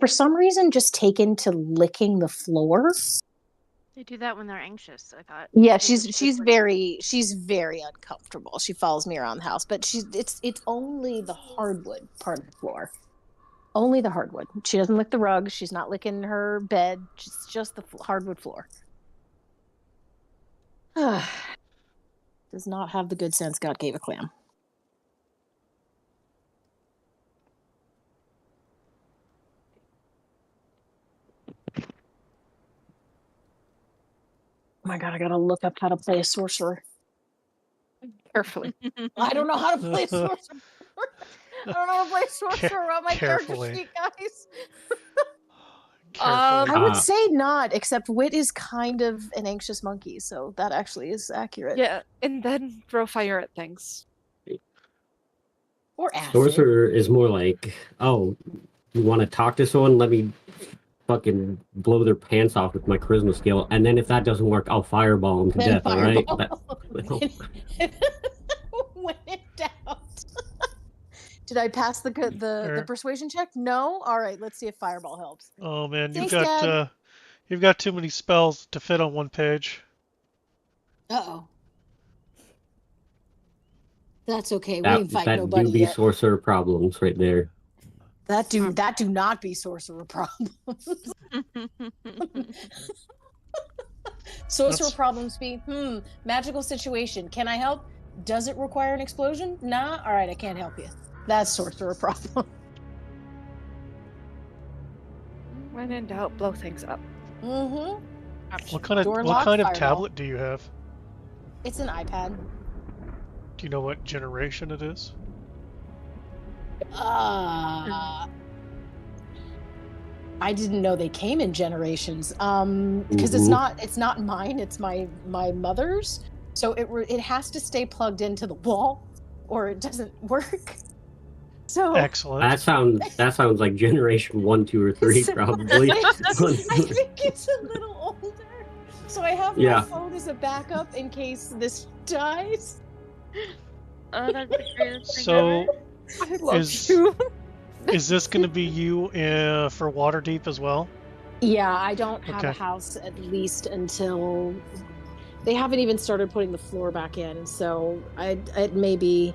for some reason, just taken to licking the floor. They do that when they're anxious, I thought. Yeah, she's very uncomfortable. She follows me around the house, but it's only the hardwood part of the floor. Only the hardwood. She doesn't lick the rug. She's not licking her bed. It's just the hardwood floor. Does not have the good sense God gave a clam. Oh my god, I gotta look up how to play a sorcerer. Carefully. I don't know how to play a sorcerer. I don't know how to play a sorcerer on my character sheet, guys. I would say not, except Wit is kind of an anxious monkey, so that actually is accurate. Yeah, and then throw fire at things. Or acid. Sorcerer is more like, oh, you want to talk to someone? Let me fucking blow their pants off with my charisma skill, and then if that doesn't work, I'll fireball them to death. All right. When in doubt. Did I pass the persuasion check? No. All right. Let's see if fireball helps. Oh man, you've got too many spells to fit on one page. Uh-oh. That's okay. We didn't fight nobody yet. That do be sorcerer problems right there. That do not be sorcerer problems. Sorcerer problems be, magical situation. Can I help? Does it require an explosion? Nah? All right, I can't help you. That's sorcerer problem. When in doubt, blow things up. Mm-hmm. What kind of tablet do you have? It's an iPad. Do you know what generation it is? I didn't know they came in generations. Because it's not mine. It's my mother's. So it has to stay plugged into the wall, or it doesn't work. So excellent. That sounds like generation 1, 2, or 3 probably. I think it's a little older. So I have my phone as a backup in case this dies. Oh, that's the greatest thing so. ever. I love you. Is this going to be you for Waterdeep as well? Yeah, I don't have a house at least until they haven't even started putting the floor back in. So it may be,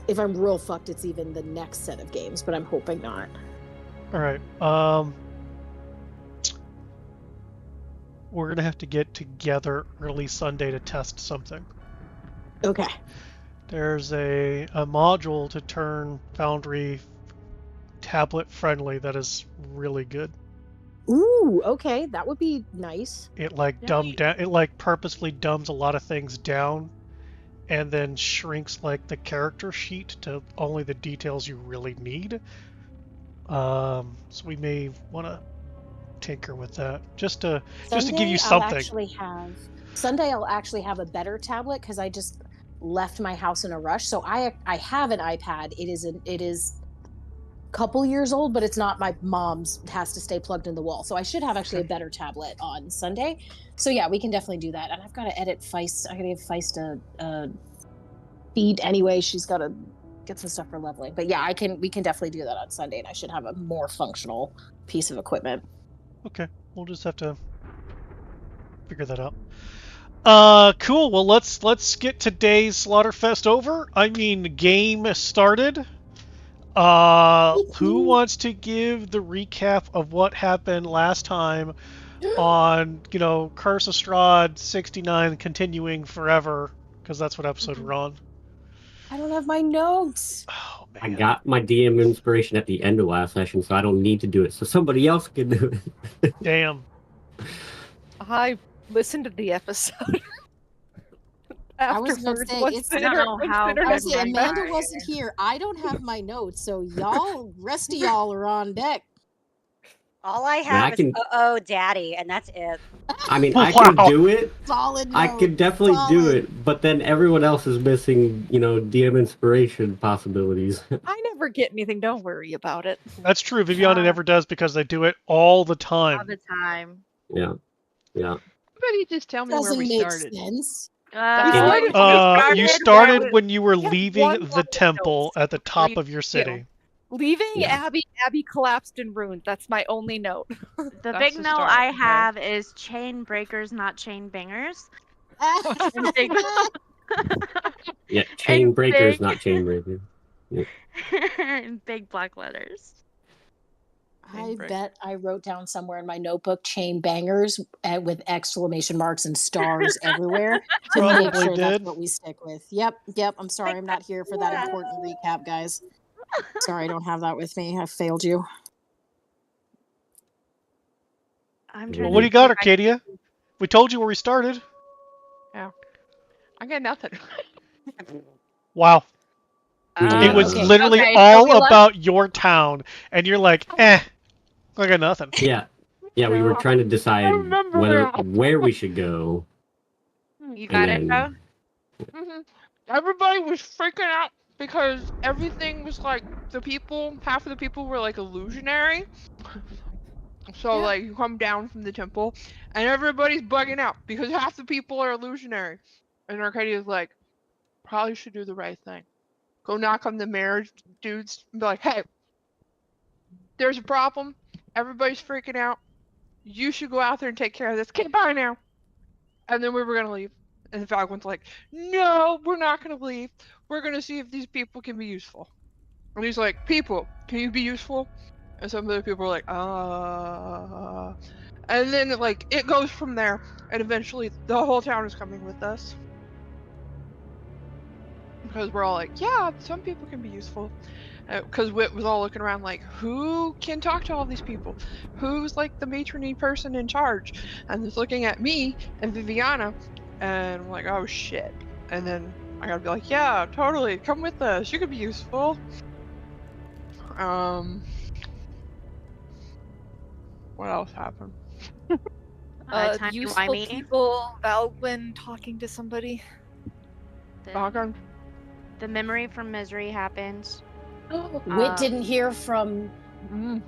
if I'm real fucked, it's even the next set of games, but I'm hoping not. All right. We're going to have to get together early Sunday to test something. Okay. There's a module to turn Foundry tablet friendly that is really good. Ooh, okay, that would be nice. It it purposefully dumbs a lot of things down and then shrinks like the character sheet to only the details you really need. So we may want to tinker with that just to give you something. Sunday I'll actually have a better tablet because I just left my house in a rush. So I have an iPad. It is a couple years old, but it's not my mom's. It has to stay plugged in the wall. So I should have actually a better tablet on Sunday. So yeah, we can definitely do that. And I've got to edit Feist. I got to give Feist a feed anyway. She's got to get some stuff for leveling. But yeah, we can definitely do that on Sunday, and I should have a more functional piece of equipment. Okay, we'll just have to figure that out. Cool. Well, let's get today's Slaughterfest over. I mean, game started. Who wants to give the recap of what happened last time on, Curse of Strahd 69 continuing forever, because that's what episode we're on. I don't have my notes. Oh, man. I got my DM inspiration at the end of last session, so I don't need to do it. So somebody else can do it. Damn. I listened to the episode. I was going to say, Amanda wasn't here. I don't have my notes, so rest of y'all are on deck. All I have is daddy, and that's it. I mean, I could do it. Solid note. I could definitely do it, but then everyone else is missing, DM inspiration possibilities. I never get anything. Don't worry about it. That's true. Viviana never does because they do it all the time. All the time. Yeah. Somebody just tell me where we started. Sense. You started when you were leaving the temple at the top of your city. Leaving Abby collapsed and ruined. That's my only note. The big note I have is chain breakers, not chain bangers. Yeah, chain breakers, not chain breakers. Yeah. In big black letters. I bet I wrote down somewhere in my notebook chain bangers with exclamation marks and stars everywhere to make sure that's what we stick with. Yep. I'm sorry. I'm not here for that important recap, guys. Sorry, I don't have that with me. I failed you. Well, what do you got, Arcadia? We told you where we started. Yeah. I got nothing. Wow. It was literally all about your town, and you're like, I got nothing. Yeah, we were trying to decide where we should go. You got it, Joe? Everybody was freaking out because everything was like half of the people were like illusionary. So like you come down from the temple and everybody's bugging out because half the people are illusionary. And Arcadia's like, probably should do the right thing. Go knock on the marriage dudes and be like, hey, there's a problem. Everybody's freaking out. You should go out there and take care of this. Okay, bye now. And then we were gonna leave. And the Falcon's like, no, we're not gonna leave. We're gonna see if these people can be useful. And he's like, people, can you be useful? And some of the people are like, and then like it goes from there, and eventually the whole town is coming with us. Because we're all like, yeah, some people can be useful. Because Wit was all looking around like, who can talk to all these people? Who's like the matron-y person in charge? And he's looking at me and Viviana, and I'm like, oh shit. And then I gotta be like, yeah, totally, come with us. You could be useful. What else happened? Useful people, Valgwyn talking to somebody. The memory from Misery happened. Wit didn't hear from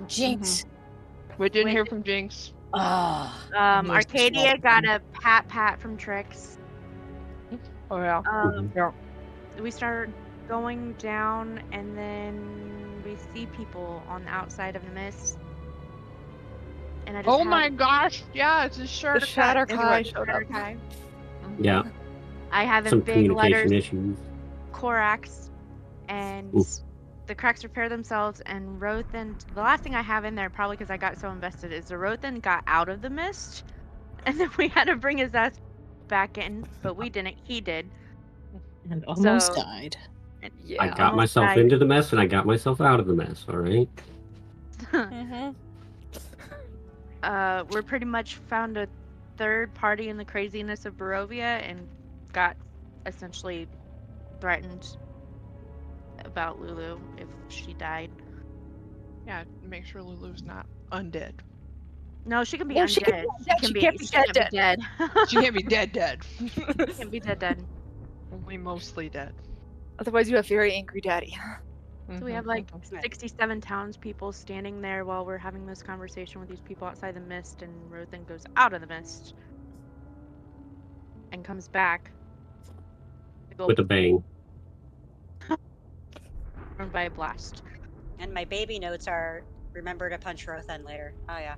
Jinx. Wit didn't hear from Jinx. Arcadia got a pat from Trix. Oh yeah. We start going down, and then we see people on the outside of the mist. And I just my gosh! Yeah, it's a Shatterkai showed up. Yeah. I have some in big letters issues. Corax, and the cracks repair themselves, and Rothan. The last thing I have in there, probably because I got so invested, is the Rothan got out of the mist, and then we had to bring his ass back in, but we didn't. He did. And almost died. I got myself into the mess, and I got myself out of the mess, alright? We're pretty much found a third party in the craziness of Barovia, and got essentially threatened about Lulu if she died. Yeah, make sure Lulu's not undead. No, she can be undead. She can't be dead. She can't be dead. She can't be dead. Only mostly dead. Otherwise, you have very angry daddy. So we have like 67 townspeople standing there while we're having this conversation with these people outside the mist, and Rothan goes out of the mist and comes back with a bang. Run by a blast. And my baby notes are, remember to punch Rothan later. Oh yeah.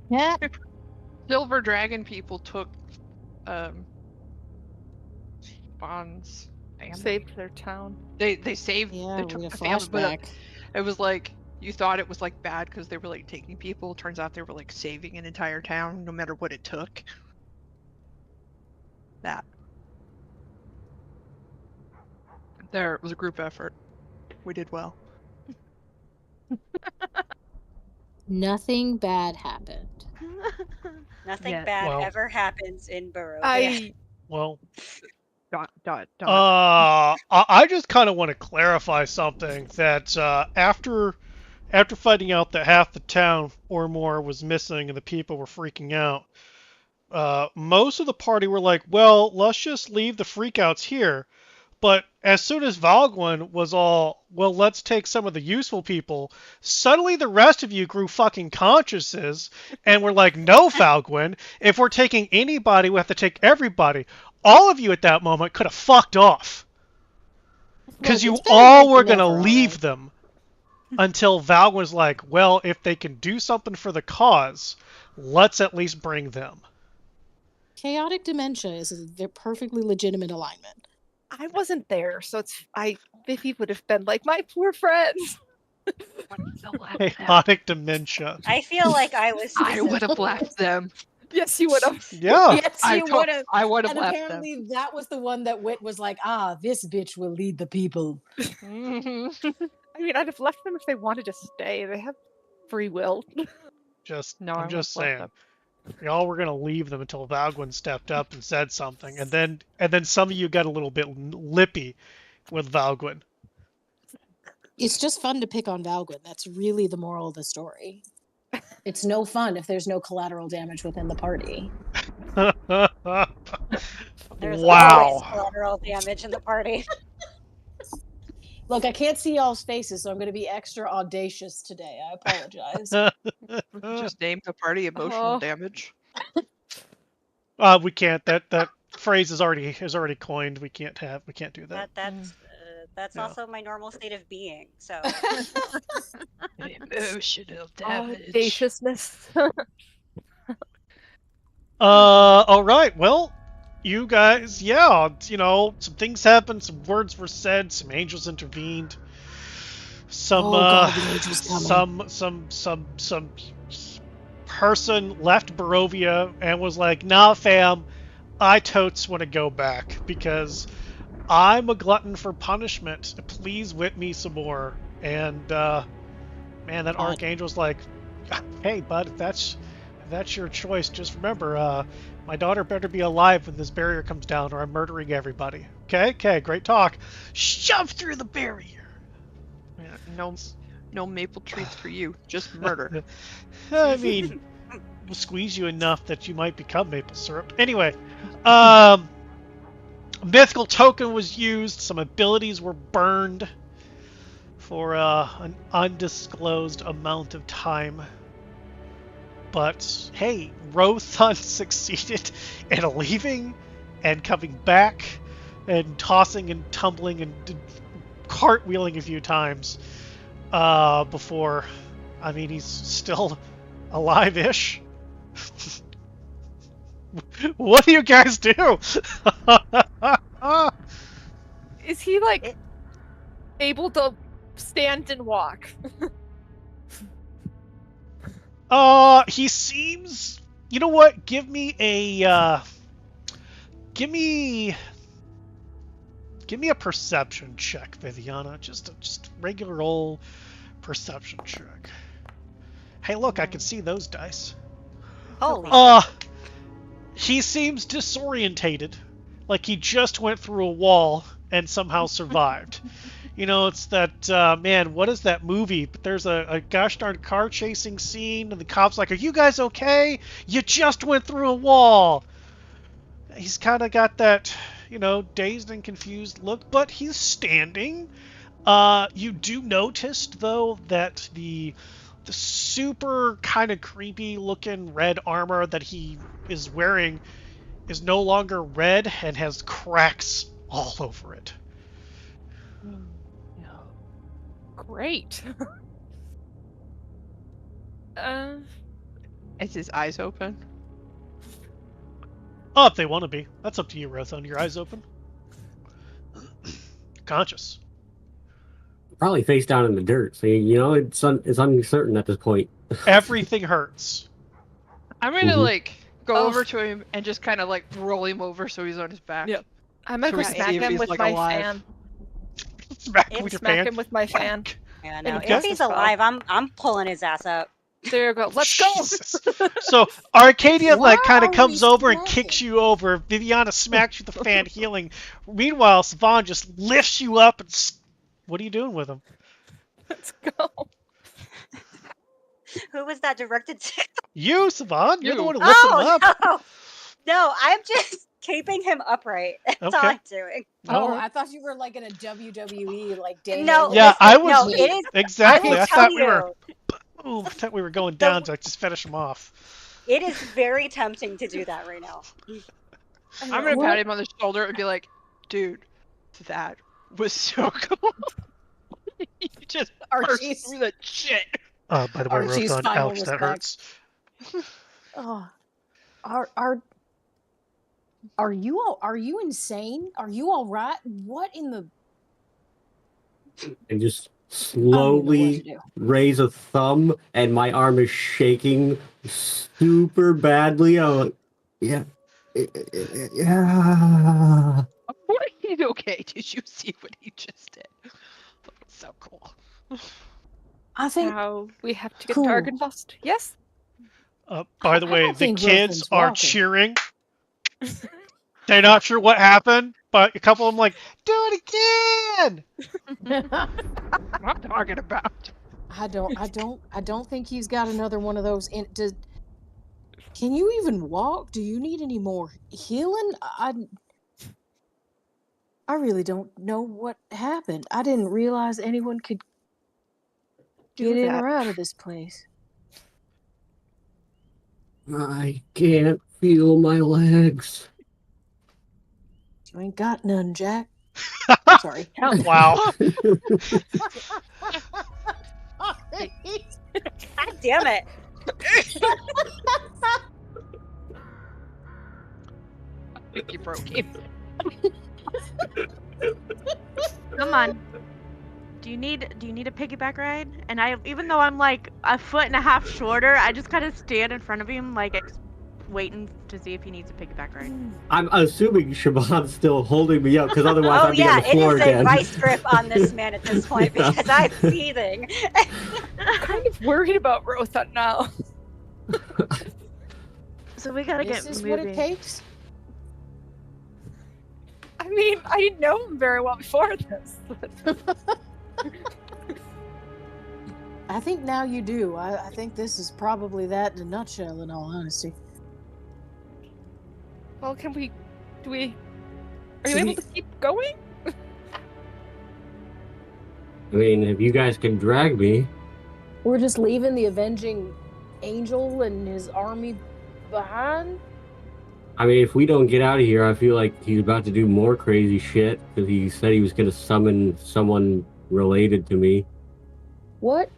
Yeah. Silver Dragon people took Bond's family. Saved their town. They saved. Yeah, they took we the had a family, but flashback. it was like you thought it was like bad because they were like taking people. Turns out they were like saving an entire town, no matter what it took. That. There was a group effort. We did well. Nothing bad happened. Nothing bad ever happens in Barovia. I just kind of want to clarify something that after finding out that half the town or more was missing and the people were freaking out, most of the party were like, well, let's just leave the freakouts here. But as soon as Valgwyn was all, well, let's take some of the useful people, suddenly the rest of you grew fucking consciences and were like, no, Valgwyn, if we're taking anybody, we have to take everybody. All of you at that moment could have fucked off. Because you all were going to leave them. until Val was like, well, if they can do something for the cause, let's at least bring them. Chaotic dementia is a perfectly legitimate alignment. I wasn't there, so Vivi would have been like, my poor friends. Chaotic dementia. I feel like I was. I would have left them. Yes, you would have. Yeah. Yes, you would have. I would have And left them. apparently that was the one that Wit was like, this bitch will lead the people. Mhm. I mean, I'd have left them if they wanted to stay. They have free will. No, I I'm just would've left saying. Y'all were gonna leave them until Valgwyn stepped up and said something, and then some of you got a little bit lippy with Valgwyn. It's just fun to pick on Valgwyn. That's really the moral of the story. It's no fun if there's no collateral damage within the party. There's Wow. always collateral damage in the party. Look, I can't see y'all's faces, so I'm going to be extra audacious today. I apologize. Just name the party emotional damage. We can't. That phrase is already coined. We can't do that. That's Yeah. also my normal state of being. So Emotional damage. Audaciousness. All right. Well, you guys, yeah, some things happened, some words were said, some angels intervened. Some God, the angels coming. some person left Barovia and was like, "Nah, fam, I totes want to go back because I'm a glutton for punishment. Please whip me some more." And man, that archangel's like, "Hey, bud, if that's your choice, just remember, my daughter better be alive when this barrier comes down, or I'm murdering everybody." Okay, great talk. Shove through the barrier. Yeah, no maple treats for you. Just murder. I mean, we'll squeeze you enough that you might become maple syrup. Anyway, mythical token was used. Some abilities were burned for an undisclosed amount of time. But hey, Rothun succeeded in leaving and coming back and tossing and tumbling and cartwheeling a few times before, I mean, he's still alive-ish. What do you guys do? Is he like able to stand and walk? He seems. You know what? Give me a perception check, Viviana. Just regular old perception check. Hey, look, I can see those dice. holy. He seems disorientated, like he just went through a wall and somehow survived. It's that, man, what is that movie? But there's a gosh darn car chasing scene, and the cop's like, "Are you guys okay? You just went through a wall." He's kind of got that, dazed and confused look, but he's standing. You do notice, though, that the super kind of creepy looking red armor that he is wearing is no longer red and has cracks all over it. Great. Is his eyes open? Oh, if they want to be. That's up to you, Rothun. Your eyes open? Conscious. Probably face down in the dirt. So, it's uncertain at this point. Everything hurts. I'm gonna Mhm. go over to him and just kind of roll him over so he's on his back. Yep. I'm gonna So we go can smack see if him he's, with my alive. fan. Smack him with your Smack fan. him with my fan. Yeah, no. Okay. If he's alive, I'm pulling his ass up. There you go. Let's go. Jesus. So Arcadia Why kind are of we comes over and smacking? kicks you over. Viviana smacks you with the fan, healing. Meanwhile, Savon just lifts you up and. What are you doing with him? Let's go. Who was that directed to? You, Savon. You're the You. one who lifted him up. No, I'm just keeping him upright. That's all Okay. I'm doing. All Oh, right. I thought you were like in a WWE, like Daniel. No, Yeah, listen, I was. No, it is. Exactly. I will I tell thought we were. you, Ooh, I thought we were going down to just finish him off. it is very tempting to do that right now. I'm gonna pat him on the shoulder and be like, "Dude, that was so cool." You just Archie's- burst through the shit. By the way, Archie's Rothan, final ouch, that respect. hurts. Oh, are you insane? Are you all right? What in the? And just I don't even know what to slowly do. raise a thumb, and my arm is shaking super badly. I'm like, yeah. Yeah. He's okay. Did you see what he just did? That was so cool. I think. Now we have to get Cool. Dargenfrost. Yes? By the I way, don't the think kids Rothan's are walking. cheering. They're not sure what happened, but a couple of them like, do it again! What I'm talking about. I don't think he's got another one of those. Can you even walk? Do you need any more healing? I really don't know what happened. I didn't realize anyone could get in or out of this place. I can't feel my legs. You ain't got none, Jack. Sorry. Wow. God damn it. I think you broke him. Come on. Do you need a piggyback ride? And even though I'm like a foot and a half shorter, I just kind of stand in front of him, like waiting to see if he needs a piggyback ride. I'm assuming Siobhan's still holding me up, because otherwise Oh I'd be on yeah, the it floor is again. a vice grip on this man at this point because I'm seething. I'm kind of worried about Rothan now. So we gotta This get is moving. what it takes. I mean, I didn't know him very well before this. I think now you do. I think this is probably that in a nutshell, in all honesty. Well, are you Should able we- to keep going? I mean, if you guys can drag me. We're just leaving the avenging angel and his army behind? I mean, if we don't get out of here, I feel like he's about to do more crazy shit, because he said he was going to summon someone related to me. What?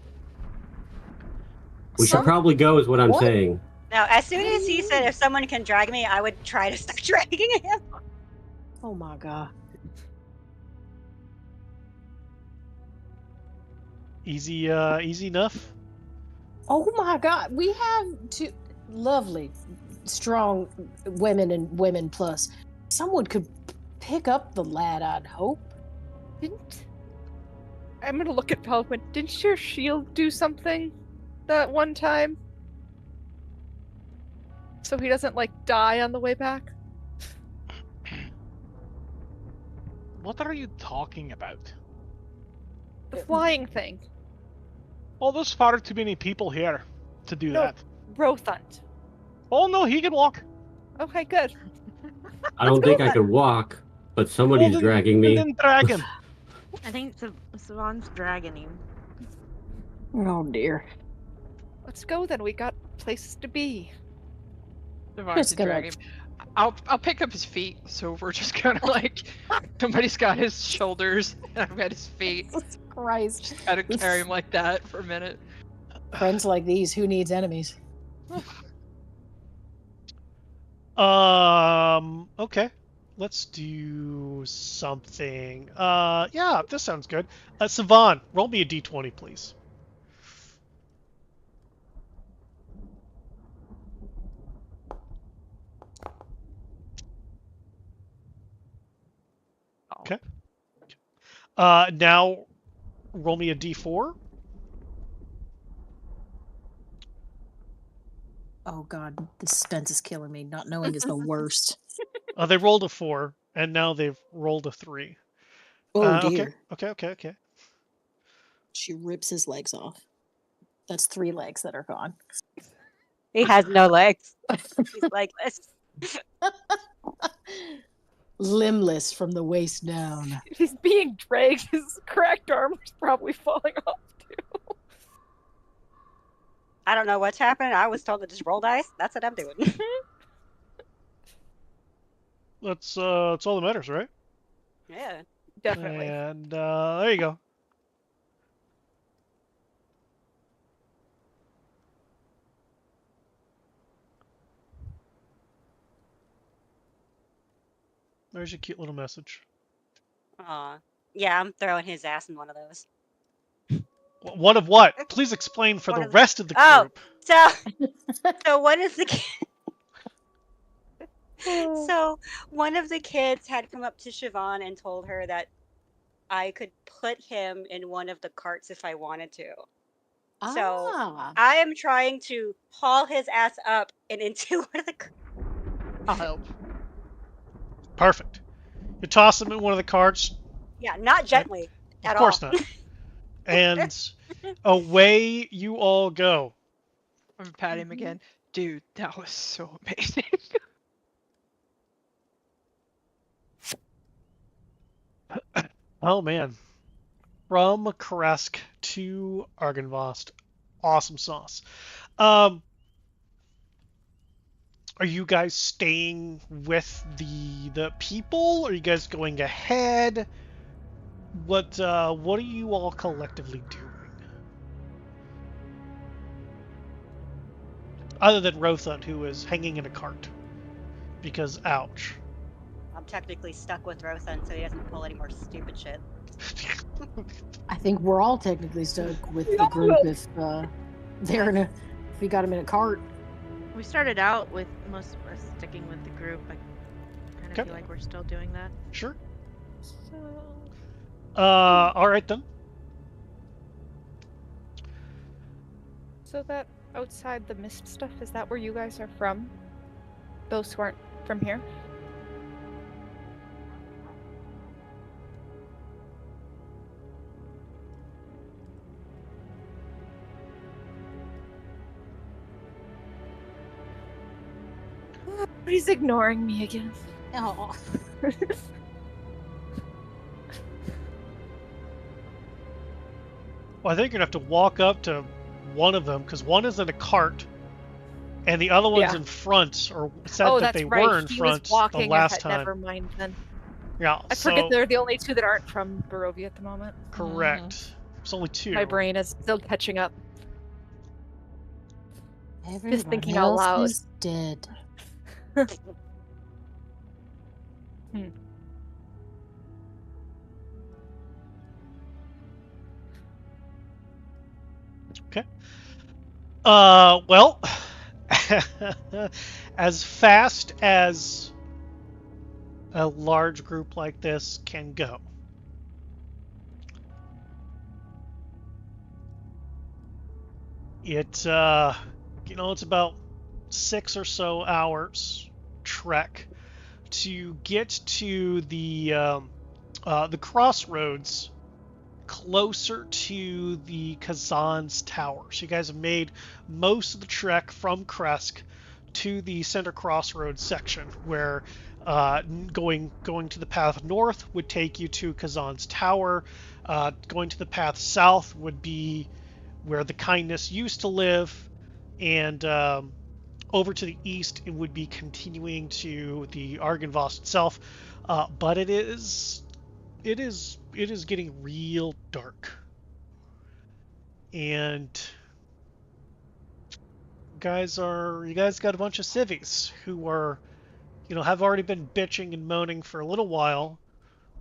We should probably go, is what I'm What? saying. Now, as soon as he said if someone can drag me, I would try to start dragging him. Oh my god. Easy enough. Oh my god. We have two lovely, strong women and women plus. Someone could pick up the lad, I'd hope. I'm gonna look at Pelican. Didn't your shield do something that one time? So he doesn't, like, die on the way back? What are you talking about? The flying thing. Oh, there's far too many people here to do No. that. Rothan. Oh no, he can walk. Okay, good. I don't think I could walk, but somebody's Well, then- dragging me. Then drag him. I think Savon's dragging him. Oh dear. Let's go then. We got places to be. Devon's Just gonna- drag him. I'll pick up his feet, so we're just kind of like somebody's got his shoulders and I've got his feet. Jesus Christ. Gotta carry him like that for a minute. Friends like these, who needs enemies? Okay. Let's do something. Yeah, this sounds good. Savan, roll me a d20, please. Okay. Now roll me a d4. Oh god, the suspense is killing me. Not knowing is the worst. They rolled a 4, and now they've rolled a 3. Oh dear. Okay. She rips his legs off. That's 3 legs that are gone. He has no legs. He's legless. Limbless from the waist down. If he's being dragged, his cracked armor's probably falling off too. I don't know what's happened. I was told to just roll dice. That's what I'm doing. That's all that matters, right? Yeah. Definitely. And there you go. There's your cute little message. Aw. Yeah, I'm throwing his ass in one of those. One of what? Please explain for One the of rest of the Oh, group. so one of the so one of the kids had come up to Siobhan and told her that I could put him in one of the carts if I wanted to. So Ah. I am trying to haul his ass up and into one of the. I'll help. Perfect. You toss him in one of the carts. Yeah, not gently Of at course all. not. And away you all go. I'm gonna pat him again. Dude, that was so amazing. Oh man. From Kresk to Argynvost. Awesome sauce. Are you guys staying with the people? Are you guys going ahead? What are you all collectively doing? Other than Rothan, who is hanging in a cart. Because ouch. I'm technically stuck with Rothan, so he doesn't pull any more stupid shit. I think we're all technically stuck with the group if if we got him in a cart. We started out with most of us sticking with the group. I kind of Okay. feel like we're still doing that. Sure. So Alright then. So that outside the mist stuff, is that where you guys are from? Those who aren't from here? He's ignoring me again. Oh. Well, I think you're gonna have to walk up to one of them, because one is in a cart, and the other one's in front, or said that that's they right. were in He front was walking the last ahead. time. Never mind then. Yeah, I forget they're the only two that aren't from Barovia at the moment. correct. There's only two. My brain is still catching up. Everyone thinking out else loud. is dead. Okay. Well, as fast as a large group like this can go. It's it's about 6 or so hours trek to get to the crossroads closer to the Kazan's tower. So you guys have made most of the trek from Kresk to the center crossroads section, where going to the path north would take you to Kazan's tower. Going to the path south would be where the kindness used to live, and over to the east it would be continuing to the Argynvost itself. But it is getting real dark, and you guys got a bunch of civvies who are, have already been bitching and moaning for a little while,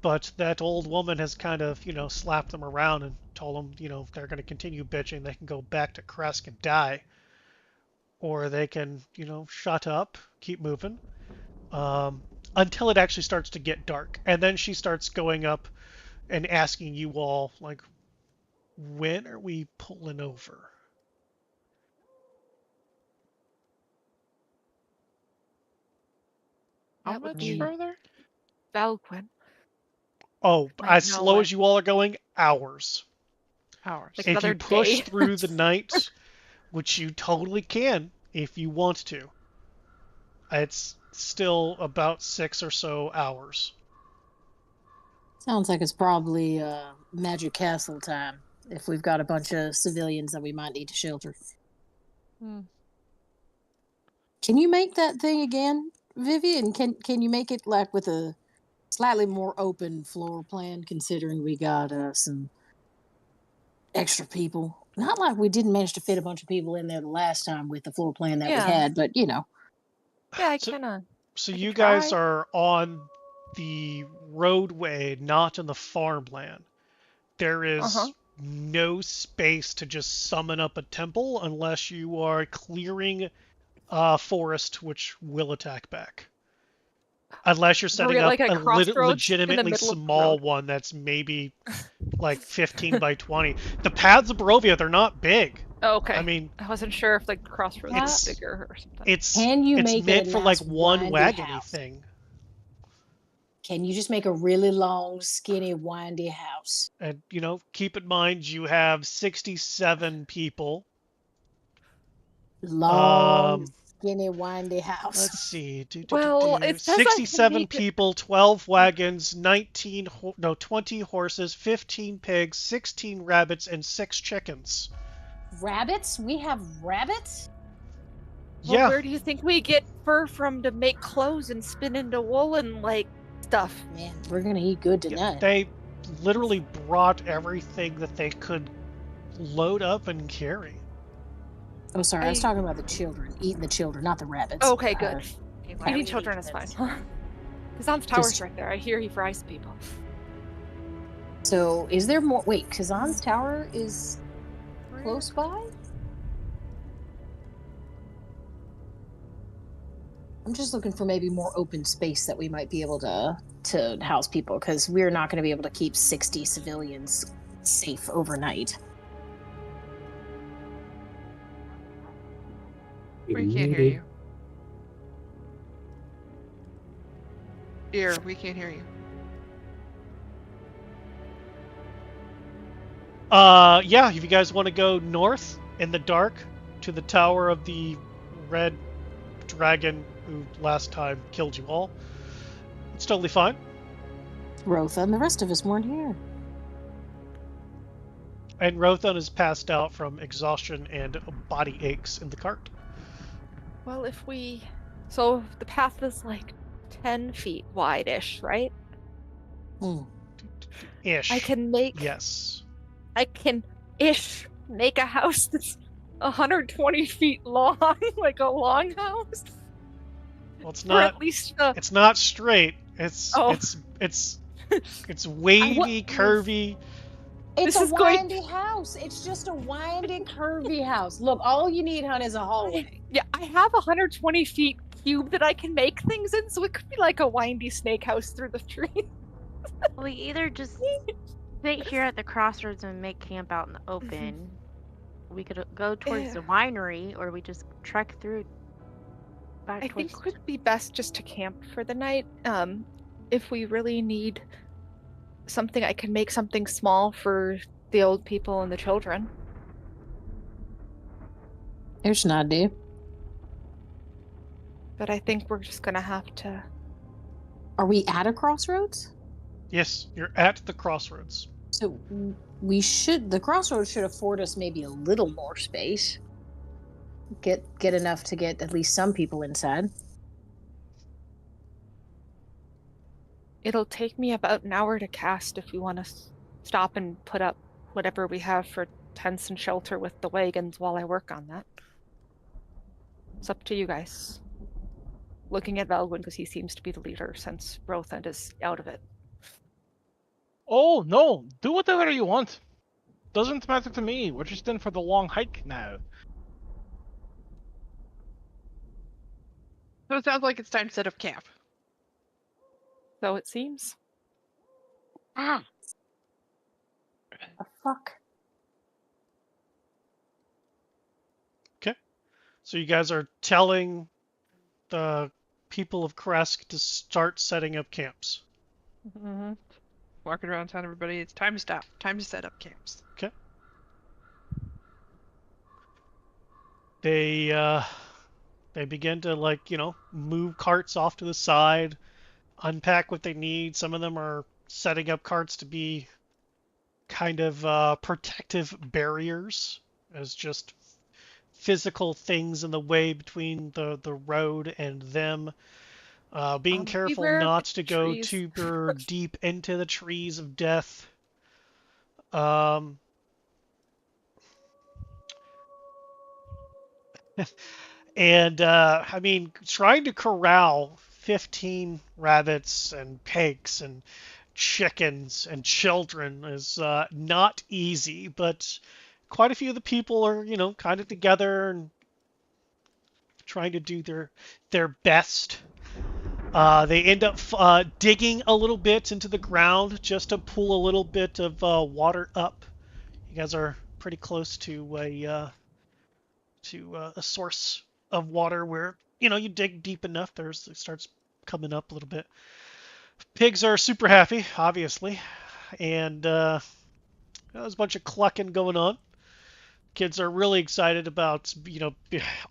but that old woman has kind of, slapped them around and told them, if they're going to continue bitching, they can go back to Kresk and die, or they can, shut up, keep moving, until it actually starts to get dark, and then she starts going up and asking you all, like, when are we pulling over? How That would much be further? Valquin. Oh, Might as know slow when. as you all are going, hours. Hours. Like If another you push day. through the night, which you totally can if you want to, it's still about 6 or so hours. Sounds like it's probably Magic Castle time if we've got a bunch of civilians that we might need to shelter. Can you make that thing again, Vivian? Can you make it like with a slightly more open floor plan, considering we got some extra people? Not like we didn't manage to fit a bunch of people in there the last time with the floor plan that we Yeah. had, but Yeah, I So- kind of. So I you could guys try. are on the roadway, not in the farmland. There is no space to just summon up a temple unless you are clearing forest, which will attack back. Unless you're Are we setting at, up like, a a crossroads in the legitimately middle of the small road? one that's maybe like 15 by 20. The paths of Barovia, they're not big. Oh, okay. I mean, I wasn't sure if like crossroads was it's bigger or something. Can you it's make it meant a for like nice one windy wagony house? thing. Can you just make a really long, skinny, windy house? And keep in mind you have 67 people. Long, skinny, windy house. Let's see. Well, it says I can 67 make it. people, 12 wagons, 20 horses, 15 pigs, 16 rabbits, and 6 chickens. Rabbits? We have rabbits? Well, Yeah. where do you think we get fur from to make clothes and spin into wool and like stuff? Man, we're gonna eat good tonight. They literally brought everything that they could load up and carry. Oh, sorry, I was talking about the children. Eating the children, not the rabbits. Okay, good. why are we Eating children eating is fine. rabbits? Kazan's tower's Just- right there. I hear he fries people. So, is there more? Wait, Kazan's tower is close by? I'm just looking for maybe more open space that we might be able to house people, because we're not going to be able to keep 60 civilians safe overnight. We can't hear you. Dear, we can't hear you. Yeah, if you guys want to go north in the dark to the tower of the red dragon who last time killed you all, it's totally fine. Rotha and the rest of us weren't here. And Rothan is passed out from exhaustion and body aches in the cart. Well, so the path is like 10 feet wide-ish, right? Ish. I can make make a house that's 120 feet long, like a long house. Well, it's Or not. at least It's not straight. It's wavy, curvy. It's This a is going- windy house. It's just a windy, curvy house. Look, all you need, hon, is a hallway. Yeah, I have 120 feet cube that I can make things in, so it could be like a windy snake house through the tree. We either just sit here at the crossroads and make camp out in the open. We could go towards the winery, or we just trek through back I towards... think it would be best just to camp for the night. If we really need something, I can make something small for the old people and the children. There's an idea. But I think we're just gonna have to... Are we at a crossroads? Yes, you're at the crossroads. So the crossroads should afford us maybe a little more space. Get enough to get at least some people inside. It'll take me about an hour to cast if we want to stop and put up whatever we have for tents and shelter with the wagons while I work on that. It's up to you guys. Looking at Velwyn because he seems to be the leader since Rothend is out of it. Oh, no. Do whatever you want. Doesn't matter to me. We're just in for the long hike now. So it sounds like it's time to set up camp. So it seems. The fuck? Okay. So you guys are telling the people of Kresk to start setting up camps. Mm-hmm. Walking around telling everybody it's time to stop. Time to set up camps. Okay. They begin to move carts off to the side, unpack what they need. Some of them are setting up carts to be kind of protective barriers as just physical things in the way between the road and them. Being careful not to go too deep into the trees of death. And I mean, trying to corral 15 rabbits and pigs and chickens and children is not easy, but quite a few of the people are, kind of together and trying to do their best. They end up digging a little bit into the ground just to pull a little bit of water up. You guys are pretty close to a source of water where you dig deep enough, it starts coming up a little bit. Pigs are super happy, obviously, and there's a bunch of clucking going on. Kids are really excited about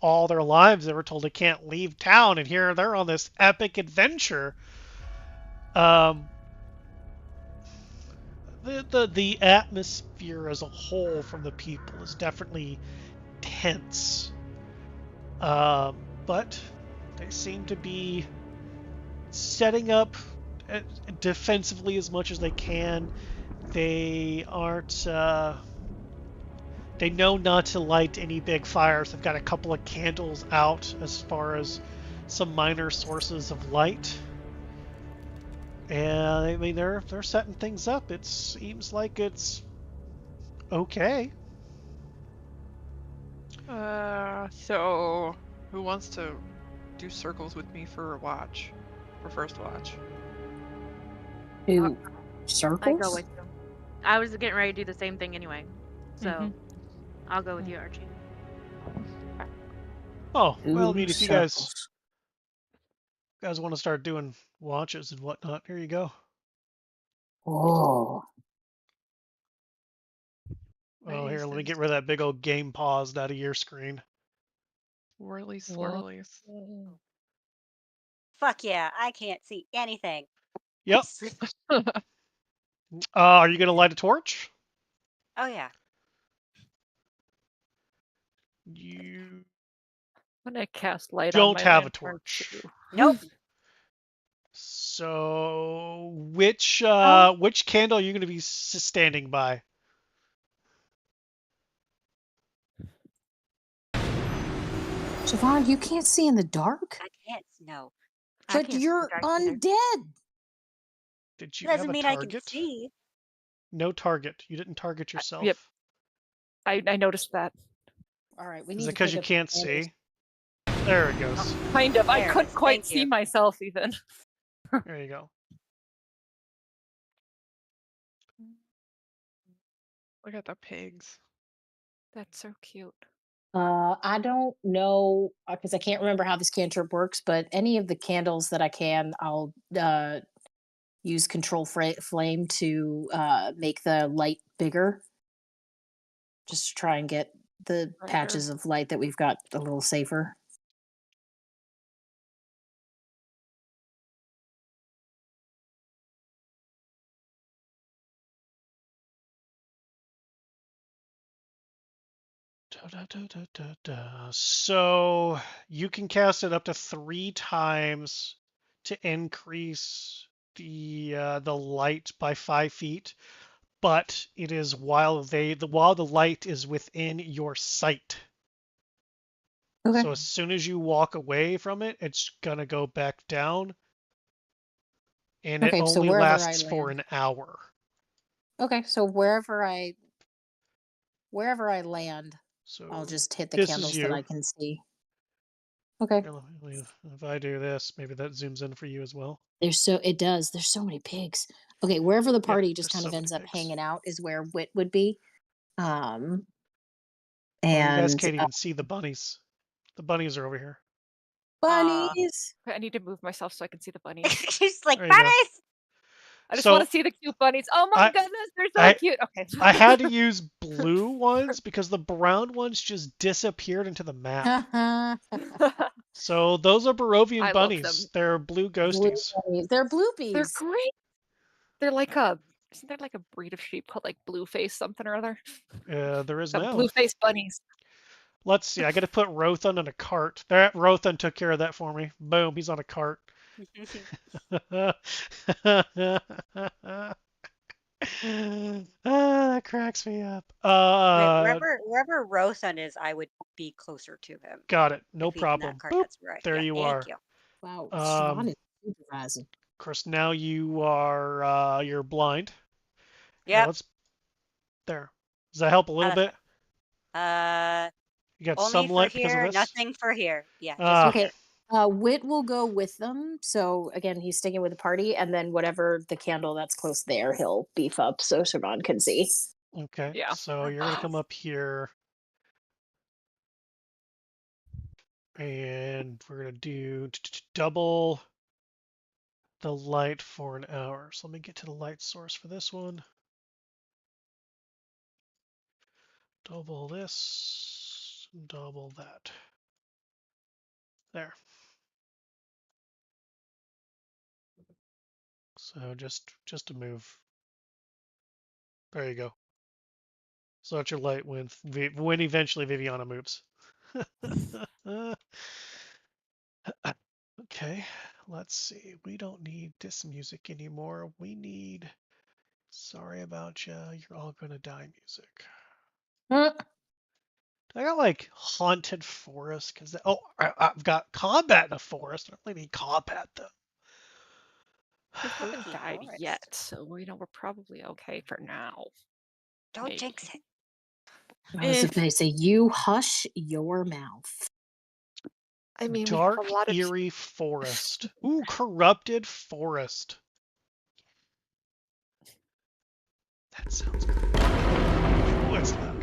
all their lives. They were told they can't leave town, and here they're on this epic adventure. The atmosphere as a whole from the people is definitely tense, but they seem to be setting up defensively as much as they can. They aren't. They know not to light any big fires. They've got a couple of candles out as far as some minor sources of light. And I mean, they're setting things up. It seems like it's okay. So who wants to do circles with me for a watch? For first watch. Do I circles? go with you. I was getting ready to do the same thing anyway. So I'll go with you, Archie. Oh, well, I mean, if you guys circles. want to start doing watches and whatnot, here you go. Oh. Oh, here, let me get rid of that big old game paused out of your screen. Swirlies. Fuck yeah, I can't see anything. Yep. Are you going to light a torch? Oh yeah. You I'm gonna cast light on don't my have a lantern, torch. too. Nope. So, which candle are you going to be standing by? Siobhan, you can't see in the dark? I can't. No. I But can't see you're the dark either. undead. Did you Doesn't have a mean I can target? see. No target. You didn't target yourself. Yep. I noticed that. All right, we Is need it to because pick you up can't the candles. see? There it goes. Kind of. I There it couldn't is. quite Thank see you. myself even. There you go. Look at the pigs. That's so cute. I don't know because I can't remember how this cantrip works, but any of the candles that I can, I'll use control flame to make the light bigger. Just to try and get the patches of light that we've got a little safer. So you can cast it up to 3 times to increase the light by 5 feet, but it is while the light is within your sight. Okay. So as soon as you walk away from it, it's gonna go back down, and it Okay, so only wherever I lasts for land. an hour. Okay, so wherever I land, So I'll just hit the this is candles that I you. can see. Okay. If I do this, maybe that zooms in for you as well. It does. There's so many pigs. Okay, wherever the Yep, party just there's kind so of many ends up pigs. hanging out is where Wit would be. Oh, you guys And can't even see the bunnies. The bunnies are over here. bunnies. I need to move myself so I can see the bunnies. She's like, There you go. bunnies! I just So want to see the cute bunnies. Oh my I- goodness, they're so I- cute. Okay. I had to use blue ones because the brown ones just disappeared into the map. So those are Barovian I love them. bunnies. They're blue Blue ghosties. bunnies. They're They're bloopies. great. They're isn't there like a breed of sheep called like Blueface something or other? There is The now. Blueface bunnies. Let's see. I got to put Rothan on a cart. There, Rothan took care of that for me. Boom, he's on a cart. That cracks me up. Wherever Rothan is, I would be closer to him. Got it. No If he's in that problem. cart, Boop. that's right. There Yeah, you thank are. you. Wow, Siobhan is Supervising. Of course, now you are you're blind. Here, Yep. let's there. Does that help a little That's bit? right. You got Only some for light because of here, this? nothing for here. Yeah, just for Ah, Okay. here. Wit will go with them. So again, he's sticking with the party, and then whatever the candle that's close there, he'll beef up so Siobhan can see. okay. Yeah. So you're gonna come up here, and we're gonna do double the light for an hour. So let me get to the light source for this one. Double this, double that. There. So just to move. There you go. So that's your light when eventually Viviana moves. Okay, let's see. We don't need this music anymore. We need Sorry About Ya, You're All Gonna Die music. Mm. I got like Haunted Forest because I've got Combat in the Forest. I don't really need Combat though. They haven't Spooky died forest. yet, so we're probably okay for now. Don't Maybe. jinx it. I was going to say, you hush your mouth. I mean, we Dark have a lot of Eerie Forest. Ooh, Corrupted Forest. That sounds great. Ooh, that's loud.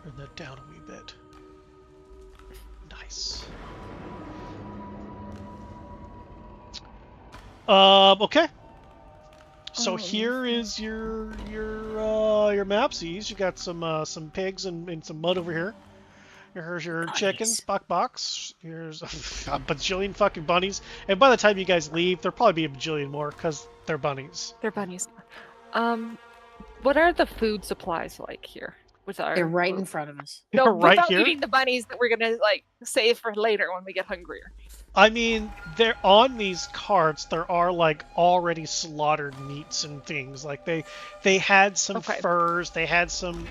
Turn that down a wee bit. Nice. Okay. So here is your mapsies. You got some pigs and some mud over here. Here's your chickens, box. Here's a bajillion fucking bunnies. And by the time you guys leave, there'll probably be a bajillion more because they're bunnies. They're bunnies. What are the food supplies like here? They're right in front of us. No, Right without here? eating the bunnies that we're gonna like save for later when we get hungrier. I mean, they're on these carts. There are like already slaughtered meats and things. Like they had some furs. They had some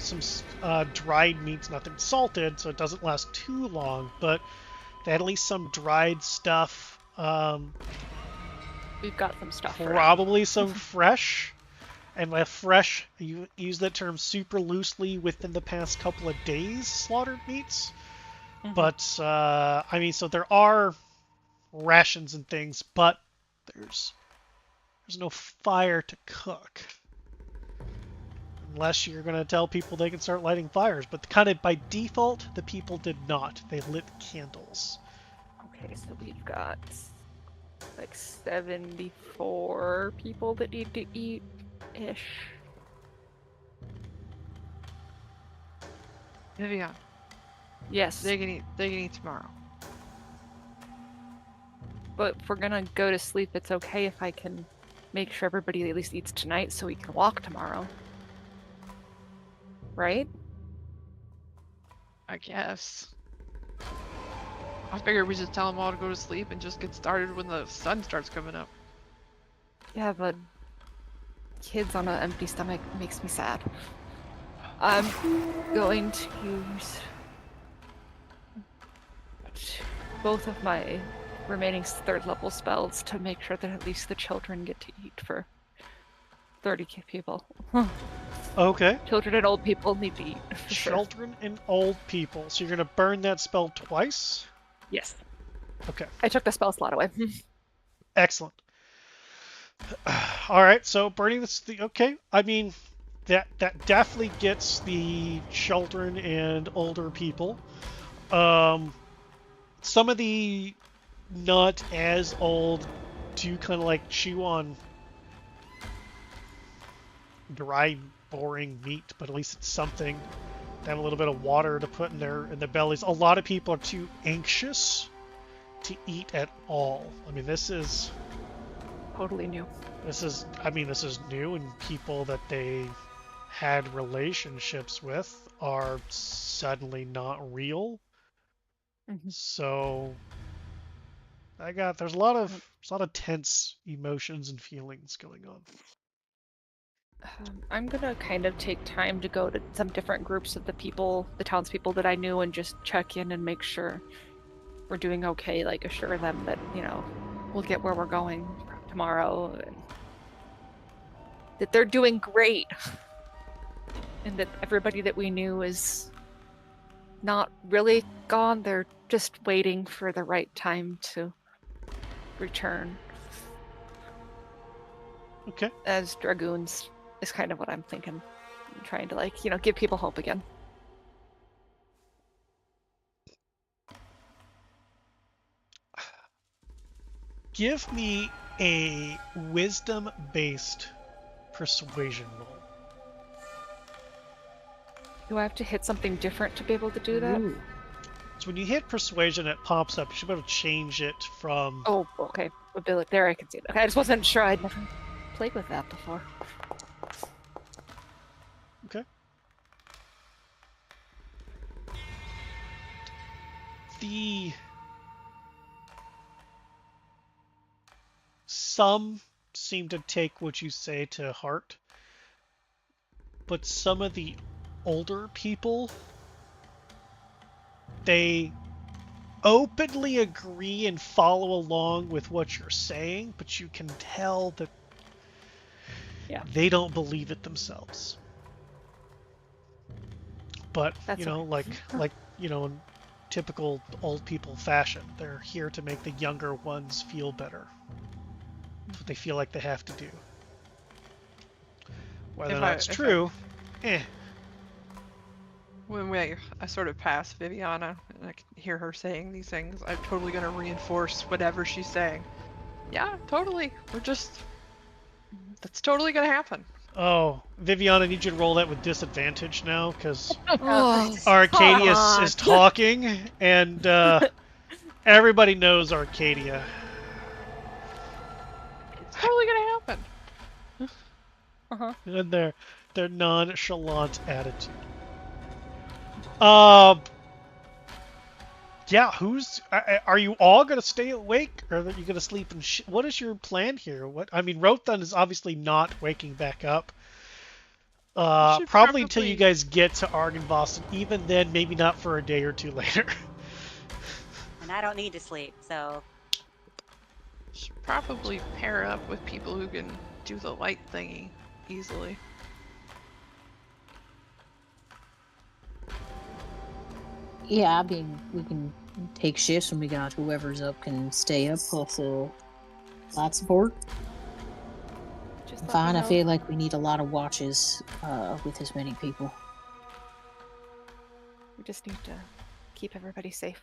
dried meats, nothing salted, so it doesn't last too long. But they had at least some dried stuff. We've got some stuff. Probably some fresh. And by fresh, you use that term super loosely within the past couple of days slaughtered meats. Mm-hmm. But I mean, so there are rations and things, but there's no fire to cook. Unless you're going to tell people they can start lighting fires. But kind of by default, the people did not. They lit candles. Okay, so we've got like 74 people that need to eat-ish. Vivian. Yes. They can eat tomorrow. But if we're gonna go to sleep, it's okay if I can make sure everybody at least eats tonight so we can walk tomorrow. Right? I guess. I figured we just tell them all to go to sleep and just get started when the sun starts coming up. Yeah, but kids on an empty stomach makes me sad. I'm going to use both of my remaining third level spells to make sure that at least the children get to eat for 30 people. Okay. Children and old people need to eat. Children and old people. So you're going to burn that spell twice? Yes. Okay. I took the spell slot away. Excellent. All right, so burning this. Okay, I mean, that definitely gets the children and older people. Some of the not as old do kind of like chew on dry, boring meat, but at least it's something. They have a little bit of water to put in their bellies. A lot of people are too anxious to eat at all. I mean, this is totally new. This is new, and people that they had relationships with are suddenly not real. Mm-hmm. So there's a lot of tense emotions and feelings going on. I'm gonna kind of take time to go to some different groups of the townspeople that I knew, and just check in and make sure we're doing okay, like assure them that, we'll get where we're going tomorrow and that they're doing great. And that everybody that we knew is not really gone. They're just waiting for the right time to return. Okay. As dragoons is kind of what I'm thinking. I'm trying to give people hope again. Give me a wisdom-based persuasion roll. Do I have to hit something different to be able to do that? Ooh. So when you hit persuasion, it pops up. You should be able to change it from... Oh, okay. Ability. There, I can see it. Okay, I just wasn't sure. I'd never played with that before. Okay. Some seem to take what you say to heart, but some of the older people, they openly agree and follow along with what you're saying, but you can tell that they don't believe it themselves. But That's like in typical old people fashion, they're here to make the younger ones feel better. That's what they feel like they have to do. Whether that's true, When I sort of pass Viviana and I can hear her saying these things, I'm totally going to reinforce whatever she's saying. Yeah, totally. That's totally going to happen. Oh, Viviana, I need you to roll that with disadvantage now, because Oh, Arcadia is talking, and everybody knows Arcadia. It's totally going to happen. And their nonchalant attitude. Yeah, are you all gonna stay awake, or are you gonna sleep and what is your plan here? Rothan is obviously not waking back up. Probably until you guys get to Argynvost, and even then, maybe not for a day or two later. And I don't need to sleep, so... Should probably pair up with people who can do the light thingy easily. Yeah, I mean, we can take shifts when we got whoever's up can stay up, plus light support. Fine, I feel like we need a lot of watches with as many people. We just need to keep everybody safe.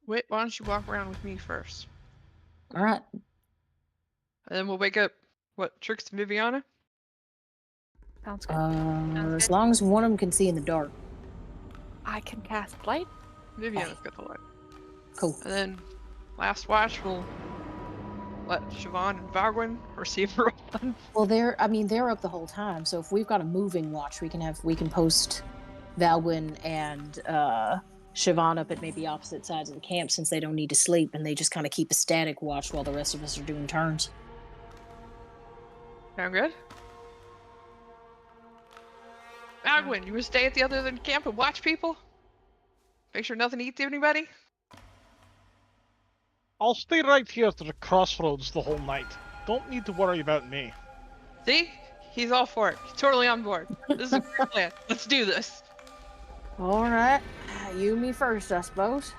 Wait, why don't you walk around with me first? All right. And then we'll wake up, Trix and Viviana? Sounds good. As long as one of them can see in the dark. I can cast light. Viviana's got the light. Cool. And then last watch, we'll let Siobhan and Vargwin receive her on. Well, they're up the whole time. So if we've got a moving watch, we can post Valwyn and Siobhan up at maybe opposite sides of the camp, since they don't need to sleep, and they just kind of keep a static watch while the rest of us are doing turns. Sound good? Vargwin, you will stay at the other end of the camp and watch people? Make sure nothing eats anybody? I'll stay right here at the crossroads the whole night. Don't need to worry about me. See? He's all for it. He's totally on board. This is a great plan. Let's do this. All right. You and me first, I suppose.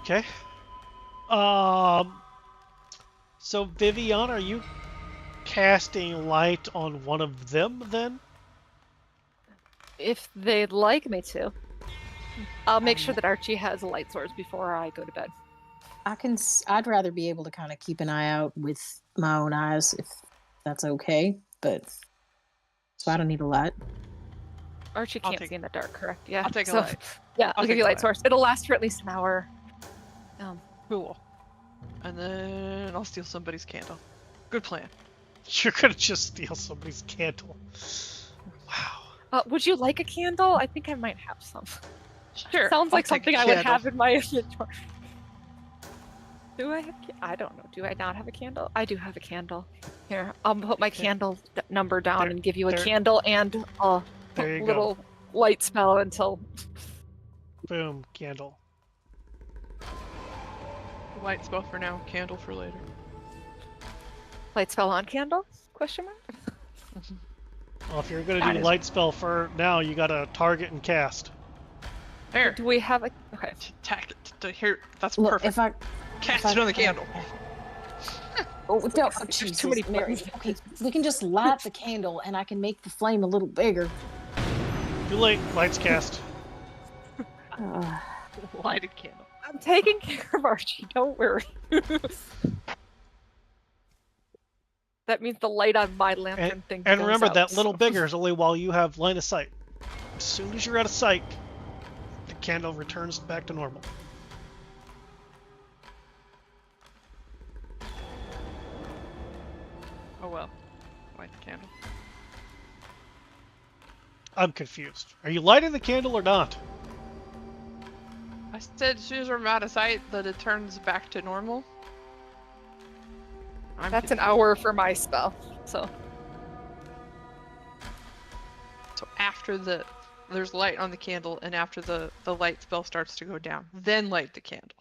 Okay. So Vivian, are you casting light on one of them then? If they'd like me to. I'll make sure that Archie has a light source before I go to bed. I'd rather be able to kind of keep an eye out with my own eyes, if that's okay, so I don't need a light. Archie can't see in the dark, correct? Yeah. I'll take a light. Yeah, I'll give you a light source. It'll last for at least an hour. Cool. And then I'll steal somebody's candle. Good plan. You're gonna just steal somebody's candle. Wow. Would you like a candle? I think I might have some. Sure. Sounds like something I would have in my inventory. Do I have? I don't know. Do I not have a candle? I do have a candle. Here, I'll put my candle number down and give you a candle and a little light spell until Boom, candle. Light spell for now, candle for later. Light spell on candle? Question mark? Well, if you're gonna That do is- light spell for now, you gotta target and cast. There. Do we have a... Okay. Tack it to here. That's Look, perfect. if I Cast if it I- on the candle. oh, no, There's Jesus, too many Mary. buttons. Okay, we can just light the candle and I can make the flame a little bigger. Too late. Lights cast. Lighted candle. I'm taking care of Archie, don't worry. That means the light on my lantern thing And goes remember, out, that little so- bigger is only while you have line of sight. As soon as you're out of sight, the candle returns back to normal. Oh well. Light the candle. I'm confused. Are you lighting the candle or not? I said as soon as we're out of sight that it turns back to normal. That's an hour for my spell, so... So after there's light on the candle, and after the light spell starts to go down, then light the candle.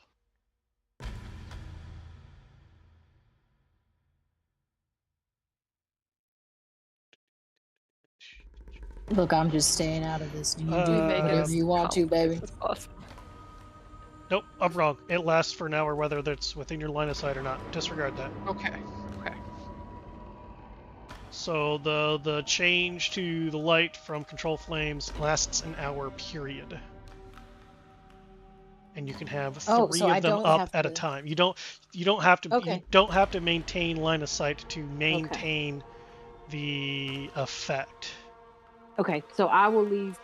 Look, I'm just staying out of this. You do Make it whatever as you want to, baby. as possible. Nope, I'm wrong. It lasts for an hour whether that's within your line of sight or not. Disregard that. Okay. Okay. So the change to the light from control flames lasts an hour period. And you can have Oh, three so I of them don't up have at a to- time. You don't have to Okay. you don't have to maintain line of sight to maintain the effect. Okay, so I will leave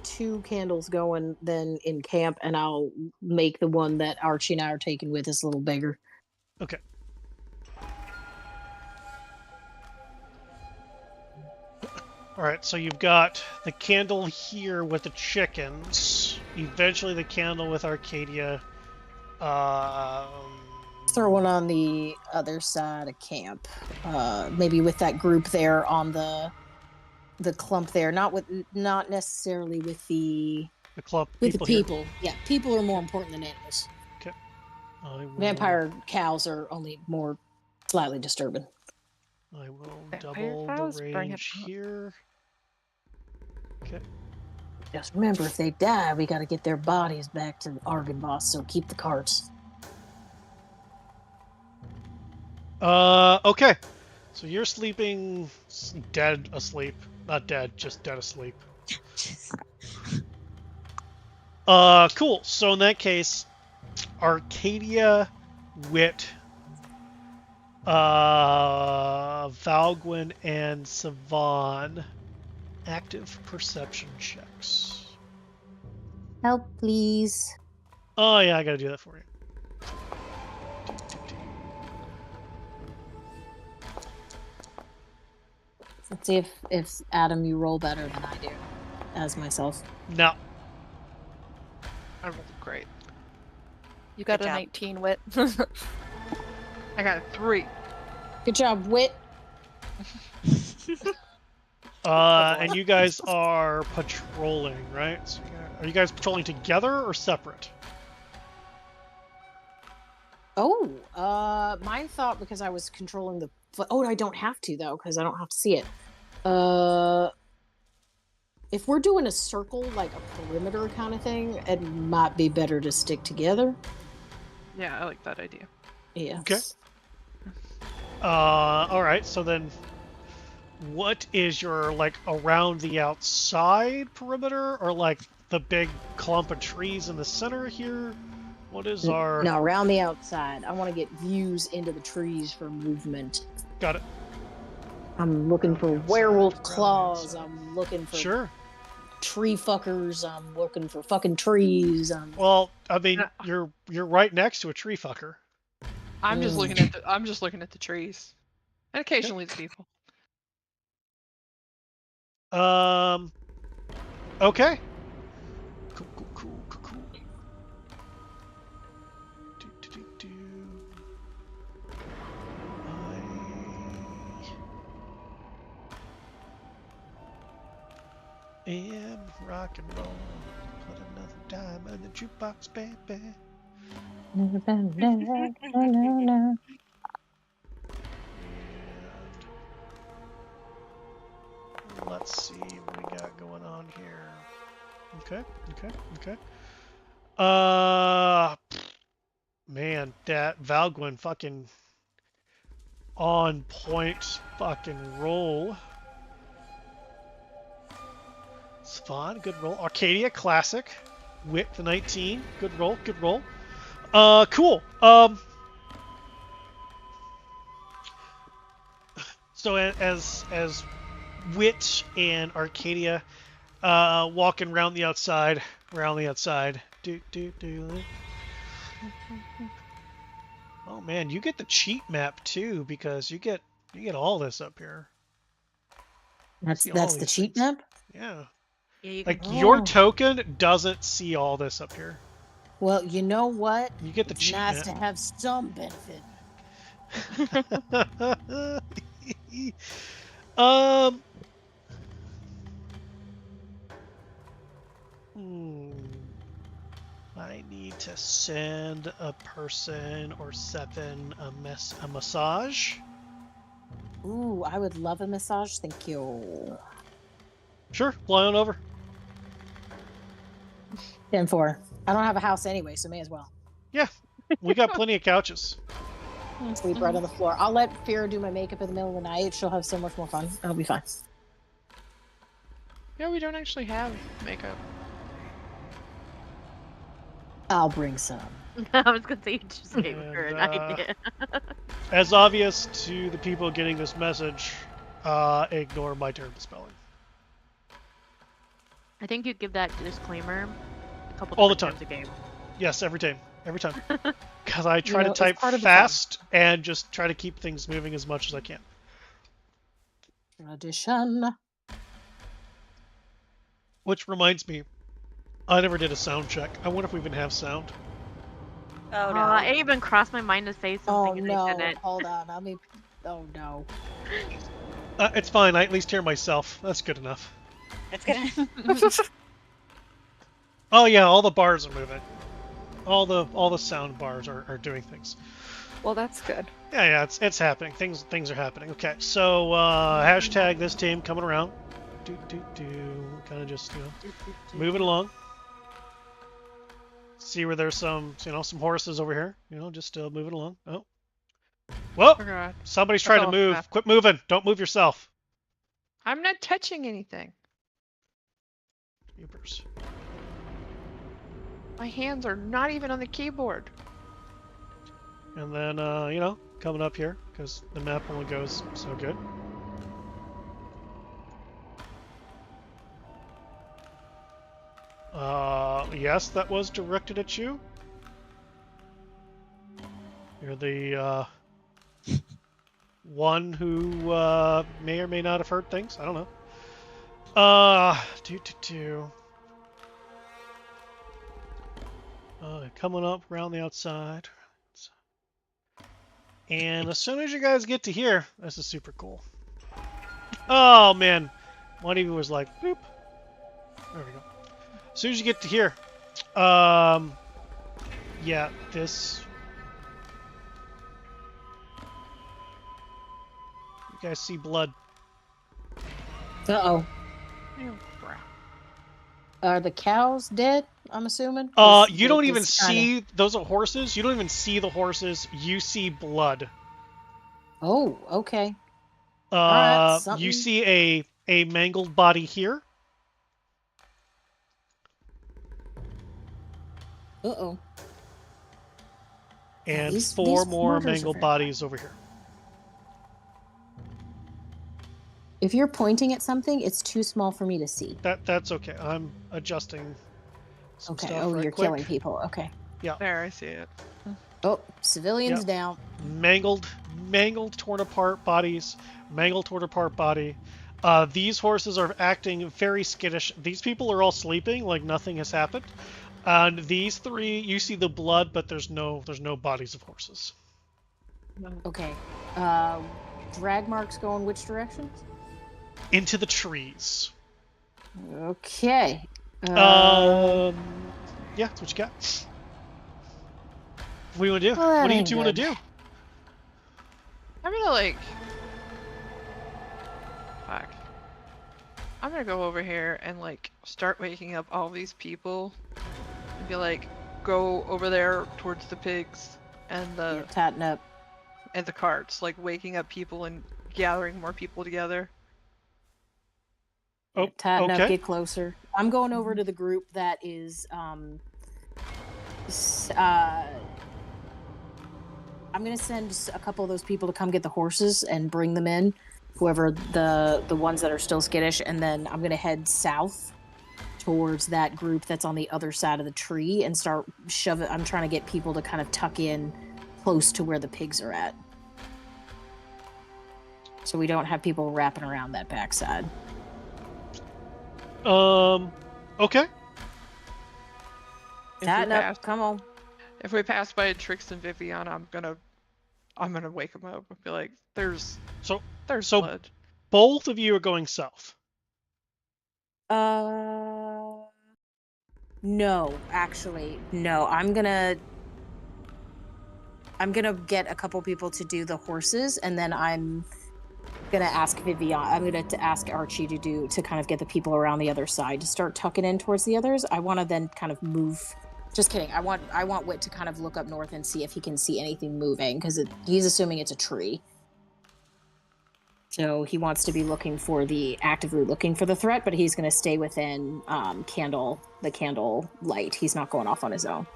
2 candles going then in camp, and I'll make the one that Archie and I are taking with us a little bigger. Okay. Alright, so you've got the candle here with the chickens. Eventually the candle with Arcadia. Throw one on the other side of camp. Maybe with that group there on the clump there, not necessarily with the club with the people here. people. Yeah, people are more important than animals. Okay. I will, Vampire cows are only more slightly disturbing. I will Vampire double cows? the Bring it range on. here. Okay. Just remember, if they die, we got to get their bodies back to Argonboss. So keep the carts. Okay. So you're sleeping dead asleep. Not dead, just dead asleep. Cool. So in that case, Arcadia, Wit, Valgwyn, and Savan, active perception checks. Help, please. Oh yeah, I gotta do that for you. Let's see if Adam, you roll better than I do, as myself. No. I rolled great. You got Good a job. 19 wit. I got a 3. Good job, Wit. And you guys are patrolling, right? So are you guys patrolling together or separate? Oh, mine thought because I was controlling the. Oh, I don't have to though because I don't have to see it. If we're doing a circle, like a perimeter kind of thing, it might be better to stick together. Yeah, I like that idea. Yeah. Okay. All right. So then, what is your like around the outside perimeter, or like the big clump of trees in the center here? What is our? No, around the outside. I want to get views into the trees for movement. Got it. I'm looking for Around the outside, werewolf around the claws. outside. I'm looking for Sure. tree fuckers. I'm looking for fucking trees. Well, I mean, you're right next to a tree fucker. I'm just looking at the trees, and occasionally the people. Okay. Cool. Do. I am rock and roll. Put another time on the jukebox, baby. And let's see what we got going on here. Okay. Man, that Valgwin fucking on point fucking roll. Spawn, good roll. Arcadia, classic. Wit the 19, good roll. Cool. So as Wit and Arcadia walking around the outside. Oh man, you get the cheat map too because you get all this up here. That's See all the these cheat things. map? Yeah. Yeah, you Like can. your Oh. token doesn't see all this up here. Well, you know what? You get the It's cheat nice map. to have some benefit. um. I need to send a person or 7 a massage. Ooh, I would love a massage. Thank you. Sure, fly on over. 10-4. I don't have a house anyway, so may as well. Yeah, we got plenty of couches. Sleep right on the floor. I'll let Fira do my makeup in the middle of the night. She'll have so much more fun. I'll be fine. Yeah, we don't actually have makeup. I'll bring some. I was gonna say you just gave her an And, idea. As obvious to the people getting this message, ignore my terrible spelling. I think you give that disclaimer a couple All the times a game. Yes, every time. Because I try to it's type part of the fast and just try to keep things moving as much as I can. Tradition. Which reminds me, I never did a sound check. I wonder if we even have sound. Oh no. It even crossed my mind to say Oh something and I no. didn't. Hold on. Oh no. It's fine. I at least hear myself. That's good enough. It's gonna. Oh yeah, all the bars are moving. All the sound bars are doing things. Well, that's good. Yeah, it's happening. Things are happening. Okay, so hashtag this team coming around. Kind of just moving along. See where there's some horses over here. Just moving along. Oh, whoa! Oh god. Somebody's trying to off move. map. Quit moving. Don't move yourself. I'm not touching anything. Jeepers. My hands are not even on the keyboard. And then coming up here because the map only goes so good. Yes, that was directed at you. You're the one who may or may not have heard things. I don't know. Coming up around the outside. And as soon as you guys get to here, this is super cool. Oh man, one of you was like, boop. There we go. As soon as you get to here, yeah, this. You guys see blood. Uh-oh. Oh, crap. Are the cows dead, I'm assuming? 'Cause You don't it even is kinda- see, those are horses. You don't even see the horses. You see blood. Oh, okay. You something- see a mangled body here. Uh-oh. And these 4 more mortars are mangled very bodies over here. If you're pointing at something, it's too small for me to see. That's okay. I'm adjusting some Okay. stuff Oh, right you're quick. killing people. Okay. There, I see it. Oh, civilians Yep. down. Mangled, torn apart bodies. Mangled, torn apart body. These horses are acting very skittish. These people are all sleeping like nothing has happened. And these 3, you see the blood, but there's no bodies of horses. Okay. Drag marks going which direction? Into the trees. Okay. Yeah, that's what you got. What do you want to do? Well, that What do you ain't two want to good. do? I'm gonna like. Fuck. I'm gonna go over here and like start waking up all these people and be like, go over there towards the pigs and Yeah, tatting up. the carts, like waking up people and gathering more people together. Oh, Yeah, tatting up, okay. get closer. I'm going over to the group that is I'm gonna send a couple of those people to come get the horses and bring them in, whoever the ones that are still skittish, and then I'm gonna head south towards that group that's on the other side of the tree and start shoving. I'm trying to get people to kind of tuck in close to where the pigs are at, so we don't have people wrapping around that backside. Okay. Tatting up, come on. If we pass by Trix and Viviana, I'm gonna wake them up and be like, there's So blood. both of you are going south. No, actually, no. I'm gonna get a couple people to do the horses, and then I'm gonna ask Vivian. I'm gonna ask Archie to kind of get the people around the other side to start tucking in towards the others. I want to then kind of move. Just kidding. I want Wit to kind of look up north and see if he can see anything moving, because he's assuming it's a tree. So he wants to be actively looking for the threat, but he's going to stay within the candle light. He's not going off on his own.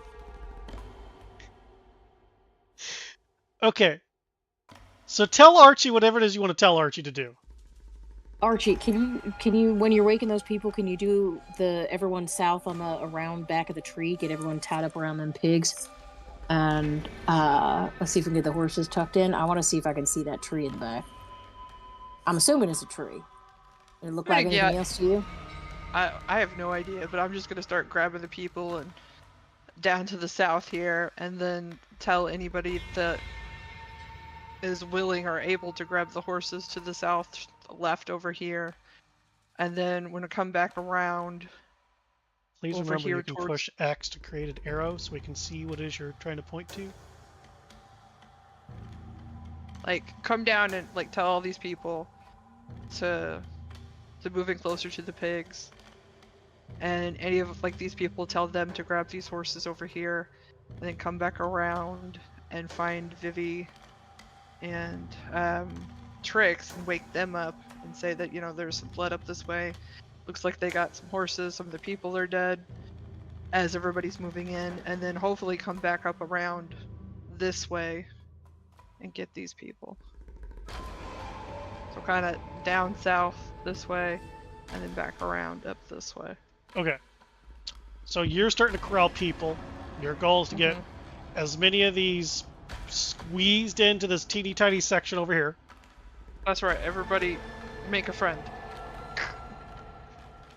Okay. So tell Archie whatever it is you want to tell Archie to do. Archie, can you when you're waking those people, can you do everyone south on the around back of the tree, get everyone tied up around them pigs, and let's see if we can get the horses tucked in. I want to see if I can see that tree in the back. I'm assuming it's a tree. Does it look like anything else to you? I have no idea, but I'm just gonna start grabbing the people and down to the south here, and then tell anybody that is willing or able to grab the horses to the south left over here, and then when I come back around. Please over remember here you can towards... push X to create an arrow so we can see what it is you're trying to point to. Like, come down and like tell all these people to moving closer to the pigs, and any of like these people tell them to grab these horses over here, and then come back around and find Vivi and Trix and wake them up and say that, you know, there's some blood up this way. Looks like they got some horses, some of the people are dead, as everybody's moving in, and then hopefully come back up around this way and get these people. So kind of down south this way, and then back around up this way. Okay. So you're starting to corral people. Your goal is to get as many of these squeezed into this teeny tiny section over here. That's right. Everybody, make a friend.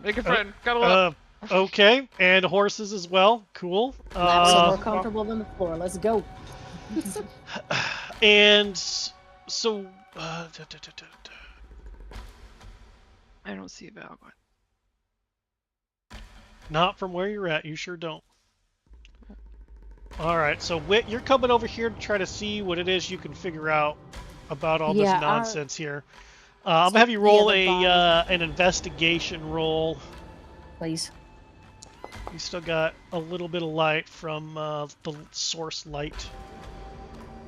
Make a friend. Gotta love. Okay, and horses as well. Cool. Laps are more comfortable than the floor. Let's go. And so, I don't see Valguin. Not from where you're at. You sure don't. All right. So Wit, you're coming over here to try to see what it is you can figure out about all this nonsense here. I'm gonna have you roll an investigation roll. Please. You still got a little bit of light from the source light.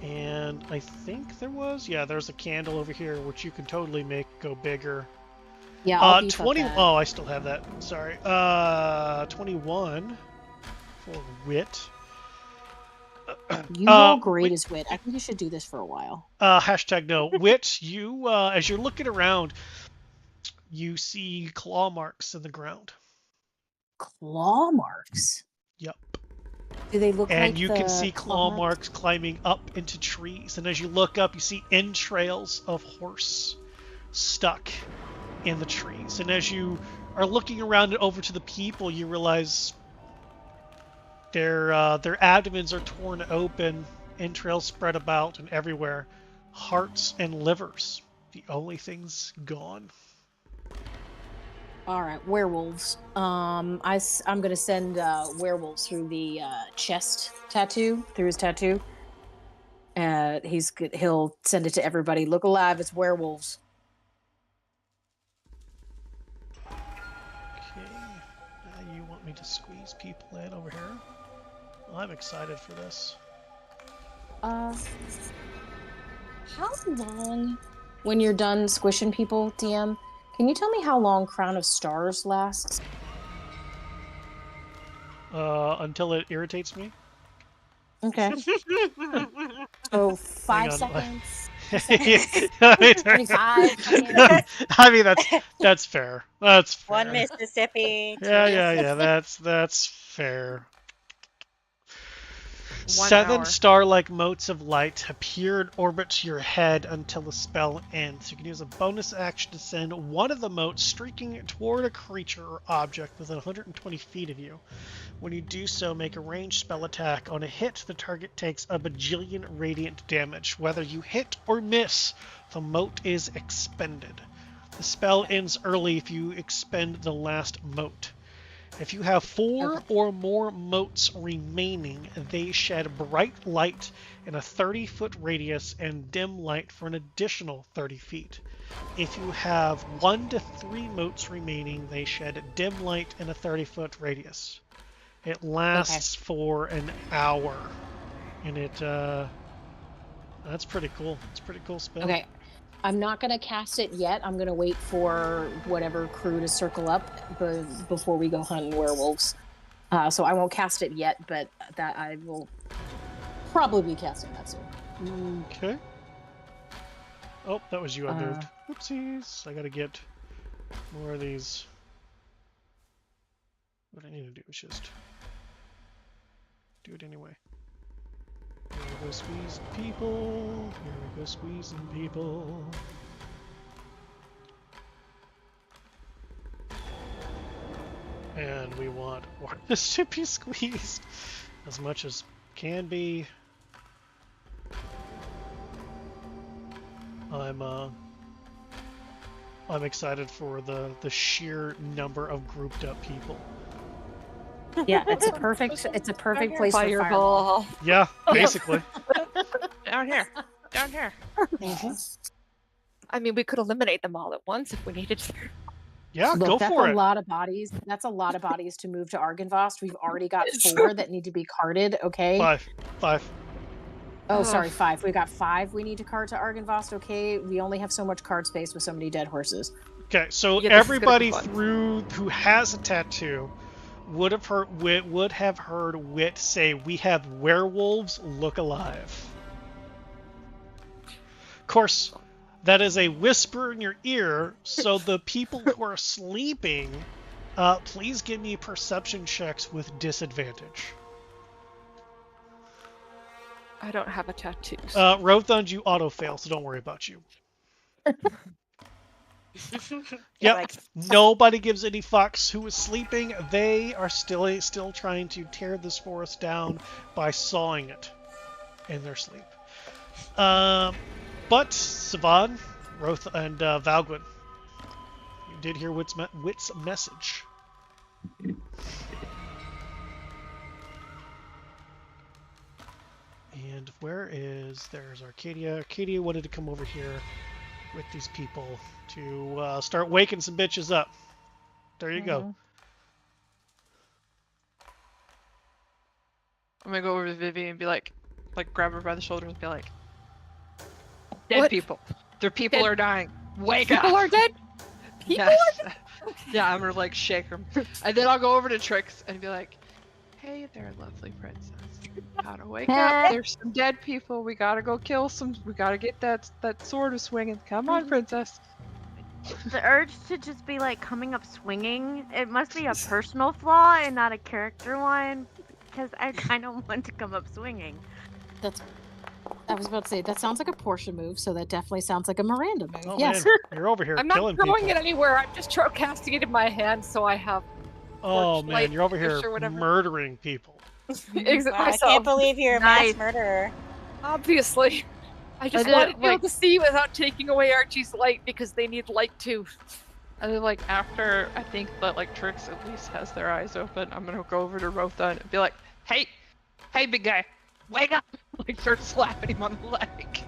And I think there's a candle over here, which you can totally make go bigger. Yeah, I'll 20. Oh, I still have that. Sorry. 21 for Wit. You roll great as Wit. I think you should do this for a while. Hashtag no. Wit, you, as you're looking around, you see claw marks in the ground. Claw marks? Yep. Do they look like And you can see claw marks climbing up into trees. And as you look up, you see entrails of horse stuck in the trees. And as you are looking around and over to the people, you realize their abdomens are torn open, entrails spread about and everywhere, hearts and livers, the only things gone. All right, werewolves. I'm gonna send werewolves through the chest tattoo, through his tattoo. He'll send it to everybody. Look alive, it's werewolves. Okay. You want me to squeeze people in over here? Well, I'm excited for this. How long, when you're done squishing people, DM, can you tell me how long Crown of Stars lasts? Until it irritates me. Okay. So 5 on, seconds. I mean, 25 seconds. I mean that's fair. That's fair. 1 Mississippi. 2 Yeah. That's fair. 1 7 hour. star-like motes of light appear and orbit your head until the spell ends. You can use a bonus action to send one of the motes streaking toward a creature or object within 120 feet of you. When you do so, make a ranged spell attack. On a hit, the target takes a bajillion radiant damage. Whether you hit or miss, the mote is expended. The spell ends early if you expend the last mote. If you have 4 or more motes remaining, they shed bright light in a 30-foot radius and dim light for an additional 30 feet. If you have 1 to 3 motes remaining, they shed dim light in a 30-foot radius. It lasts for an hour, and that's pretty cool. It's a pretty cool spell. Okay. I'm not going to cast it yet. I'm going to wait for whatever crew to circle up before we go hunting werewolves. So I won't cast it yet, but that I will probably be casting that soon. Okay. Oh, that was you I moved. Oopsies. I got to get more of these. What I need to do is just do it anyway. Here we go squeezing people. Here we go squeezing people. And we want this to be squeezed as much as can be. I'm excited for the sheer number of grouped up people. Yeah, it's a perfect place for fireball. Yeah, basically. Down here. I mean, we could eliminate them all at once if we needed to. Yeah, Look, go that's for a it. lot of bodies. That's a lot of bodies to move to Argynvost. We've already got 4 that need to be carted. Okay. 5. Oh, sorry, 5. We got 5 we need to cart to Argynvost. Okay. We only have so much cart space with so many dead horses. Okay, so Yeah, this is gonna everybody be fun. through who has a tattoo would have heard Wit say, "We have werewolves. Look alive." Of course, that is a whisper in your ear. So the people who are sleeping, please give me perception checks with disadvantage. I don't have a tattoo. Rothund, you auto fail, so don't worry about you. Yeah, Yep. like, Nobody gives any fucks who is sleeping. They are still trying to tear this forest down by sawing it in their sleep. But Sivan, Roth, and Valgwin, you did hear Wit's message. And there's Arcadia. Arcadia wanted to come over here with these people to start waking some bitches up. There you go. I'm gonna go over to Vivi and be like grab her by the shoulders and be like, dead What? people. Their people Dead- are dying. Wake up. People are dead. People Yes. Yeah, I'm gonna like shake them. And then I'll go over to Trix and be like, hey there, lovely princess. Gotta wake up. There's some dead people. We gotta go kill some. We gotta get that sword swinging. Come on, princess. The urge to just be like coming up swinging, it must be a personal flaw and not a character one, because I kind of want to come up swinging. I was about to say, that sounds like a Portia move, so that definitely sounds like a Miranda move. Oh Yes. man, you're over here I'm not killing throwing people. it anywhere. I'm just casting it in my hand so I have. Oh torch man, light you're over fish here or whatever. murdering people. Exit I myself. can't believe you're a Nice. mass murderer. Obviously. I just did, wanted to be like- able to see without taking away Archie's light because they need light too. Like after I think that like Trix at least has their eyes open, I'm gonna go over to Rotha and be like, hey, big guy, wake up! Like start slapping him on the leg.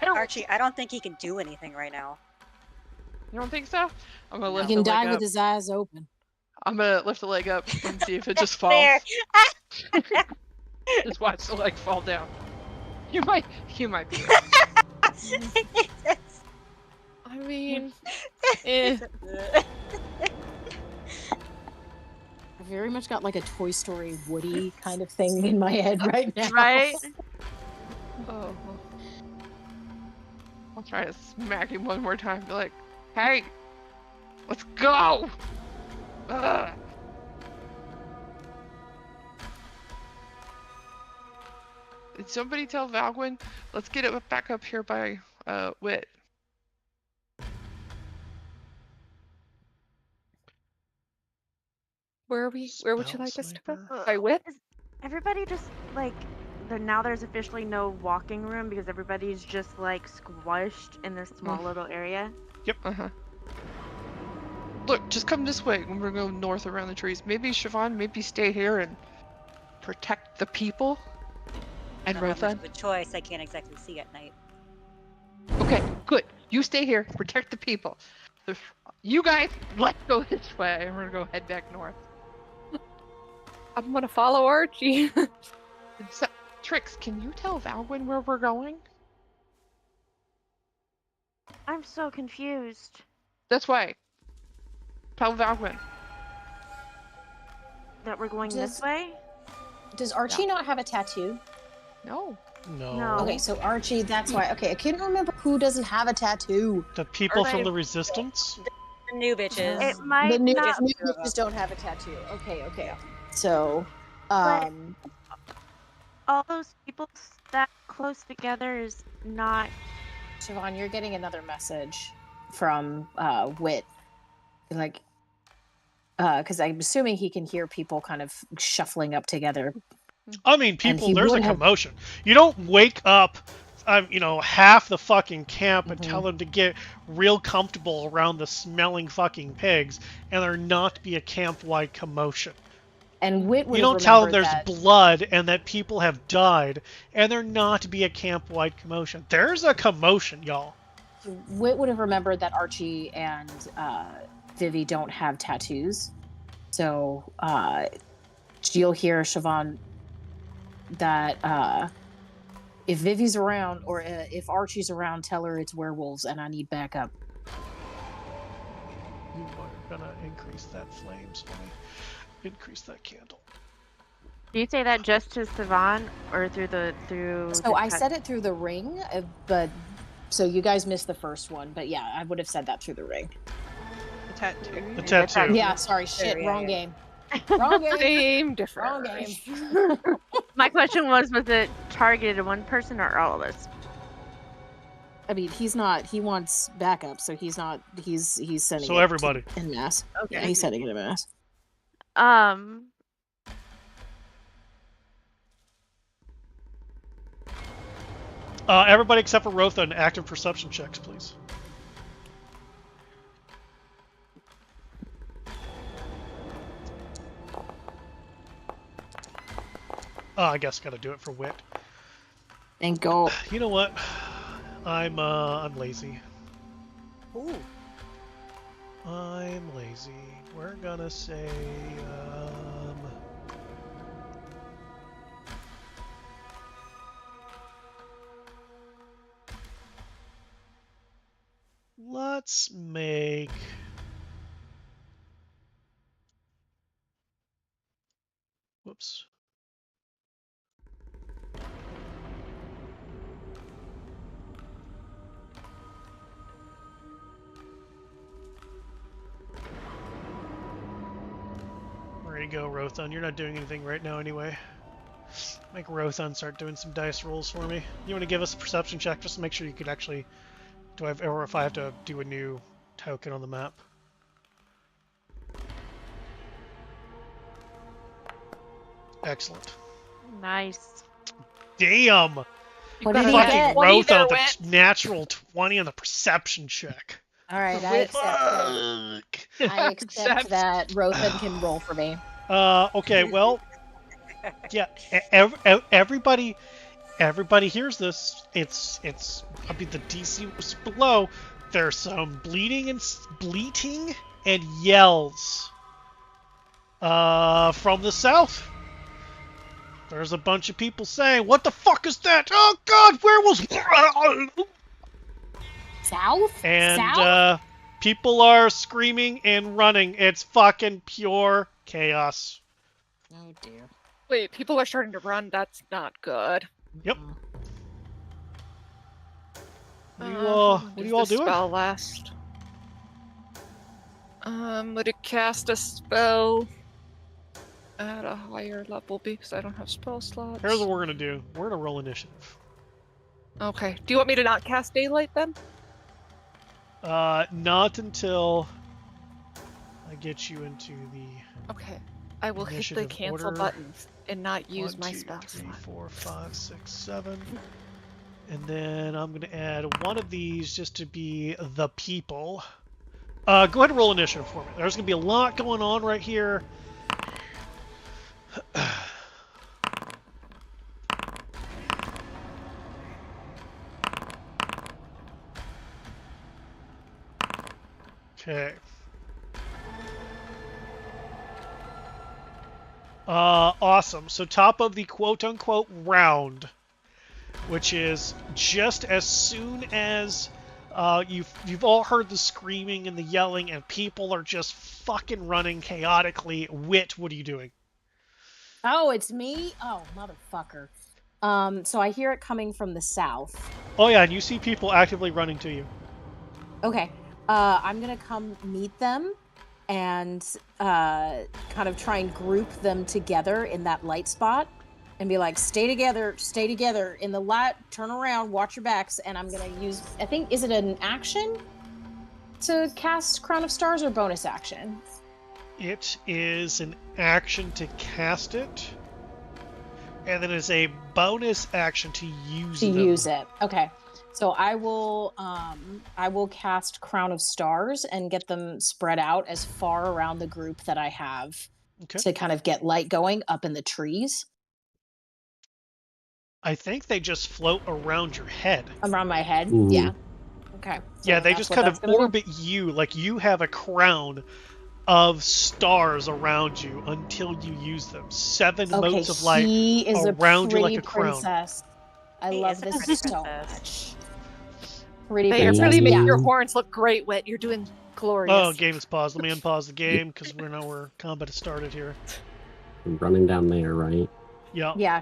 Archie, I don't think he can do anything right now. You don't think so? I'm gonna No. lift He the can leg die up. with his eyes open. I'm gonna lift the leg up and see if it just falls. There. Just watch the leg fall down. You might be right. I mean, I very much got like a Toy Story Woody kind of thing in my head right now. Right? Oh. I'll try to smack him one more time. Be like, hey, let's go! Ugh. Did somebody tell Valgwin? Let's get it back up here by Wit. where would you like us to go? Spell By Wit? Is everybody just like now there's officially no walking room because everybody's just like squished in this small little area? Uh-huh. Look, just come this way. We're gonna go north around the trees. Maybe Siobhan, maybe stay here and protect the people. And I don't have much Rotha. of a choice. I can't exactly see at night. Okay, good. You stay here, protect the people. You guys, let's go this way, and we're gonna go head back north. I'm gonna follow Archie. So, Trix, can you tell Valwyn where we're going? I'm so confused. This way. Tell Valwyn. That we're going Does- this way? Does Archie not have a tattoo? No. No. No. Okay, so Archie, that's why. Okay, I couldn't remember who doesn't have a tattoo. The people Are from they- the Resistance? The new bitches. It might The new not. bitches don't have a tattoo. Okay, okay. So, But- All those people that close together is not. Siobhan, you're getting another message from Wit. Like, because I'm assuming he can hear people kind of shuffling up together. I mean, people, he there's a would have- commotion. You don't wake up, half the fucking camp and Mhm. tell them to get real comfortable around the smelling fucking pigs, and there not be a camp-wide commotion. And Wit would You have don't tell them remembered there's that. blood and that people have died, and there not be a camp-wide commotion. There's a commotion, y'all. Wit would have remembered that Archie and Vivi don't have tattoos. So you'll hear Siobhan that if Vivi's around or if Archie's around, tell her it's werewolves and I need backup. You are gonna increase that flames for me. Increase that candle. Do you say that just to Sivan or through the So I said it through the ring, but so you guys missed the first one. But yeah, I would have said that through the ring. The tattoo. The tattoo. Yeah, sorry, shit, Yeah, wrong yeah. game. Wrong game. Same Wrong difference. game. My question was it targeted at one person or all of us? I mean, he's not. He wants backup, so he's not. He's sending. So it everybody. in mass. Okay. Yeah, he's sending it in mass. Everybody except for Rotha and active perception checks, please. I guess gotta do it for Wit. And go. You know what? I'm lazy. Ooh. I'm lazy. We're gonna say, let's make... Whoops. There you go, Rothon. You're not doing anything right now anyway. Make Rothon start doing some dice rolls for me. You want to give us a perception check just to make sure you could actually... or if I have to do a new token on the map. Excellent. Nice. Damn! What did he gotta get? Fucking 20 Rotha, there, the Wit. natural 20 on the perception check. All right, I Wit. accept that. I accept that Rothan can roll for me. Okay, well, yeah, everybody hears this. It's, I mean, the DC was below. There's some bleating and yells. From the south. There's a bunch of people saying, "What the fuck is that? Oh God, where was?" South? And South? people are screaming and running. It's fucking pure chaos. Oh dear. Wait, people are starting to run. That's not good. Yep. What How are long you does all the doing? spell last? Would it cast a spell at a higher level because I don't have spell slots? Here's what we're gonna do. We're gonna roll initiative. Okay. Do you want me to not cast daylight then? Not until I get you into the Okay. I will hit the initiative cancel order. button and not use 1, my 2, spell 3, slot. 4, 5, 6, 7. And then I'm gonna add one of these just to be the people. Go ahead and roll initiative for me. There's gonna be a lot going on right here. Okay. Awesome. So top of the quote-unquote round, which is just as soon as you've all heard the screaming and the yelling and people are just fucking running chaotically. Wit, what are you doing? Oh, it's me? Oh, motherfucker. So I hear it coming from the south. Oh yeah, and you see people actively running to you. Okay. I'm gonna come meet them and kind of try and group them together in that light spot and be like, stay together in the light, turn around, watch your backs, and I'm gonna use, I think, is it an action to cast Crown of Stars or bonus action? It is an action to cast it, and then it's a bonus action to use it. Okay. So I will cast Crown of Stars and get them spread out as far around the group that I have to kind of get light going up in the trees. I think they just float around your head. Around my head? Ooh. Yeah. Okay. So Yeah, they that's just what kind that's of gonna do. orbit you, like you have a crown of stars around you until you use them. 7 motes of light he is around a you pretty like a crown. princess. I He love is a this pretty so princess. much. Pretty They princess. really make Yeah. your horns look great, Wit. You're doing glorious. Oh, game is paused. Let me unpause the game because we're combat has started here. I'm running down there, right? Yeah. Yeah,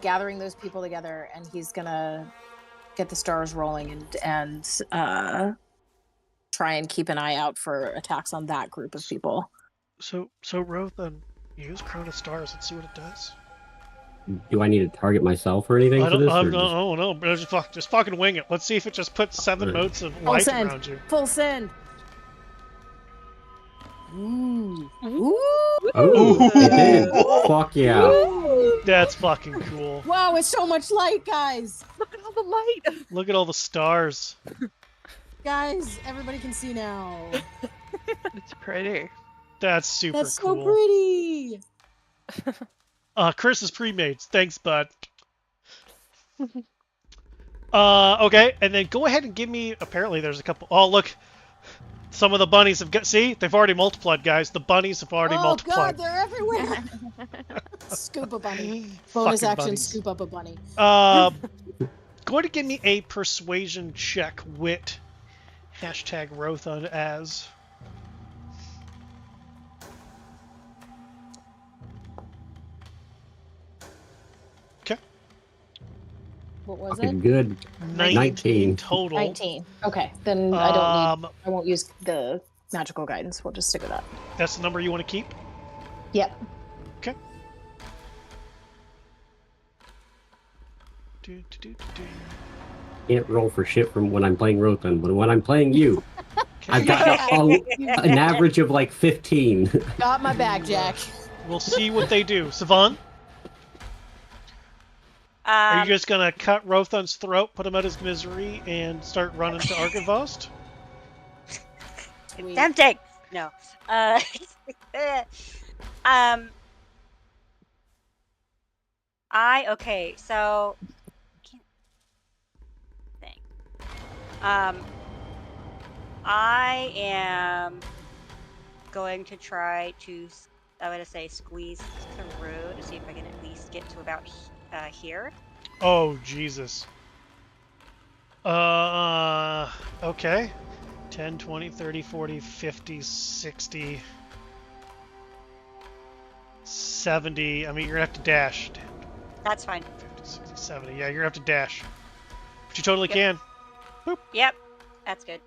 gathering those people together, and he's gonna get the stars rolling and try and keep an eye out for attacks on that group of people. So Rothan, use Crown of Stars and see what it does. Do I need to target myself or anything for this? Or No. Just fucking wing it. Let's see if it just puts 7 motes of light around you. Full send. Ooh. Ooh. Oh, it did. Fuck yeah. Ooh. That's fucking cool. Wow, it's so much light, guys. Look at all the light. Look at all the stars. Guys, everybody can see now. It's pretty. That's super That's so cool. pretty. Chris is pre-made. Thanks, bud. Okay, and then go ahead and give me. Apparently, there's a couple. Oh, look. Some of the bunnies have got. See, they've already multiplied, guys. The bunnies have already multiplied. God, they're everywhere. Scoop a bunny. Bonus Fucking action, bunnies. scoop up a bunny. Go ahead and give me a persuasion check. Wit. Hashtag Rothan as. What was Fucking it? good. 19 total. 19. Okay, then I won't use the magical guidance. We'll just stick with that. That's the number you want to keep? Yep. Okay. Can't roll for shit from when I'm playing Rothan, but when I'm playing you, I've got an average of like 15. Got my back, Jack. We'll see what they do. Savon? Are you just gonna cut Rothan's throat, put him out his misery, and start running to Argynvost? Tempting. No. Okay. So. Thing. I am going to try to. I'm gonna say squeeze through to see if I can at least get to about here. Oh, Jesus. Okay. 10, 20, 30, 40, 50, 60, 70. I mean, you're gonna have to dash. That's fine. 50, 60, 70. Yeah, you're gonna have to dash. But you totally can. Boop. Yep. That's good.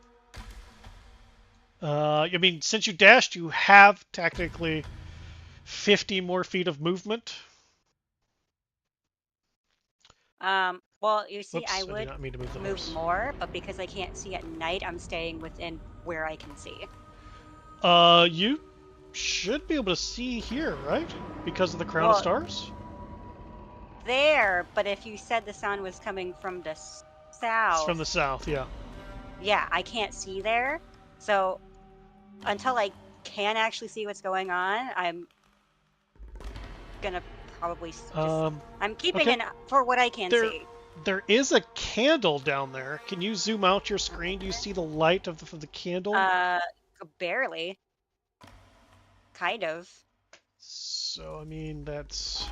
I mean, since you dashed, you have technically 50 more feet of movement. Well, you see, Whoops, I I did would not mean to move the move horse. more, but because I can't see at night, I'm staying within where I can see. You should be able to see here, right? Because of the crown of stars? There, but if you said the sound was coming from the south. It's from the south, yeah. Yeah, I can't see there. So until I can actually see what's going on, I'm gonna probably just. I'm keeping an for what I can see. There is a candle down there. Can you zoom out your screen? Do you see the light of the candle? Barely. Kind of. So, I mean, that's...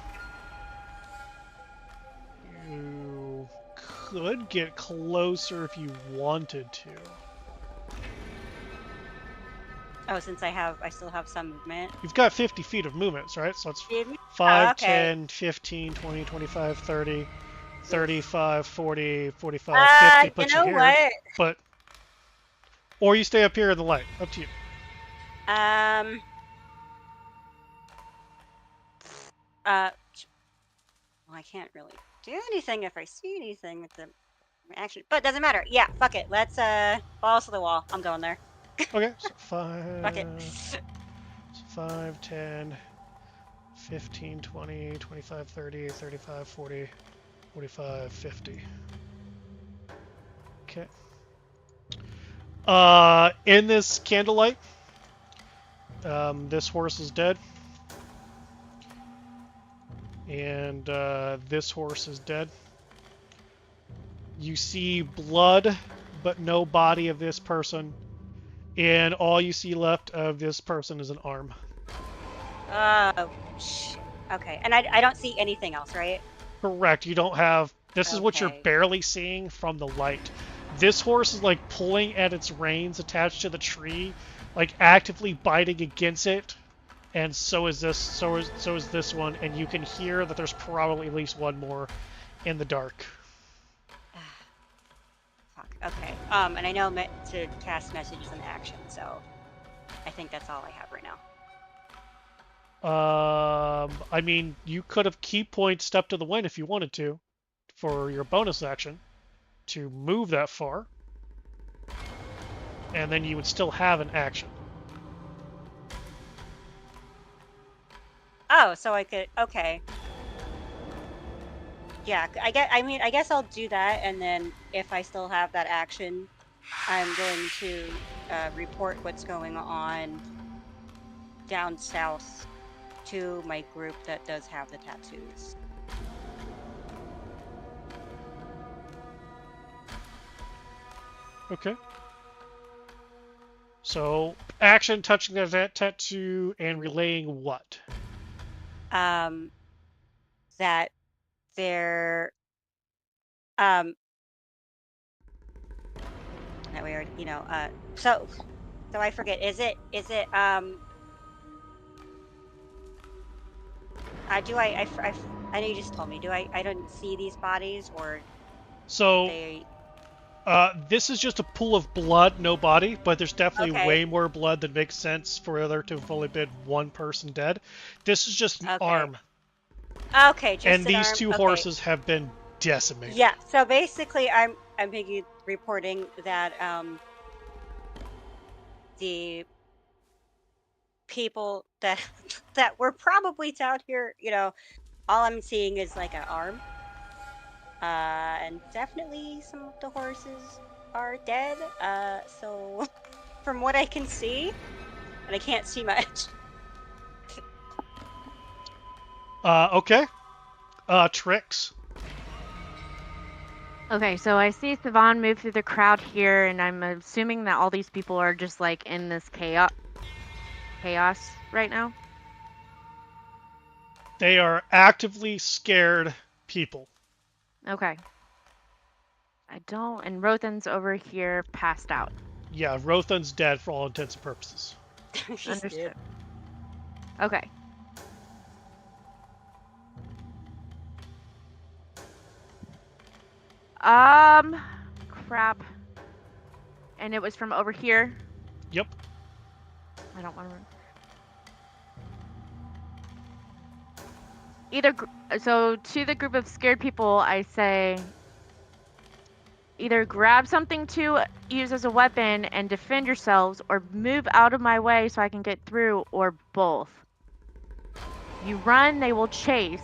You could get closer if you wanted to. Oh, since I still have some movement. You've got 50 feet of movements, right? So it's 5, 10, 15, 20, 25, 30, 35, 40, 45, 50. Put you here. What? But... Or you stay up here in the light. Up to you. Well, I can't really do anything if I see anything with the action, but it doesn't matter. Yeah, fuck it. Let's balls to the wall. I'm going there. Okay, so 5. Fuck it. 5, 10, 15, 20, 25, 30, 35, 40, 45, 50. Okay. In this candlelight, this horse is dead. And this horse is dead. You see blood, but no body of this person. And all you see left of this person is an arm. Okay, and I don't see anything else, right? Correct. You don't have... This is what you're barely seeing from the light. This horse is like pulling at its reins attached to the tree, like actively biting against it. And so is this. So is this one, and you can hear that there's probably at least one more in the dark. Fuck. Okay. And I know to cast messages and action, so I think that's all I have right now. I mean, you could have key point Step to the Wind if you wanted to, for your bonus action, to move that far, and then you would still have an action. Oh, so I could. Okay. Yeah, I guess I'll do that, and then if I still have that action, I'm going to report what's going on down south to my group that does have the tattoos. Okay. So, action touching that tattoo and relaying what? That they're that we already, so I forget. Is it do I know you just told me. I don't see these bodies, or so they... this is just a pool of blood, no body, but there's definitely way more blood that makes sense for there to have only been one person dead. This is just an arm. Okay, just and an these arm. two horses have been decimated. Yeah, so basically I'm reporting that the people that were probably down here, all I'm seeing is like an arm. And definitely some of the horses are dead. So from what I can see, and I can't see much. Okay. Tricks. Okay, so I see Savan move through the crowd here, and I'm assuming that all these people are just like in this chaos right now. They are actively scared people. Okay. I don't, and Rothan's over here passed out. Yeah, Rothan's dead for all intents and purposes. She's Understood. dead. Okay. Crap. And it was from over here? Yep. I don't want to... So to the group of scared people, I say... Either grab something to use as a weapon and defend yourselves, or move out of my way so I can get through, or both. You run, they will chase.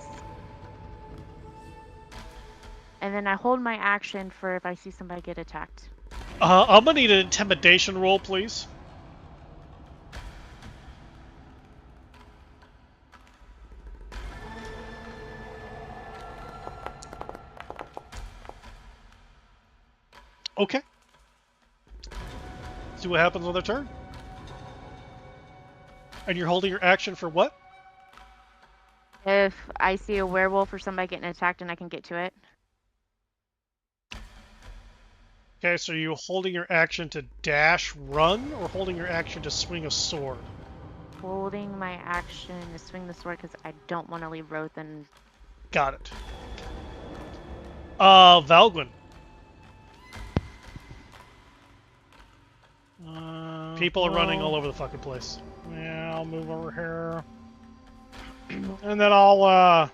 And then I hold my action for if I see somebody get attacked. I'm gonna need an intimidation roll, please. Okay. See what happens on their turn. And you're holding your action for what? If I see a werewolf or somebody getting attacked and I can get to it. Okay, so you're holding your action to dash, run, or holding your action to swing a sword? Holding my action to swing the sword because I don't want to leave Rothan. Got it. Valgwin. People are running all over the fucking place. Yeah, I'll move over here. And then I'll,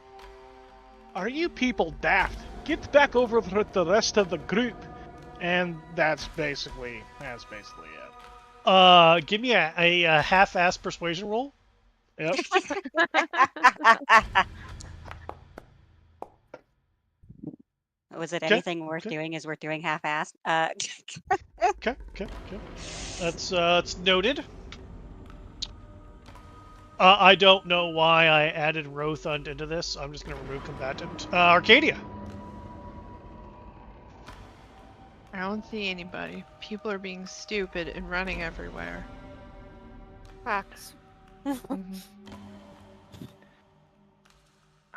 Are you people daft? Get back over with the rest of the group. And that's basically it. Give me a half-ass persuasion roll. Yep. Was it anything worth doing is worth doing half-assed? Okay. That's noted. I don't know why I added Rothund into this. I'm just going to remove combatant. Arcadia. I don't see anybody. People are being stupid and running everywhere. Facts. I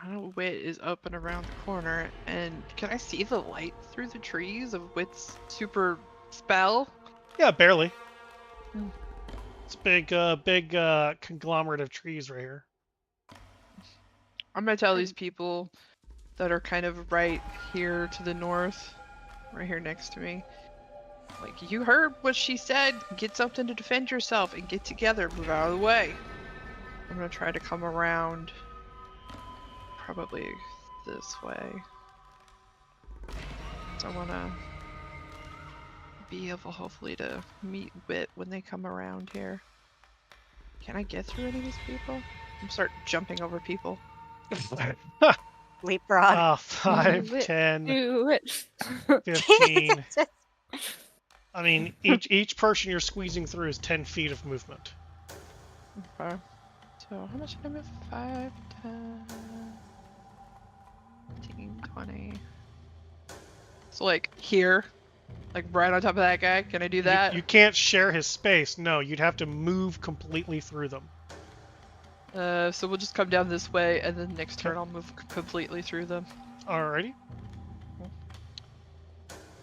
know Wit is up and around the corner, and can I see the light through the trees of Wit's super spell? Yeah, barely. It's a big conglomerate of trees right here. I'm gonna tell these people that are kind of right here to the north, right here next to me. Like, you heard what she said. Get something to defend yourself and get together. Move out of the way. I'm gonna try to come around probably this way. So I wanna be able hopefully to meet Wit when they come around here. Can I get through any of these people? I'm start jumping over people. Leapfrog. 5, 10, Do it. 15. I mean, each person you're squeezing through is 10 feet of movement. Okay. So how much did I move? 5, 10, 15, 20. So like here? Like right on top of that guy? Can I do that? You can't share his space. No, you'd have to move completely through them. So we'll just come down this way, and then next turn I'll move completely through them. Alrighty.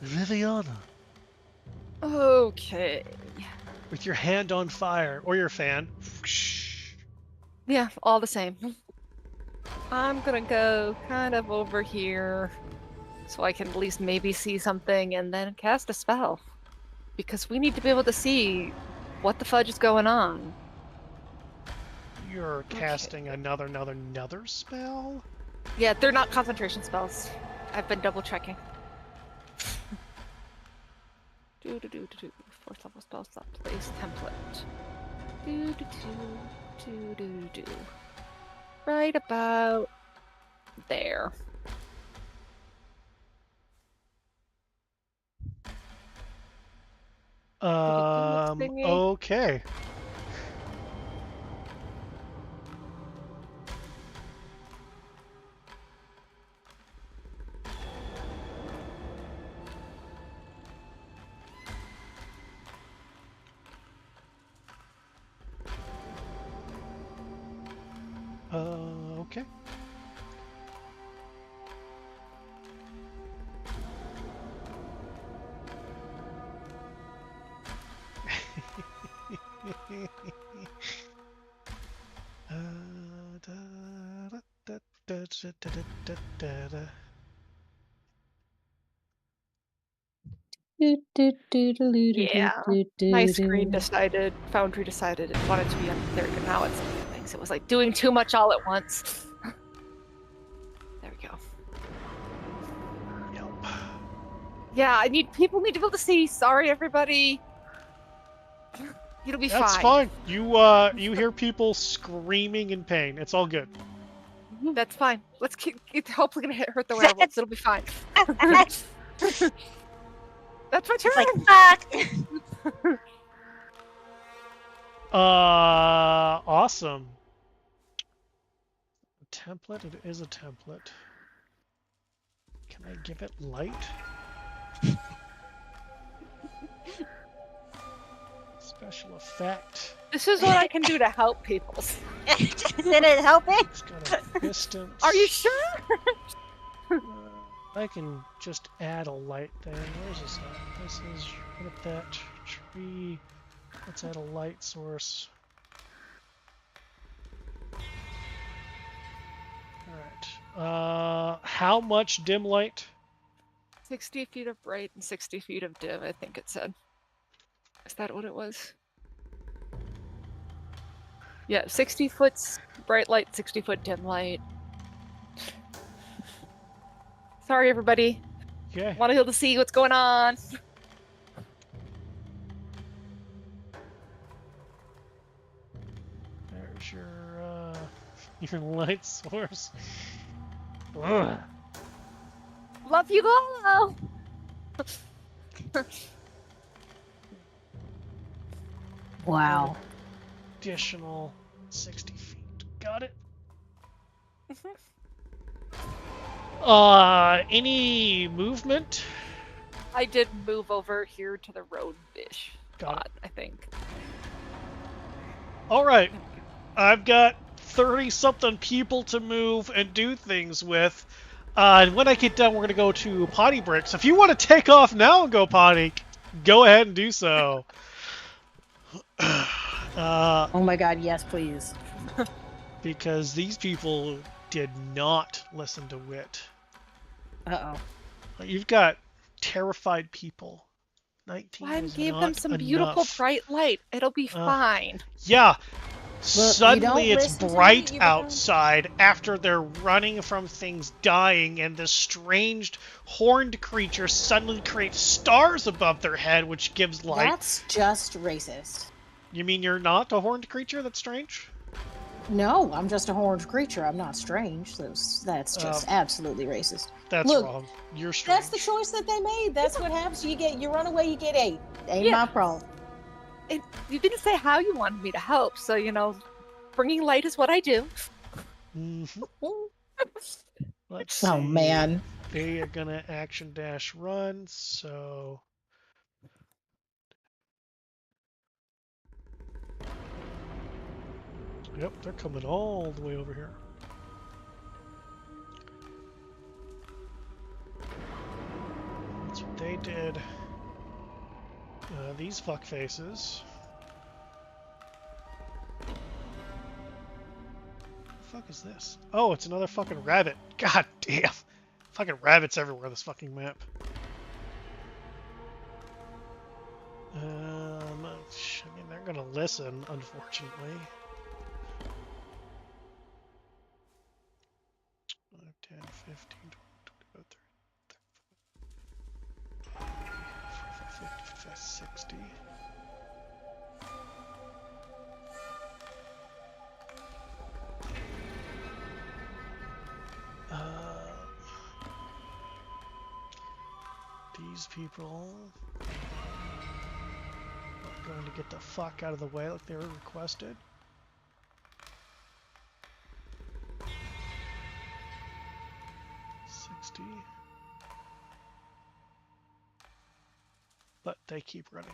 Viviana. Okay. With your hand on fire, or your fan. Yeah, all the same. I'm gonna go kind of over here so I can at least maybe see something and then cast a spell. Because we need to be able to see what the fudge is going on. You're casting another spell? Yeah, they're not concentration spells. I've been double checking. Fourth level spell slot place template. Right about there. thingy. Okay. Okay. Yeah. My screen decided, Foundry decided it wanted to be on there, and now it's things. It was like doing too much all at once. There we go. Yep. Yeah, people need to be able to see. Sorry, everybody. It'll be That's fine. fine. You hear people screaming in pain. It's all good. That's fine. Let's keep. It's hopefully gonna hurt the werewolves. It'll be fine. That's my turn. It's like, fuck! Awesome. Template. It is a template. Can I give it light? Special effect. This is what I can do to help people. Isn't it helping? It's got a distance. Are you sure? I can just add a light there. Where's this at? This is right at that tree. Let's add a light source. Alright. How much dim light? 60 feet of bright and 60 feet of dim, I think it said. Is that what it was? Yeah, 60 foot bright light, 60 foot dim light. Sorry, everybody. Okay. Want to be able to see what's going on. There's your light source. Ugh. Love you all. Wow. Additional 60 feet. Got it. Any movement? I did move over here to the road-ish Got spot, I think. All right. I've got 30-something people to move and do things with. And when I get done, we're going to go to potty break. So if you want to take off now and go potty, go ahead and do so. Oh my god, yes, please. Because these people did not listen to Wit. Uh-oh. You've got terrified people. 19 Well, I is gave not them some beautiful enough. bright light. It'll be fine. Yeah. Look, Suddenly you don't it's listen to me, bright you don't- outside after they're running from things dying, and this strange horned creature suddenly creates stars above their head, which gives light. That's just racist. You mean you're not a horned creature? That's strange? No, I'm just a horned creature. I'm not strange. That's just absolutely racist. That's Look, wrong. You're strange. That's the choice that they made. That's what happens. You run away, you get 8. Ain't Yeah. my problem. You didn't say how you wanted me to help, so, bringing light is what I do. Mhm. Let's Oh see. man. They are gonna action dash run, so yep, they're coming all the way over here. That's what they did. These fuckfaces. What the fuck is this? Oh, it's another fucking rabbit. God damn. Fucking rabbits everywhere on this fucking map. I mean, they're gonna listen, unfortunately. 5, 10, 15, 20, 30, 50, 55, 60. These people. going to get the fuck out of the way like they were requested. But they keep running.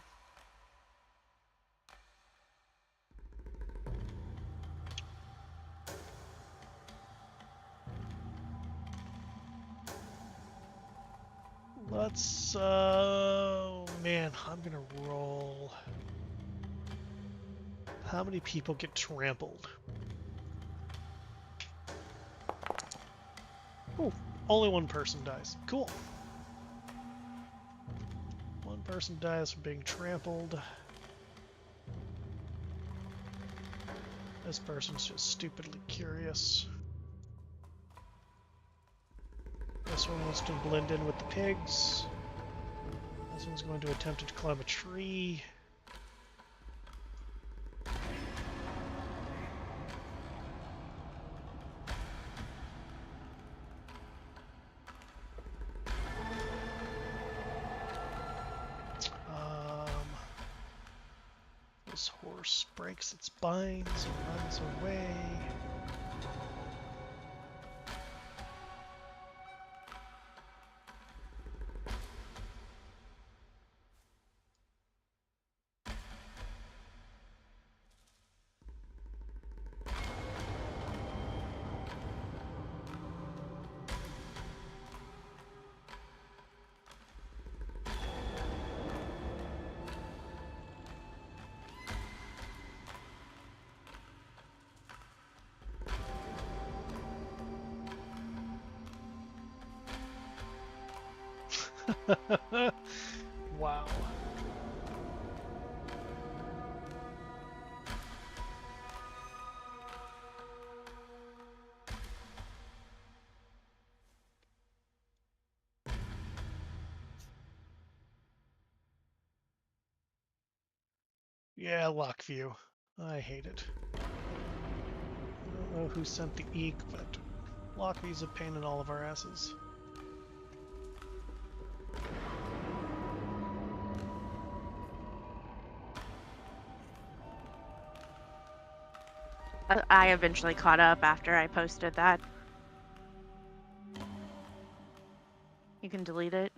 Let's, man, I'm gonna roll. How many people get trampled? Oh, only one person dies. Cool. One person dies from being trampled. This person's just stupidly curious. This one wants to blend in with the pigs. This one's going to attempt to climb a tree. This horse breaks its binds and runs away. Wow. Yeah, Lockview. I hate it. I don't know who sent the eek, but Lockview's a pain in all of our asses. I eventually caught up after I posted that. You can delete it.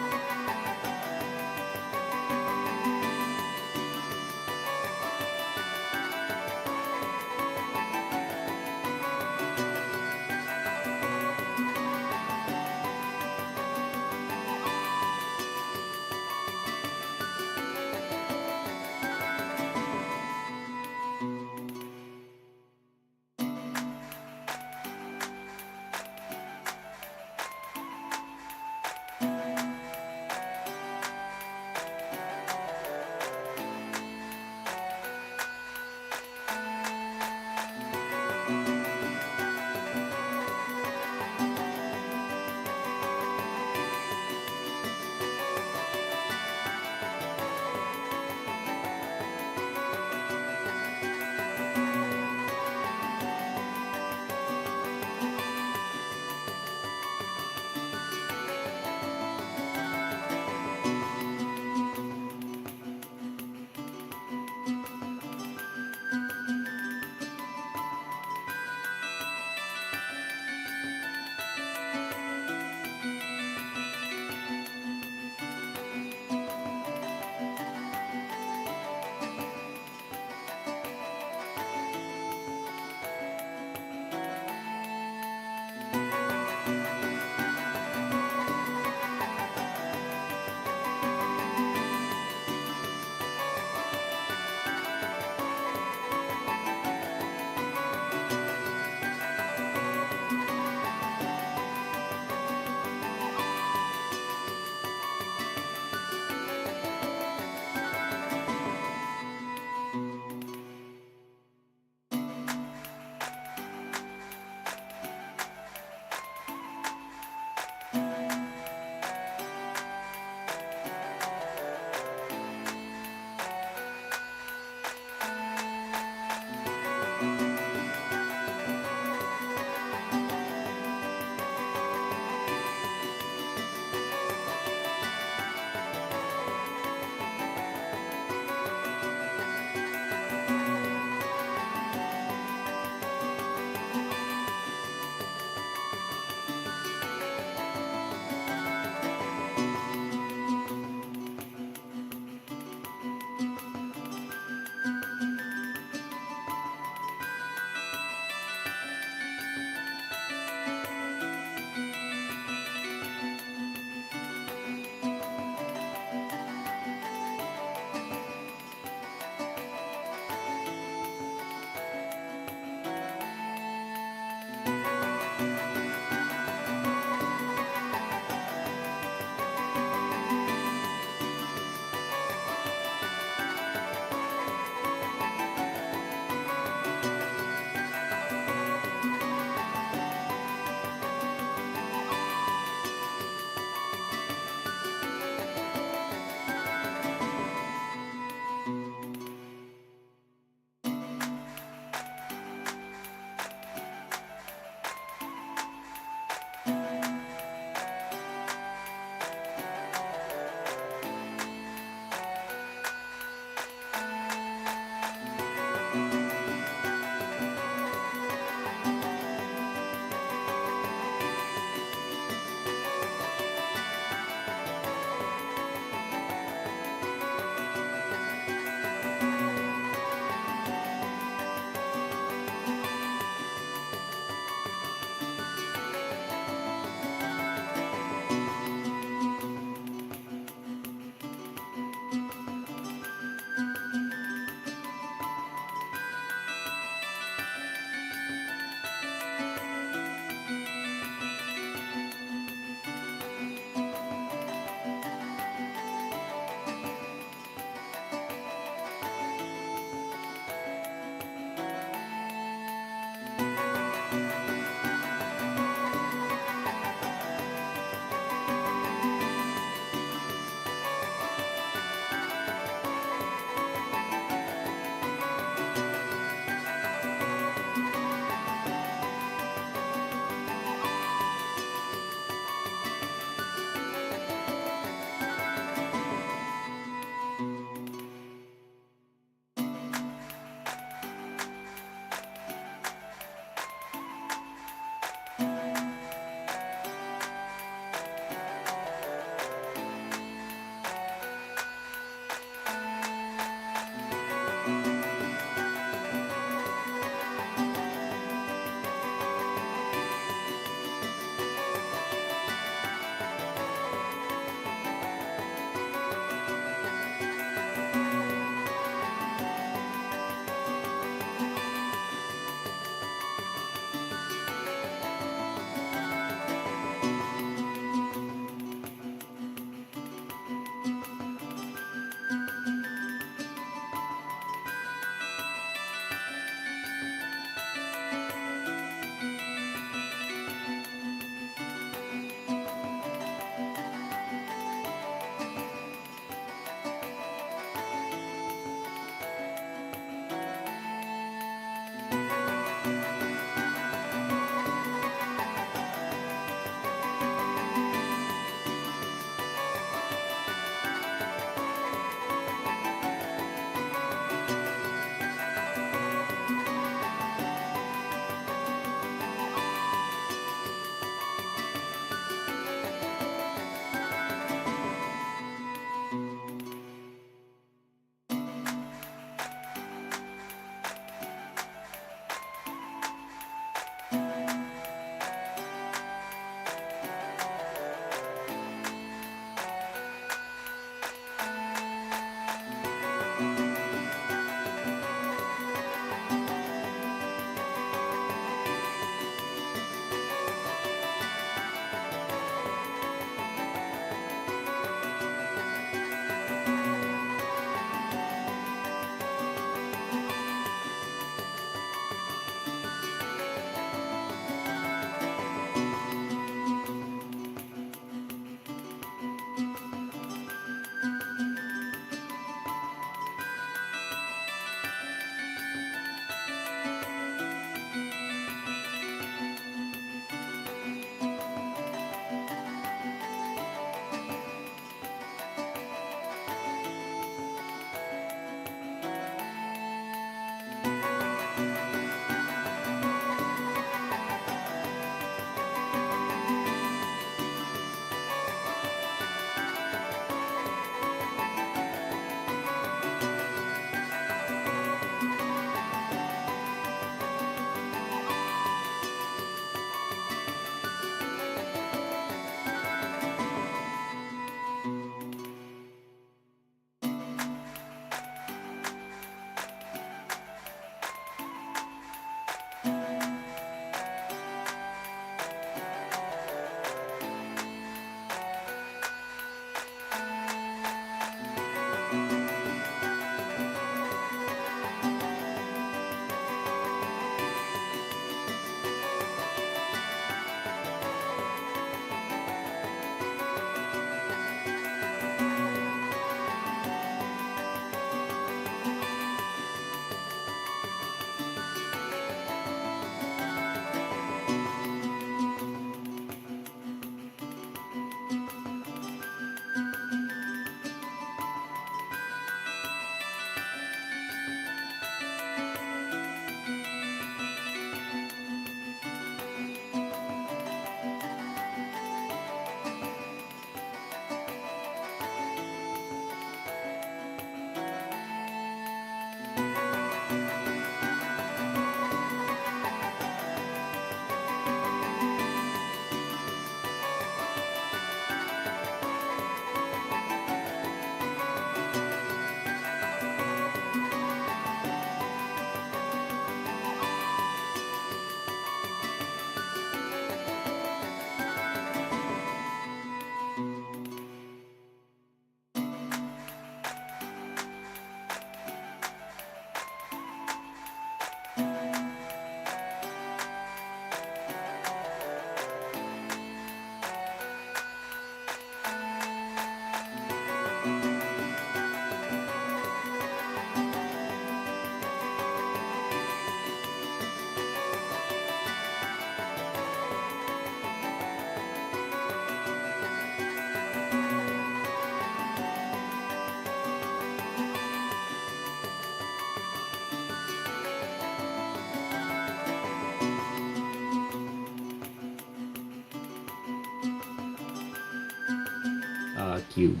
cube.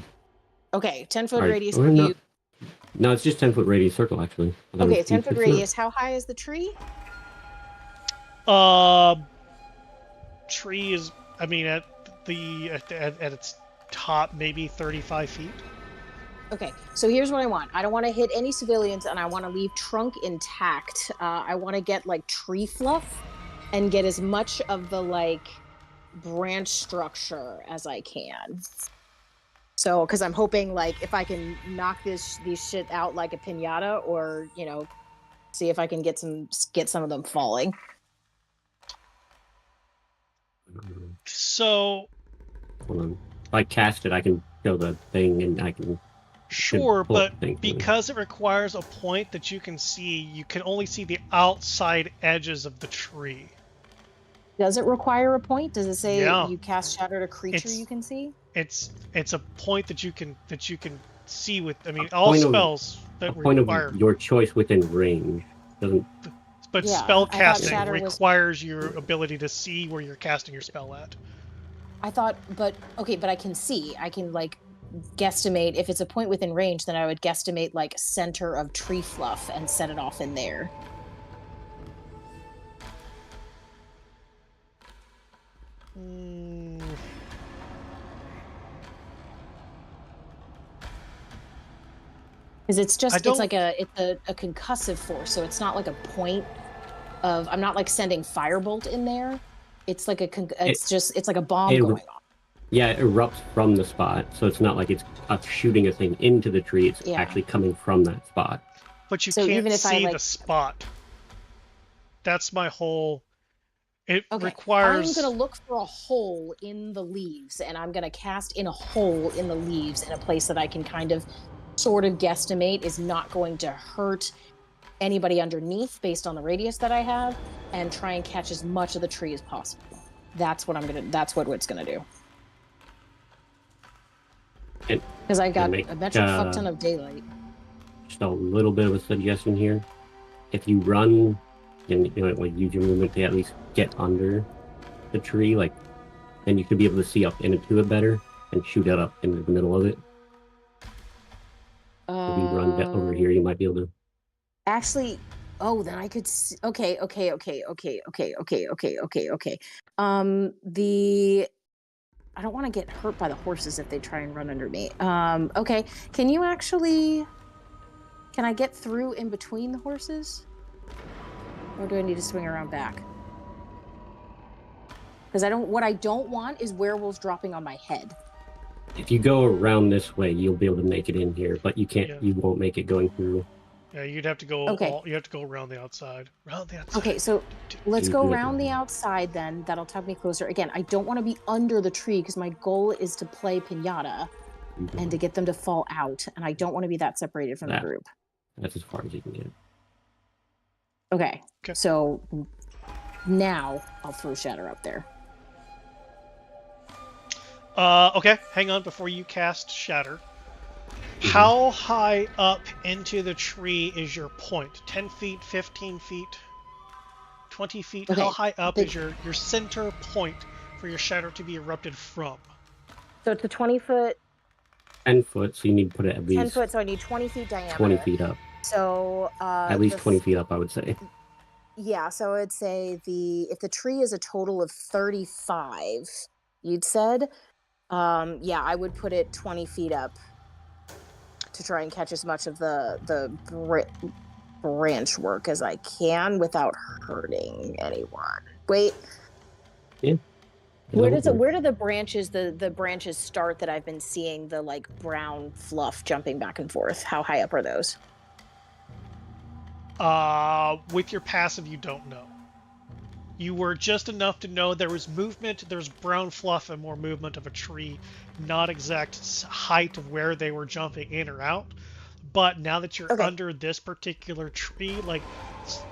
Okay, 10-foot Or- radius or cube. No, it's just 10-foot radius circle, actually. I thought it Okay, was 10-foot cube. radius. How high is the tree? Tree is, I mean, at its top, maybe 35 feet. Okay, so here's what I want. I don't want to hit any civilians, and I want to leave trunk intact. I want to get like tree fluff and get as much of the like branch structure as I can. So, because I'm hoping like if I can knock these shit out like a piñata, or see if I can get some of them falling. So, Hold on. If I cast it, I can show the thing, and I can. sure, pull but the thing. because it requires a point that you can see, you can only see the outside edges of the tree. Does it require a point? Does it say Yeah. you cast shatter to creature It's- you can see? It's a point that you can see with. I mean, A all point of- spells A that point require. of your choice within range doesn't. But Yeah, spell I thought casting shatter was- requires your ability to see where you're casting your spell at. I thought, but I can see. I can like guesstimate if it's a point within range. Then I would guesstimate like center of tree fluff and set it off in there. Because it's just it's like a concussive force, so it's not like a point of. I'm not like sending firebolt in there. It's like it's like a bomb going off. Yeah, it erupts from the spot, so it's not like it's shooting a thing into the tree. It's actually coming from that spot. But you So can't even if see I, like- the spot. That's my whole. It Okay, requires. I'm gonna look for a hole in the leaves, and I'm gonna cast in a hole in the leaves in a place that I can kind of, sort of guesstimate is not going to hurt anybody underneath based on the radius that I have, and try and catch as much of the tree as possible. That's what it's gonna do. Because I got a metric fuck ton of daylight. Just a little bit of a suggestion here. If you run and like use your movement to at least get under the tree, like then you could be able to see up into it better and shoot it up into the middle of it. If you run over here, you might be able to. Actually, then I could. Okay. I don't want to get hurt by the horses if they try and run under me. Okay. Can I get through in between the horses? Or do I need to swing around back? Because what I don't want is werewolves dropping on my head. If you go around this way, you'll be able to make it in here, but you can't. Yeah. You won't make it going through. Yeah, you'd have to go. Okay. You have to go around the outside. Okay, so let's go around the outside then. That'll take me closer. Again, I don't want to be under the tree because my goal is to play piñata and to get them to fall out, and I don't want to be that separated from the group. That's as far as you can get. Okay. So now I'll throw shatter up there. Okay, hang on before you cast shatter. How high up into the tree is your point? 10 feet, 15 feet, 20 feet? Okay. How high up is your center point for your shatter to be erupted from? So it's a 20-foot. 10 foot, so you need to put it at least. 10 foot, so I need 20 feet diameter. 20 feet up. So at least 20 feet up, I would say. Yeah, so I'd say if the tree is a total of 35, you'd said, I would put it 20 feet up to try and catch as much of the branch work as I can without hurting anyone. Wait. Yeah. Where do the branches start that I've been seeing the like brown fluff jumping back and forth? How high up are those? With your passive, you don't know. You were just enough to know there was movement, there's brown fluff and more movement of a tree, not exact height of where they were jumping in or out. But now that you're under this particular tree, like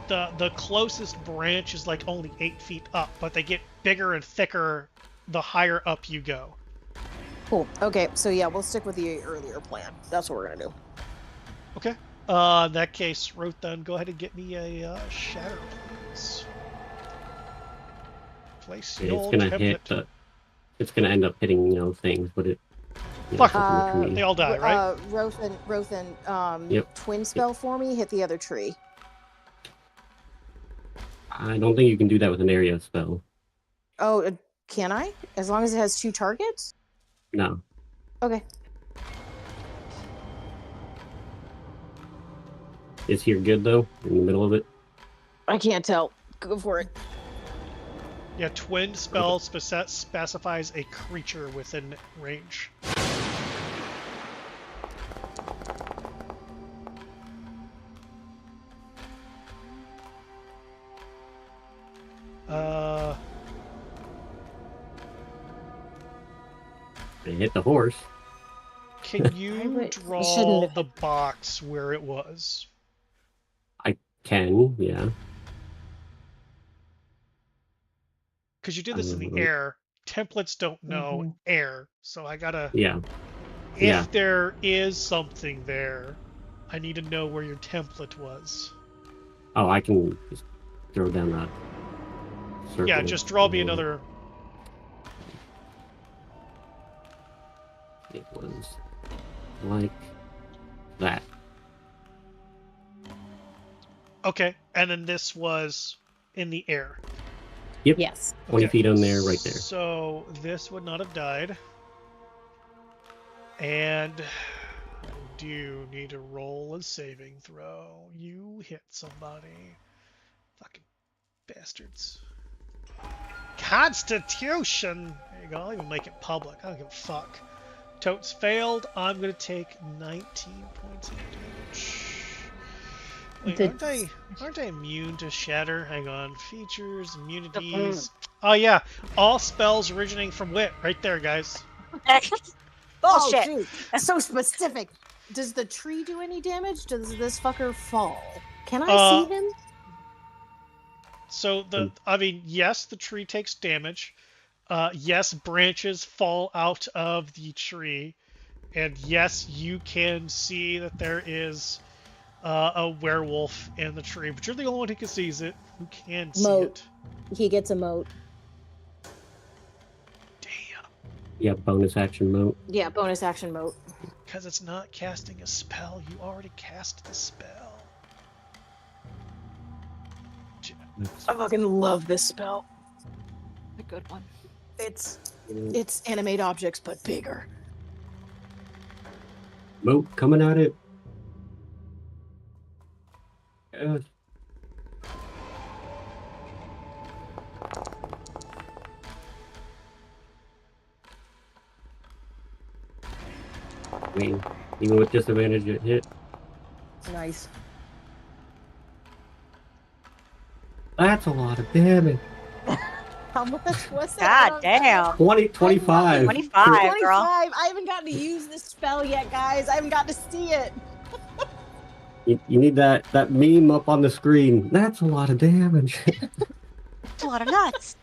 the closest branch is like only 8 feet up, but they get bigger and thicker the higher up you go. Cool. Okay, so yeah, we'll stick with the earlier plan. That's what we're gonna do. Okay. In that case, Rothan, go ahead and get me a shatter, please. Place the old template. It's gonna end up hitting things, but Fuck. up in the tree. They all die, right? Rothan, Yep. twin spell for me. Hit the other tree. I don't think you can do that with an area spell. Oh, can I? As long as it has 2 targets? No. Okay. Is here good though? In the middle of it? I can't tell. Go for it. Yeah, twin spell specifies a creature within range. It hit the horse. Can you draw the box where it was? I can, yeah. Because you did this in the air. Templates don't know air, so I gotta... Yeah. If there is something there, I need to know where your template was. Oh, I can just throw down that circle. Yeah, just draw me another... It was like that. Okay, and then this was in the air. Yep. Yes. 20 feet on there, right there. So this would not have died. And I do need to roll a saving throw. You hit somebody. Fucking bastards. Constitution! There you go, I'll even make it public. I don't give a fuck. Totes failed. I'm gonna take 19 points of damage. Wait, aren't I immune to shatter? Hang on. Features, immunities. Oh yeah, all spells originating from wit. Right there, guys. Bullshit. Oh, shoot. So specific. Does the tree do any damage? Does this fucker fall? Can I see him? So yes, the tree takes damage. Yes, branches fall out of the tree, and yes, you can see that there is a werewolf in the tree, but you're the only one who can see it. Who can see it? He gets a moat. Damn. Yeah, bonus action moat. Yeah, bonus action moat. Because it's not casting a spell. You already cast the spell. I fucking love this spell. A good one. It's animate objects, but bigger. Moat coming at it. I mean, even with disadvantage, it hit. Nice. That's a lot of damage. How much was that? God damn. 25. 25, 25. girl. I haven't gotten to use this spell yet, guys. I haven't gotten to see it. You need that meme up on the screen. That's a lot of damage. That's a lot of nuts.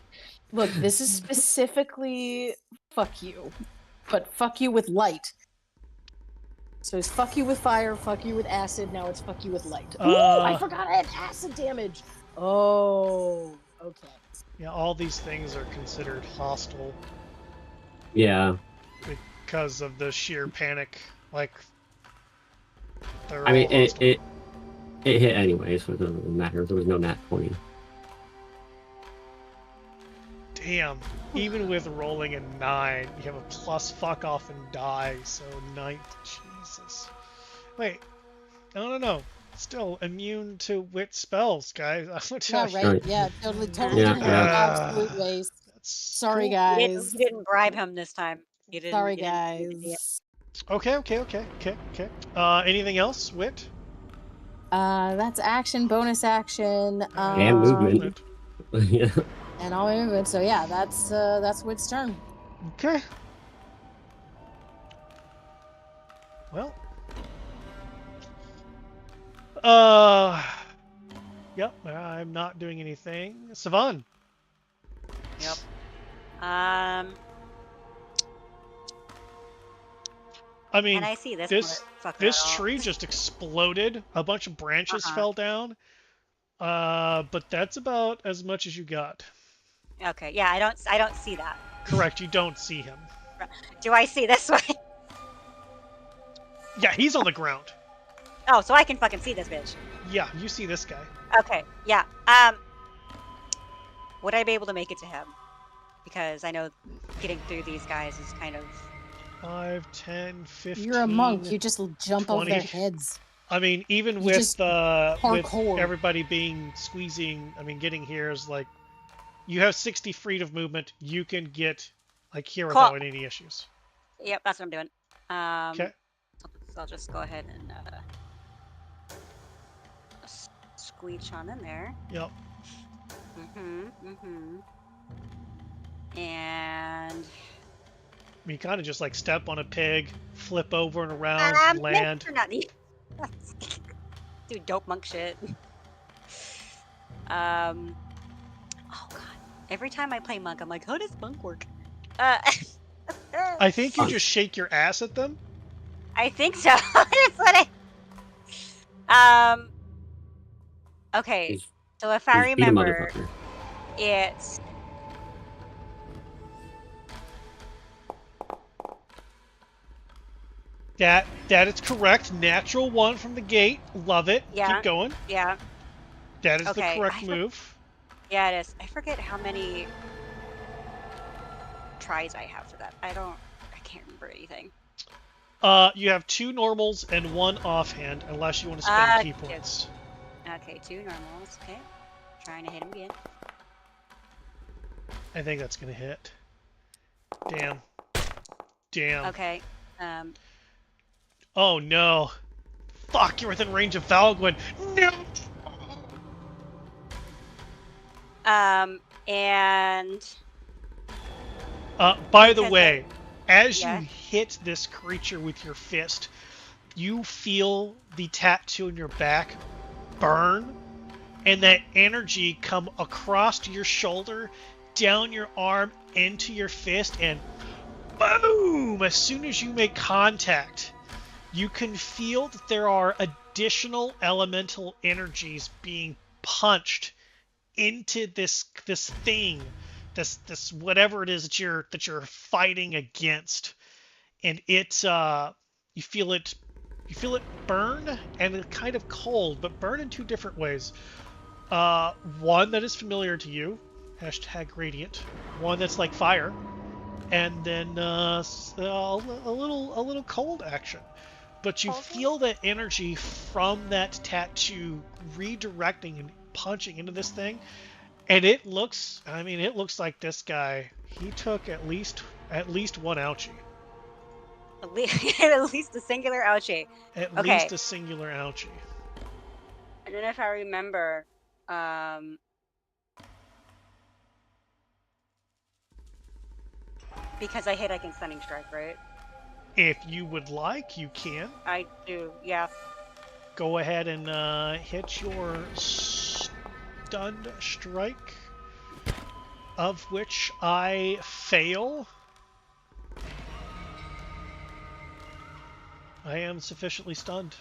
Look, this is specifically fuck you, but fuck you with light. So it's fuck you with fire, fuck you with acid, now it's fuck you with light. Ooh, I forgot I had acid damage. Oh, okay. Yeah, all these things are considered hostile. Yeah. Because of the sheer panic. Like, they're I mean, all hostile. it hit anyway, so it doesn't matter. There was no nat 20. Damn. Even with rolling a 9, you have a plus fuck off and die, so 9th. Jesus. Wait. No. Still immune to wit spells, guys. Yeah, right. Yeah, totally Yeah. absolute waste. Sorry, cool. guys. You didn't bribe him this time. You didn't, Sorry, you didn't- guys. Okay. Anything else, wit? That's action, bonus action, And movement. Yeah. and all movement. So yeah, that's Wit's turn. Okay. Well. Yep, I'm not doing anything. Savan. Yep. I mean, and I see this motherfucker this at all. tree just exploded. A bunch of branches fell down. But that's about as much as you got. Okay, yeah, I don't see that. Correct, you don't see him. Do I see this one? Yeah, he's on the ground. Oh, so I can fucking see this bitch. Yeah, you see this guy. Okay, yeah. Would I be able to make it to him? Because I know getting through these guys is kind of... 5, 10, 15. You're a monk. You just jump over their 20. heads. I mean, even You with just parkour. everybody being squeezing, I mean, getting here is like, you have 60 feet of movement. You can get like here Cool. without any issues. Yep, that's what I'm doing. Okay. So I'll just go ahead and squeeze on in there. Yep. And You kind of just like step on a pig, flip over and around, land. Not do dope monk shit. Oh god. Every time I play monk, I'm like, how does monk work? I think you just shake your ass at them. I think so. That's what I. Okay. So if I remember, it's. That is correct. Natural 1 from the gate. Love it. Yeah. Keep going. Yeah. That is the correct move. Yeah, it is. I forget how many tries I have for that. I can't remember anything. You have 2 normals and 1 offhand, unless you want to spend key points. Okay, 2 normals. Okay. Trying to hit him again. I think that's gonna hit. Damn. Damn. Okay. Oh no. Fuck, you're within range of Valgwyn. No! And... by the way, as you hit this creature with your fist, you feel the tattoo on your back burn, and that energy come across your shoulder, down your arm, into your fist, and boom! As soon as you make contact, you can feel that there are additional elemental energies being punched into this thing, this whatever it is that you're fighting against, and it you feel it burn, and it's kind of cold, but burn in 2 different ways. One that is familiar to you, #radiant. One that's like fire, and then a little cold action. But you feel that energy from that tattoo redirecting and punching into this thing, and it looks like this guy, he took at least 1 ouchie. At least a singular ouchie. At least a singular ouchie. And then if I remember, because I hit, I can stunning strike, right? If you would like, you can. I do, yeah. Go ahead and hit your stunned strike, of which I fail. I am sufficiently stunned.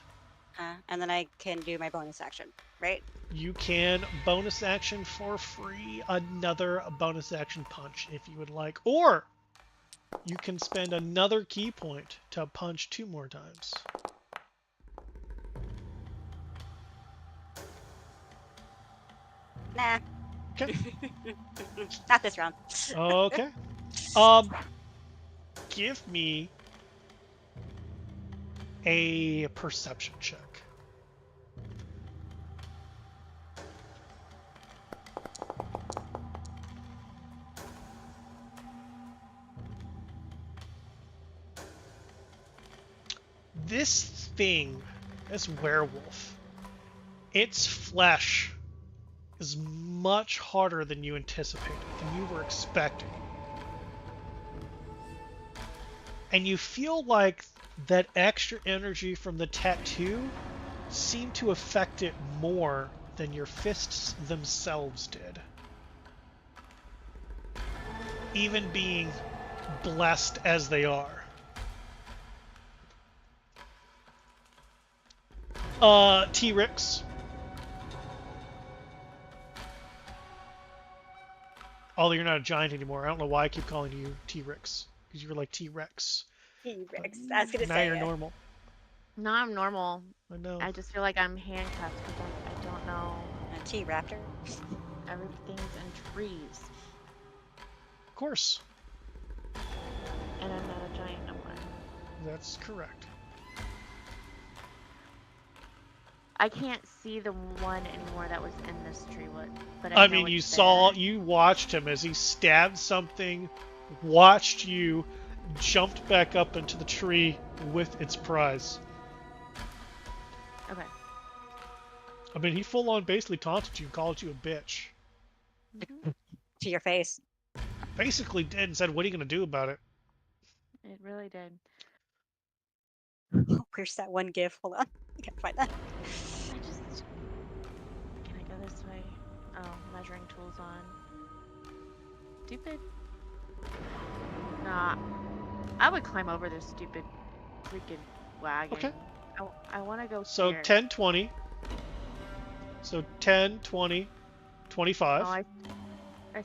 And then I can do my bonus action, right? You can bonus action for free another bonus action punch if you would like. Or you can spend another key point to punch 2 more times. Nah. Okay. Not this round. Okay. Give me a perception check. This thing, this werewolf, its flesh is much harder than you anticipated, than you were expecting. And you feel like that extra energy from the tattoo seemed to affect it more than your fists themselves did. Even being blessed as they are. T-Rex. Although you're not a giant anymore. I don't know why I keep calling you T-Rex. Because you were like T-Rex. T-Rex. I was gonna now say you're it. normal. No, I'm normal. I know. I just feel like I'm handcuffed because I don't know. A T-Raptor. Everything's in trees. Of course. And I'm not a giant no more. That's correct. I can't see the one anymore that was in this tree. But I know mean, it's you watched him as he stabbed something, watched you, jumped back up into the tree with its prize. Okay. I mean, he full on basically taunted you, called you a bitch. To your face. Basically did and said, "What are you gonna do about it?" It really did. Where's that one gif? Hold on. I can't find that. Can I go this way? Oh, measuring tools on. Stupid. Nah. I would climb over this stupid freaking wagon. Okay. I want to go So here. 10, 20. So 10, 20, 25. Oh, I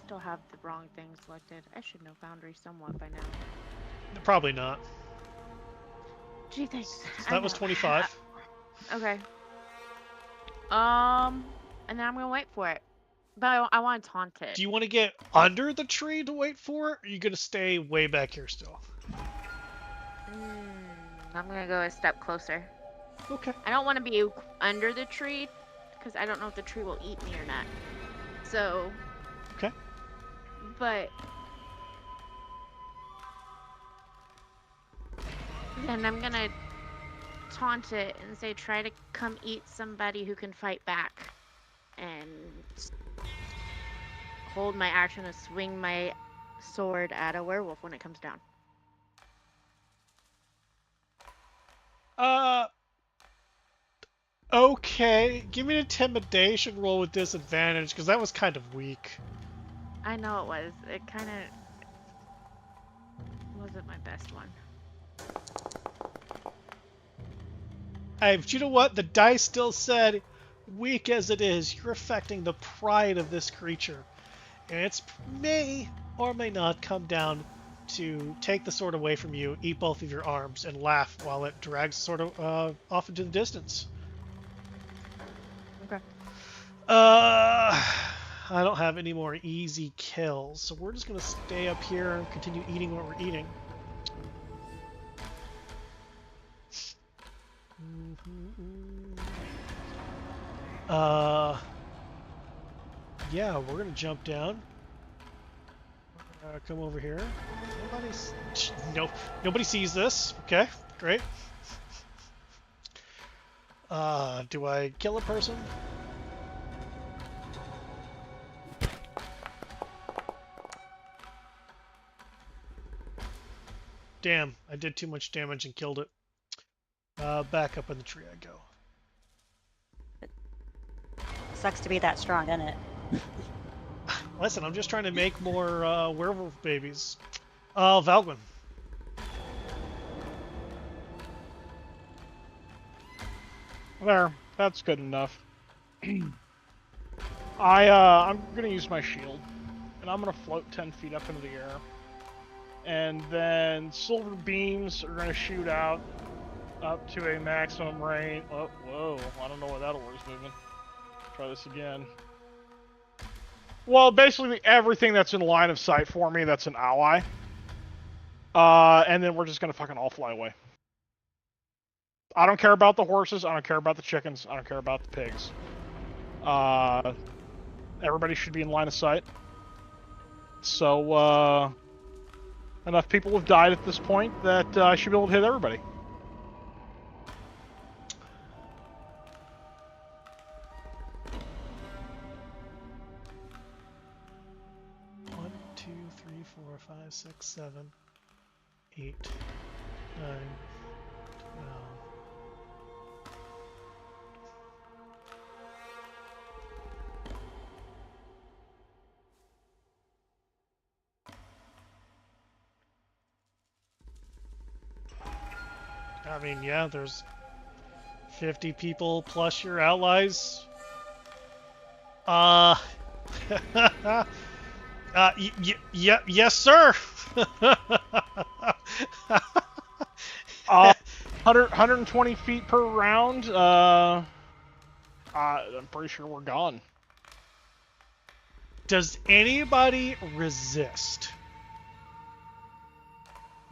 still have the wrong thing selected. I should know Foundry somewhat by now. Probably not. Gee, thanks. So that was 25. Okay. And then I'm gonna wait for it. But I want to taunt it. Do you want to get under the tree to wait for it, or are you gonna stay way back here still? I'm gonna go a step closer. Okay. I don't want to be under the tree, because I don't know if the tree will eat me or not. So. Okay. But. Then I'm gonna taunt it and say, try to come eat somebody who can fight back. And hold my action to swing my sword at a werewolf when it comes down. Okay. Give me an intimidation roll with disadvantage, because that was kind of weak. I know it was. It kind of wasn't my best one. But you know what? The dice still said, weak as it is, you're affecting the pride of this creature. And it may or may not come down to take the sword away from you, eat both of your arms, and laugh while it drags the sword off into the distance. Okay. I don't have any more easy kills, so we're just going to stay up here and continue eating what we're eating. Yeah, we're gonna jump down. Come over here. Nobody sees this. Okay, great. Do I kill a person? Damn, I did too much damage and killed it. Back up in the tree I go. Sucks to be that strong, doesn't it? Listen, I'm just trying to make more werewolf babies. Valgwin. There, that's good enough. I'm gonna use my shield, and I'm gonna float 10 feet up into the air. And then silver beams are gonna shoot out up to a maximum range. Oh, whoa! I don't know why that order's moving. Try this again. Well, basically everything that's in line of sight for me that's an ally. And then we're just gonna fucking all fly away. I don't care about the horses, I don't care about the chickens, I don't care about the pigs. Everybody should be in line of sight. So, enough people have died at this point that I should be able to hit everybody. One, 2, 3, 4, 5, 6, 7, 8, 9, 12. I mean, yeah, there's 50 people plus your allies. 120 feet per round. I'm pretty sure we're gone. Does anybody resist?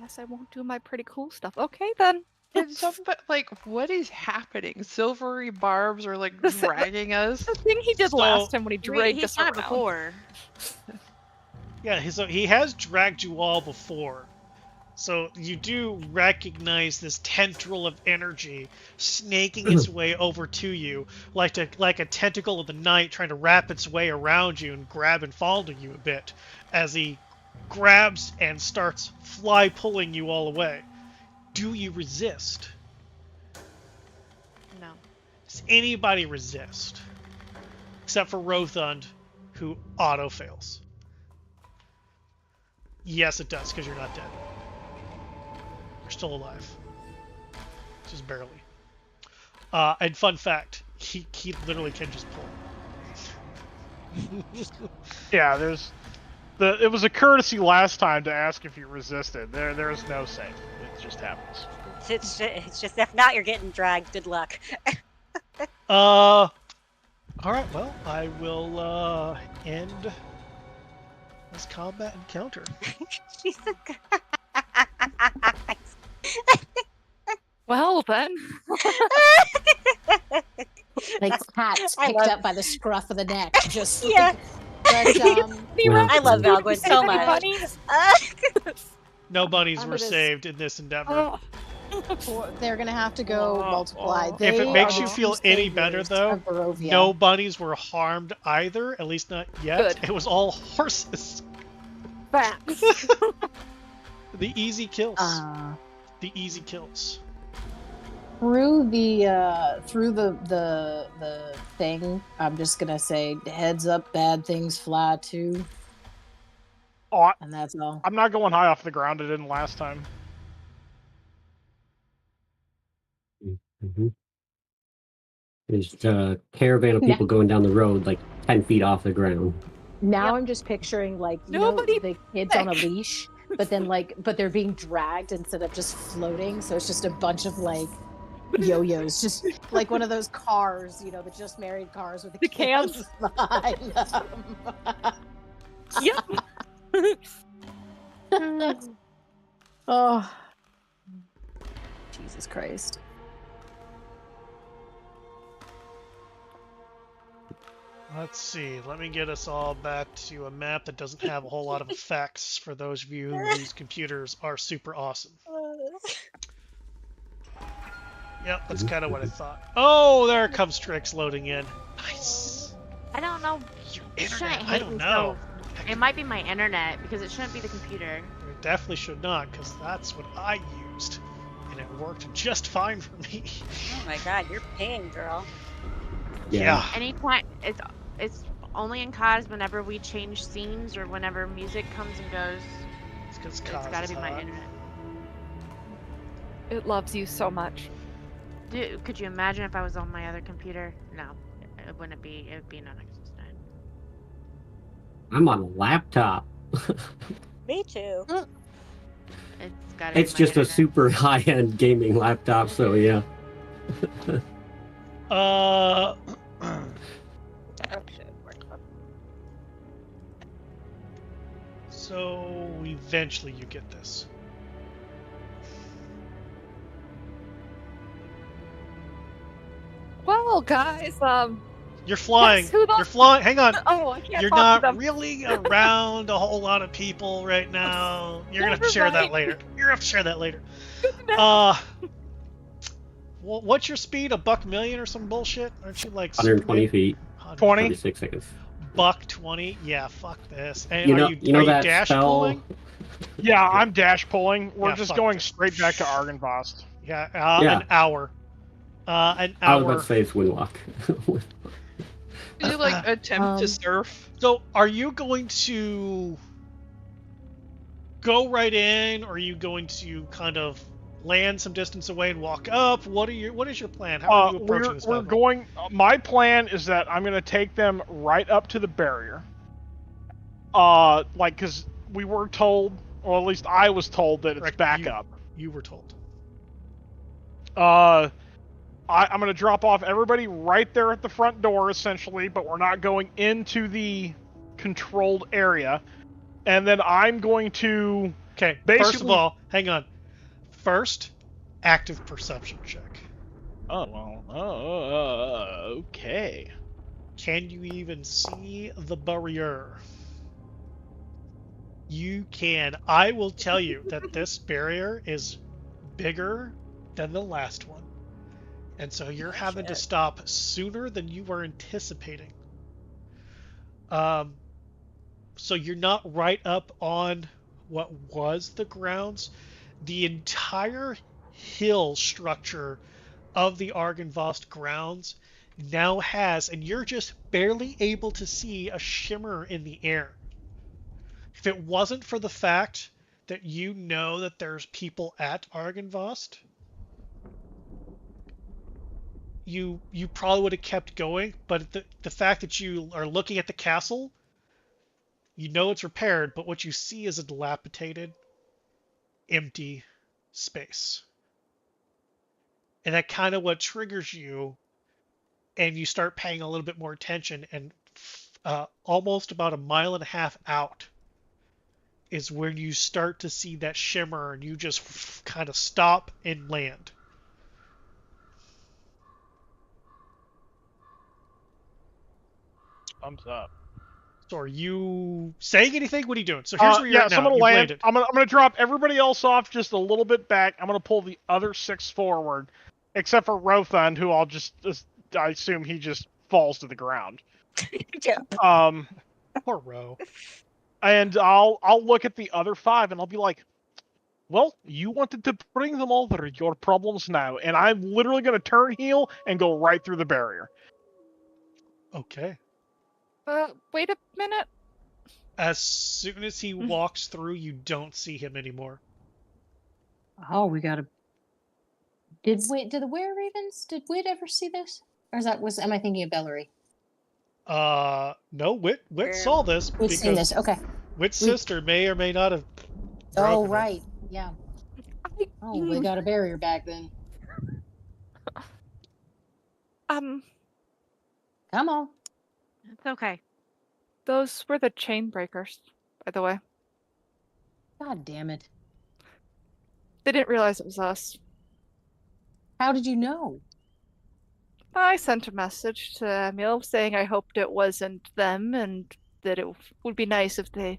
Yes, I won't do my pretty cool stuff. Okay, then. But like, what is happening? Silvery barbs are like dragging us. The thing he did So- last time when he dragged He's us done around. it before. Yeah, so he has dragged you all before. So you do recognize this tendril of energy snaking its way over to you, like a tentacle of the night trying to wrap its way around you and grab and follow you a bit as he grabs and starts fly pulling you all away. Do you resist? No. Does anybody resist? Except for Rothund, who auto fails. Yes, it does, because you're not dead. You're still alive. Just barely. And fun fact, he literally can just pull. Yeah, it was a courtesy last time to ask if you resisted. There is no save. It just happens. It's just if not, you're getting dragged. Good luck. All right. Well, I will end this combat encounter. Jesus. Well, then. Like cats I picked love- up by the scruff of the neck. Just Yeah. But, Well, I love Valgwyn so Any much. bunnies? No bunnies I'm were gonna saved in this endeavor. they're gonna have to go multiply. If If They it makes are you the feel any better, saviors though, of Barovia. no bunnies were harmed either, at least not yet. Good. It was all horses. Facts. The easy kills. Uh, The easy kills. through the thing, I'm just gonna say, heads up, bad things fly too, Oh, and that's all. I'm not going high off the ground. I didn't last time. Mm-hmm. There's a caravan of people going down the road, like 10 feet off the ground. Now Yep. I'm just picturing like Nobody the kids on a leash, but then but they're being dragged instead of just floating. So it's just a bunch of like yo-yos, just like one of those cars, the just married cars with the cans. kids behind them. Yep. Oh, Jesus Christ. Let's see. Let me get us all back to a map that doesn't have a whole lot of effects for those of you whose computers are super awesome. Yep, that's kind of what I thought. Oh, there comes Strix loading in. Nice. I don't know. Your It shouldn't internet. I hate don't me know. so. It might be my internet because it shouldn't be the computer. It definitely should not, because that's what I used, and it worked just fine for me. Oh my god, you're paying, girl. Yeah. Anytime it's only in CODs whenever we change scenes or whenever music comes and goes. It's because It's got to be my internet. It loves you so much. Dude, could you imagine if I was on my other computer? No, it wouldn't be. It would be non-existent. I'm on a laptop. Me too. It's got to. It's just a super high-end gaming laptop, so yeah. Oh shit. So eventually you get this. Well, guys, You're flying. Guess who the- You're flying. Hang on. oh, I can't You're talk to not them. really around a whole lot of people right now. You're gonna have to Never share that mind. later. You're gonna have to share that later. What's your speed? A buck million or some bullshit? Aren't you like 120 Superman? feet, 20? 36 seconds. Buck 20? Yeah, fuck this. And You know, are you that dash spell. pulling? Yeah, I'm dash pulling. We're Yeah, just fuck going this. straight back to Argynvost. Yeah, Yeah. an hour. An I was hour. about to say it's Windwalk. Did you like attempt to surf? So, are you going to go right in, or are you going to kind of land some distance away and walk up? What is your plan? How are you approaching this We're battle? going. My plan is that I'm going to take them right up to the barrier. Because we were told, or at least I was told, that it's Correct, back up. You were told. I'm going to drop off everybody right there at the front door, essentially, but we're not going into the controlled area. And then I'm going to... Okay, basically... first of all, hang on. First, active perception check. Oh, well, okay. Can you even see the barrier? You can. I will tell you that this barrier is bigger than the last one. And so you're having to stop sooner than you were anticipating. So you're not right up on what was the grounds. The entire hill structure of the Argynvost grounds now has, and you're just barely able to see a shimmer in the air. If it wasn't for the fact that you know that there's people at Argynvost, you probably would have kept going, but the fact that you are looking at the castle, you know it's repaired, but what you see is a dilapidated, empty space. And that kind of what triggers you, and you start paying a little bit more attention, and almost about a mile and a half out is when you start to see that shimmer, and you just kind of stop and land. Thumbs up. So are you saying anything? What are you doing? So here's where you're at so now. I'm gonna You've land. landed. I'm gonna drop everybody else off just a little bit back. I'm gonna pull the other 6 forward, except for Rothund, who I assume he just falls to the ground. Yeah. Poor Ro. And I'll look at the other 5 and I'll be like, well, you wanted to bring them over. Your problems now. And I'm literally gonna turn heel and go right through the barrier. Okay. Wait a minute. As soon as he walks through, you don't see him anymore. Oh, we gotta. Did the Were Ravens? Did Wit ever see this? Or am I thinking of Bellery? No, Wit saw this Wit's seen this. Okay. Wit's sister may or may not have. Oh, right. Yeah. Oh, we got a barrier back then. Come on. It's okay. Those were the chain breakers, by the way. God damn it. They didn't realize it was us. How did you know? I sent a message to Emil saying I hoped it wasn't them and that it would be nice if they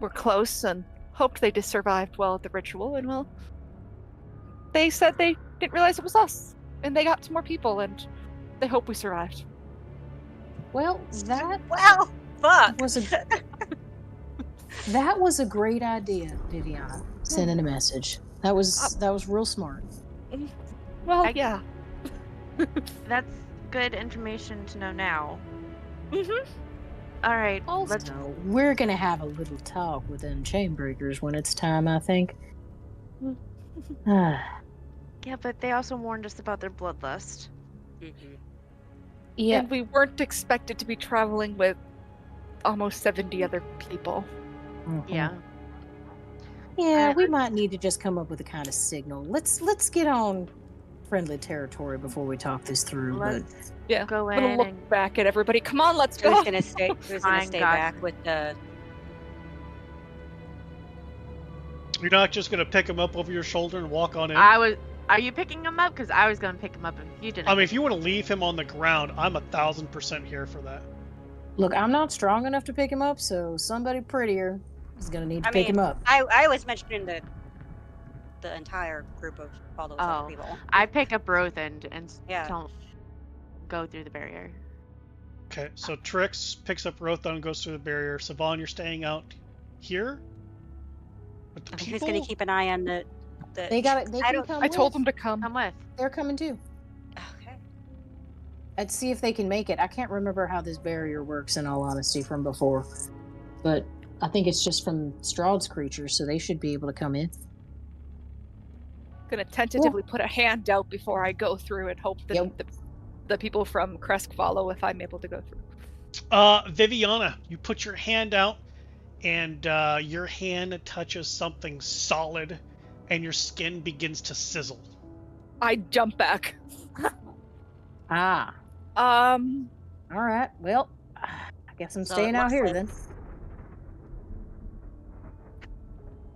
were close and hoped they just survived well at the ritual. And well, they said they didn't realize it was us. And they got some more people and they hope we survived. Well, fuck. That was a great idea, Viviana. Sending a message. That was real smart. Well, yeah. That's good information to know now. Mm-hmm. All right. Also, we're gonna have a little talk with them chainbreakers when it's time, I think. Yeah, but they also warned us about their bloodlust. Mm-hmm. Yeah. And we weren't expected to be traveling with almost 70 other people. Mm-hmm. Yeah. Yeah, we might need to just come up with a kind of signal. Let's get on friendly territory before we talk this through. Yeah, go in. I'm gonna look back at everybody. Come on, let's go. Who's gonna stay back with the? You're not just gonna pick him up over your shoulder and walk on in. Are you picking him up? Because I was gonna pick him up if you didn't. I mean, if you want to leave him on the ground, I'm 1,000% here for that. Look, I'm not strong enough to pick him up, so somebody prettier is gonna need to pick him up. I was mentioning the entire group of all those other people. I pick up Rothund and Yeah. don't go through the barrier. Okay, so Trix picks up Rothund and goes through the barrier. Savon, you're staying out here? With the people? Who's gonna keep an eye on the They got it. They can come. I told them to come. Come with. They're coming too. Okay. I'd see if they can make it. I can't remember how this barrier works, in all honesty, from before, but I think it's just from Strahd's creatures, so they should be able to come in. Gonna tentatively put a hand out before I go through and hope that the people from Kresk follow if I'm able to go through. Viviana, you put your hand out, and your hand touches something solid, and your skin begins to sizzle. I jump back. Ah. Um, All right. Well, I guess I'm So staying it out looks here like then.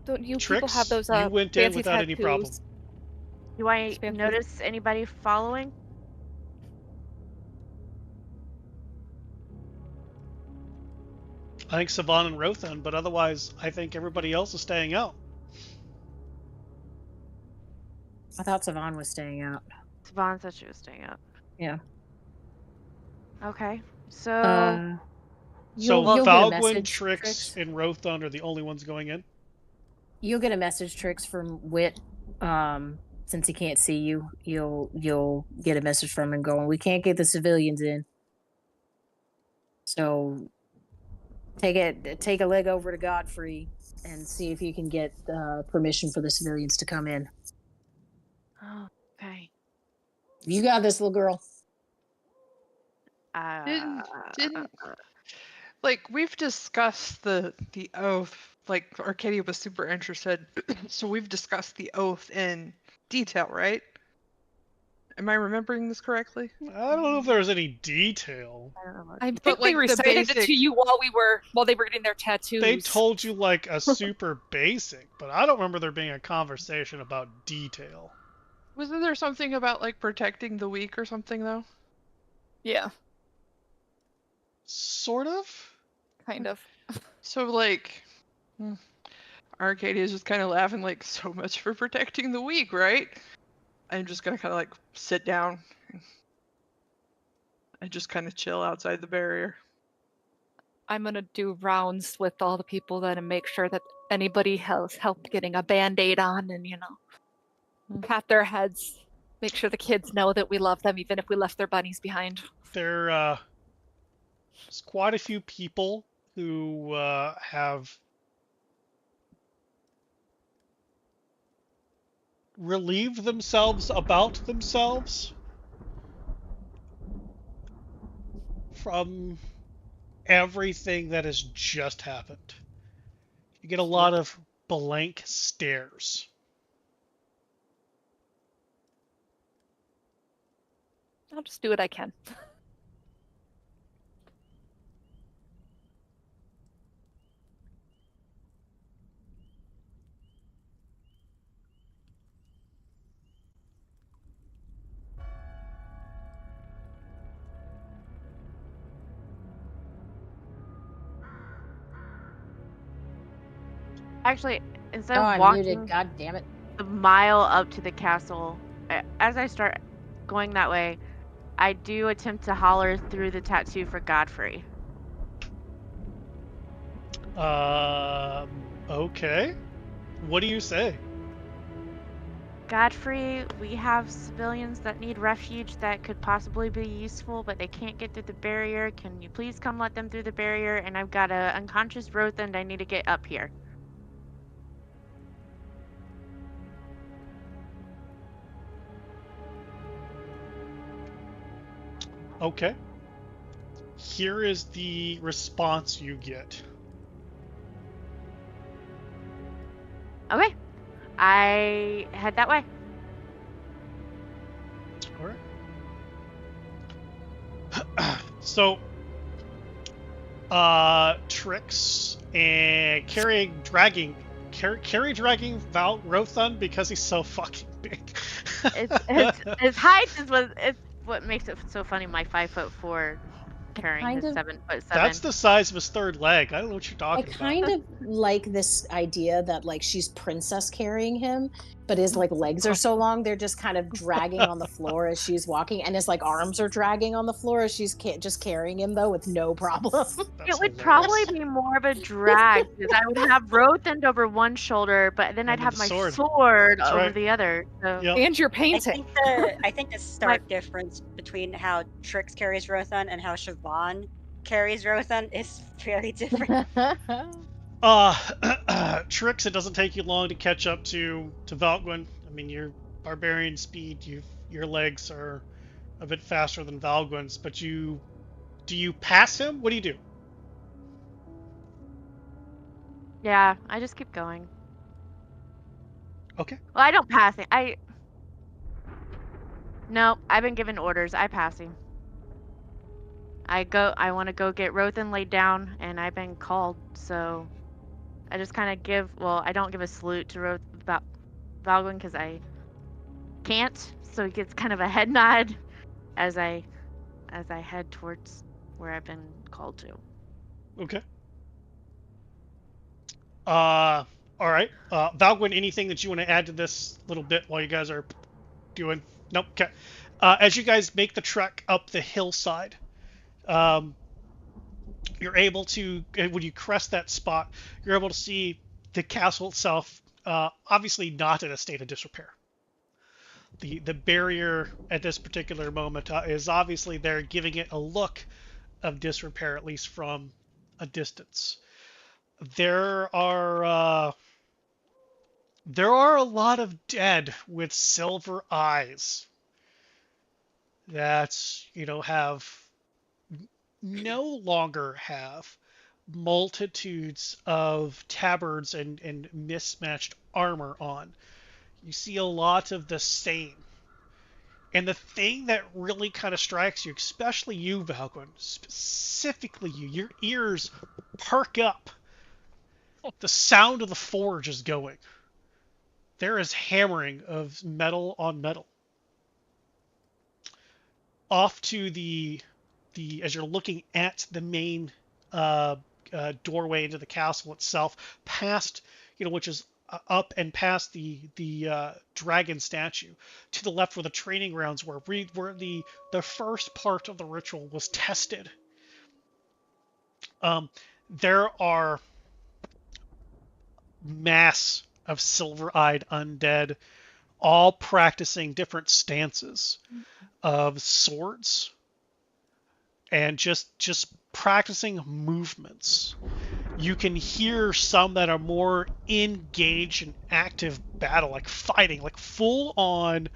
don't you people have Trix, those you went in fancy without any problem. tattoos? Do I Fancy- notice anybody following? I think Savan and Rothan, but otherwise, I think everybody else is staying out. I thought Savon was staying out. Savon said she was staying up. Yeah. Okay. So Uh, So you'll get a Valgwyn, message, Trix, Trix. and Rothan are the only ones going in. You'll get a message, Trix, from Wit. Since he can't see you, you'll get a message from him going, "We can't get the civilians in. So take a leg over to Godfrey and see if you can get permission for the civilians to come in. Oh, okay. You got this, little girl." Didn't like we've discussed the oath. Like Arcadia was super interested, so we've discussed the oath in detail, right? Am I remembering this correctly? I don't know if there was any detail. I don't know what. I think But, they like, the recited it basic- to you while they were getting their tattoos. They told you like a super basic, but I don't remember there being a conversation about detail. Wasn't there something about like protecting the weak or something though? Yeah, Sort of. kind of. So like, Arcadia's just kind of laughing like, so much for protecting the weak, right? I'm just gonna kind of like sit down and just kind of chill outside the barrier. I'm gonna do rounds with all the people then and make sure that anybody has help getting a band-aid on and, pat their heads. Make sure the kids know that we love them even if we left their bunnies behind. There's quite a few people who have relieved themselves about themselves from everything that has just happened. You get a lot of blank stares. I'll just do what I can. Actually, instead Oh, of I'm walking muted. God damn it. the mile up to the castle, as I start going that way, I do attempt to holler through the tattoo for Godfrey. Okay. What do you say? Godfrey, we have civilians that need refuge that could possibly be useful, but they can't get through the barrier. Can you please come let them through the barrier? And I've got a unconscious Rothand I need to get up here. Okay. Here is the response you get. Okay. I head that way. Alright. So, Trix and Carrie dragging Rothun because he's so fucking big. His height is what makes it so funny. My 5'4" carrying kind his of- 7'7". That's the size of his third leg. I don't know what you're I talking about. kind of like this idea that like she's princess carrying him, but his like legs are so long they're just kind of dragging on the floor as she's walking, and his like arms are dragging on the floor as she's just carrying him though with no problem. That's It would hilarious. probably be more of a drag because I would have Rothand over one shoulder, but then I'd And have the my sword. sword That's over right. the other. So Yep. And your I painting. think the stark difference between how Trix carries Rothan and how Siobhan carries Rothan is very different. Trix, it doesn't take you long to catch up to Valgwyn. I mean, your barbarian speed, your legs are a bit faster than Valgwyn's, but do you pass him? What do you do? yeah, I just keep going. Okay. Well, I don't pass it. No, I've been given orders. I pass him. I want to go get Rothan laid down, and I've been called, so I just kind of I don't give a salute to Valgwin because I can't, so he gets kind of a head nod as I head towards where I've been called to. Okay. All right. Valgwin, anything that you want to add to this little bit while you guys are doing? Nope. Okay. As you guys make the trek up the hillside, you're able to, when you crest that spot, you're able to see the castle itself, obviously not in a state of disrepair. The barrier at this particular moment is obviously there, giving it a look of disrepair, at least from a distance. There are a lot of dead with silver eyes that have no longer have multitudes of tabards and mismatched armor on. You see a lot of the same. And the thing that really kind of strikes you, especially you, Valgwin, specifically you, your ears perk up. The sound of the forge is going. There is hammering of metal on metal. Off to the as you're looking at the main doorway into the castle itself, past which is up and past the dragon statue, to the left where the training grounds were, where the first part of the ritual was tested. There are mass of silver-eyed undead, all practicing different stances of swords and just practicing movements. You can hear some that are more engaged in active battle, like fighting, like full on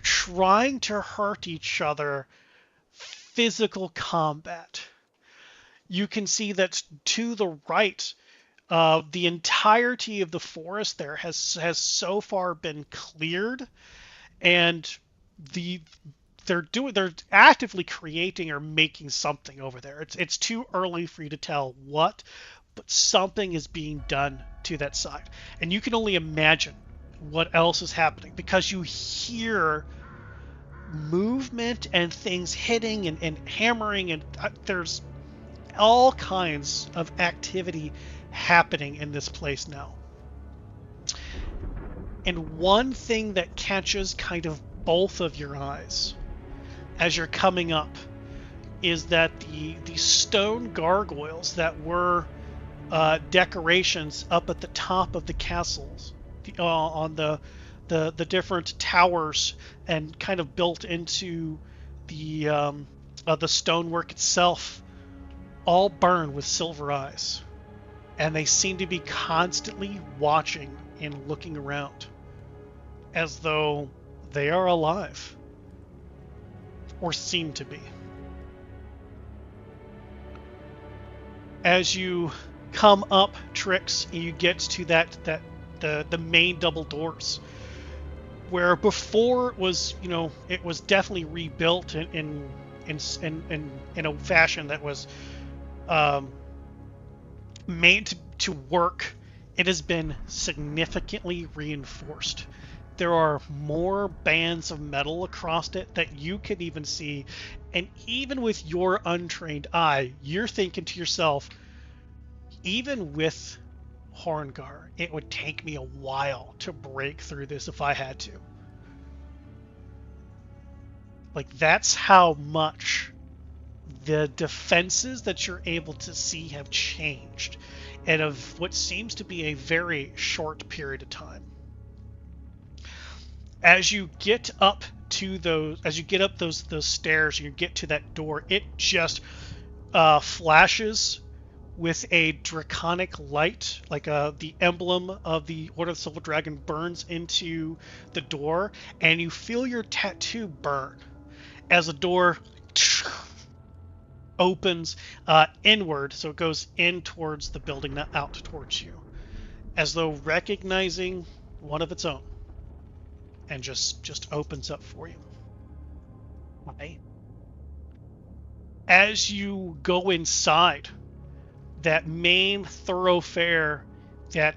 trying to hurt each other, physical combat. You can see that to the right, the entirety of the forest there has so far been cleared, and they're actively creating or making something over there. It's too early for you to tell what, but something is being done to that side. And you can only imagine what else is happening, because you hear movement and things hitting and hammering, and there's all kinds of activity happening in this place now. And one thing that catches kind of both of your eyes as you're coming up is that the stone gargoyles that were decorations up at the top of the castles, on the different towers, and kind of built into the stonework itself, all burn with silver eyes, and they seem to be constantly watching and looking around, as though they are alive, or seem to be. As you come up Trix, you get to the main double doors, where before it was definitely rebuilt in a fashion that was made to work. It has been significantly reinforced. There are more bands of metal across it that you can even see, and even with your untrained eye, you're thinking to yourself, even with Horngar, it would take me a while to break through this if I had to. Like, that's how much the defenses that you're able to see have changed, and of what seems to be a very short period of time. As you get up those stairs, and you get to that door, it just flashes with a draconic light, like the emblem of the Order of the Silver Dragon burns into the door, and you feel your tattoo burn as the door opens inward, so it goes in towards the building, not out towards you, as though recognizing one of its own, and just opens up for you. As you go inside, that main thoroughfare that,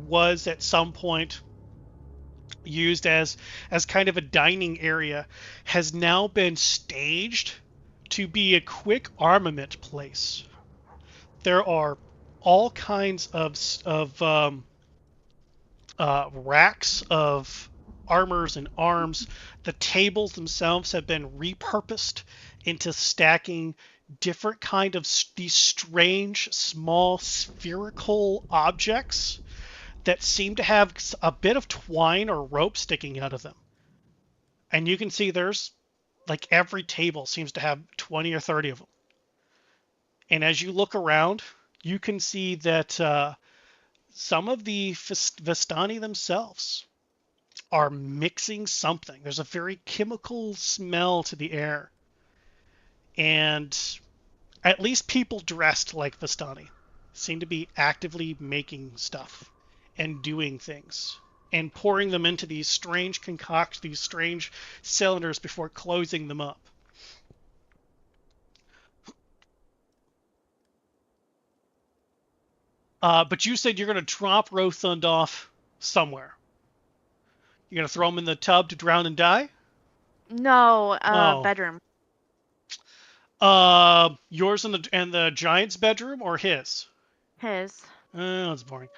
was at some point used as kind of a dining area has now been staged to be a quick armament place. There are all kinds of racks of armors and arms. The tables themselves have been repurposed into stacking different kind of these strange small spherical objects that seem to have a bit of twine or rope sticking out of them. And you can see there's like every table seems to have 20 or 30 of them. And as you look around, you can see that some of the Vistani themselves are mixing something. There's a very chemical smell to the air. And at least people dressed like Vistani seem to be actively making stuff and doing things and pouring them into these strange concoctions, these strange cylinders before closing them up. But you said you're going to drop Rothund off somewhere. You're going to throw him in the tub to drown and die? No, Oh. bedroom. Yours and the giant's bedroom or his? His. That's boring.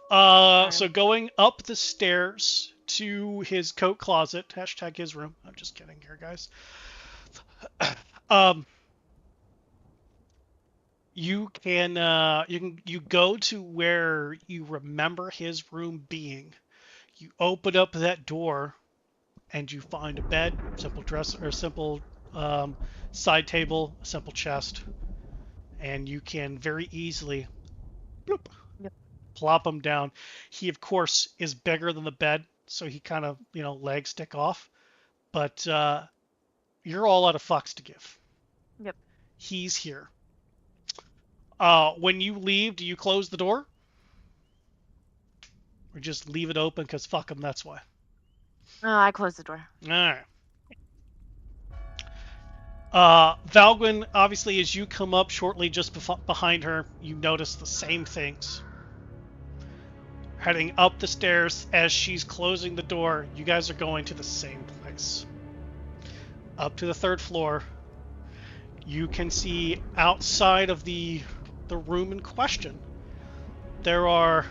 So going up the stairs to his coat closet, hashtag his room. I'm just kidding here, guys. You go to where you remember his room being. You open up that door, and you find a bed, simple dresser, or simple side table, simple chest, and you can very easily bloop, plop him down. He, of course, is bigger than the bed, so he kind of, legs stick off. But you're all out of fucks to give. Yep. He's here. When you leave, do you close the door? Or just leave it open because fuck him, that's why? I closed the door. Alright. Valgwyn, obviously, as you come up shortly just behind her, you notice the same things. Heading up the stairs as she's closing the door, you guys are going to the same place. Up to the 3rd floor. You can see outside of the room in question, there are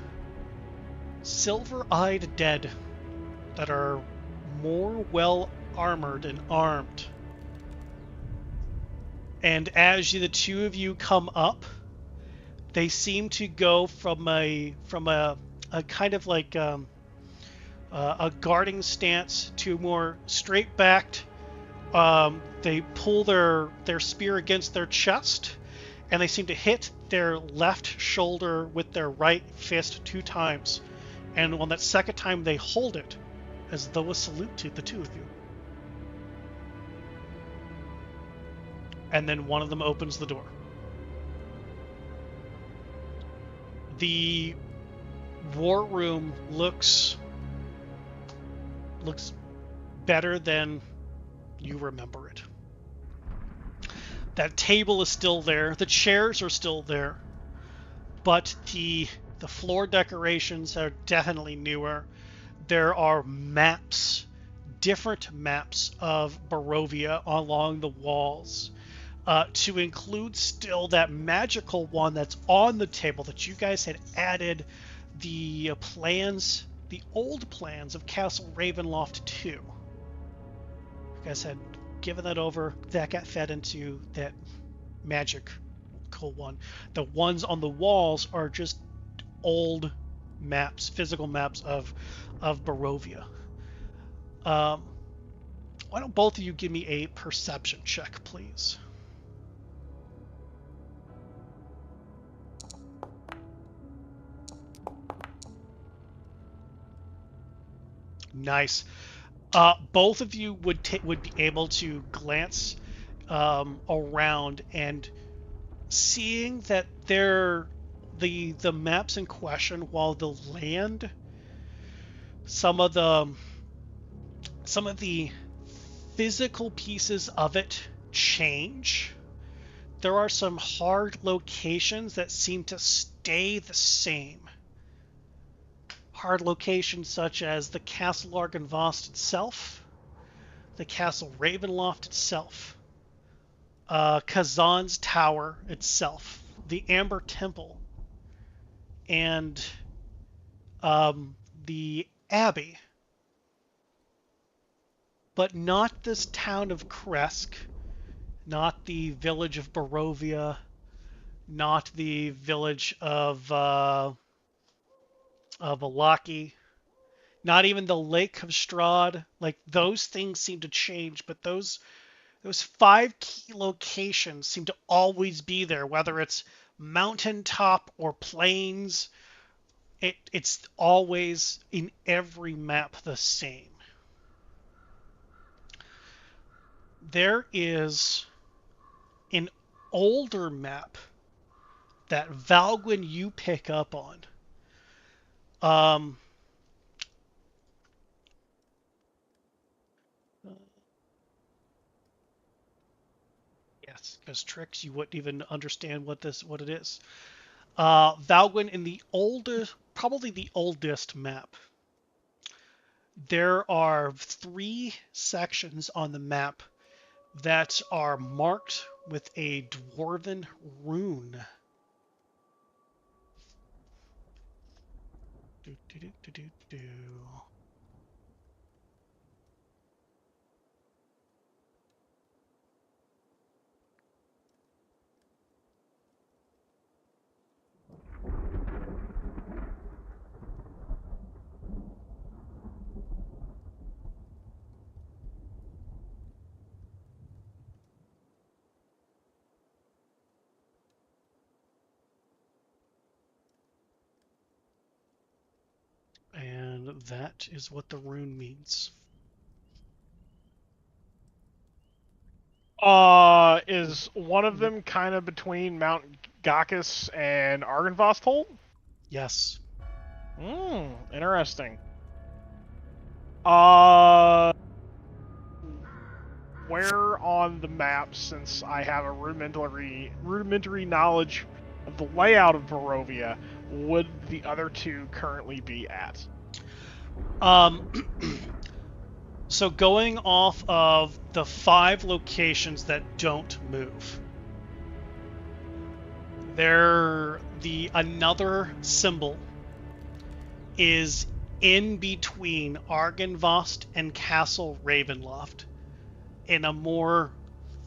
silver-eyed dead that are more well armored and armed. And as the two of you come up, they seem to go from a kind of like a guarding stance to more straight-backed. They pull their spear against their chest, and they seem to hit their left shoulder with their right fist 2 times. And on that second time, they hold it as though a salute to the two of you. And then one of them opens the door. The war room looks better than you remember it. That table is still there. The chairs are still there. But the floor decorations are definitely newer. There are maps, different maps of Barovia along the walls. To include still that magical one that's on the table that you guys had added the plans, the old plans of Castle Ravenloft 2. You guys had given that over. That got fed into that magical one. The ones on the walls are just old maps, physical maps of Barovia. Why don't both of you give me a perception check, please? Nice. Both of you would be able to glance around, and seeing that the maps in question, while the land, some of the physical pieces of it change. There are some hard locations that seem to stay the same. Hard locations such as the Castle Argynvost itself, the Castle Ravenloft itself, Kazan's Tower itself, the Amber Temple, and the Abbey. But not this town of Kresk, not the village of Barovia, not the village of Alaki, not even the Lake of Strahd. Like, those things seem to change, but those 5 key locations seem to always be there, whether it's mountaintop or plains. It's always in every map the same. There is an older map that Valgwyn you pick up on. Yes, because Trix, you wouldn't even understand what it is. Valgwyn, in the oldest, probably the oldest map, there are 3 sections on the map that are marked with a dwarven rune. And that is what the rune means. Is one of them kind of between Mount Gakis and Argynvostholt? Yes. Interesting. Where on the map, since I have a rudimentary knowledge of the layout of Barovia, would the other 2 currently be at? So going off of the 5 locations that don't move, another symbol is in between Argynvost and Castle Ravenloft, in a more,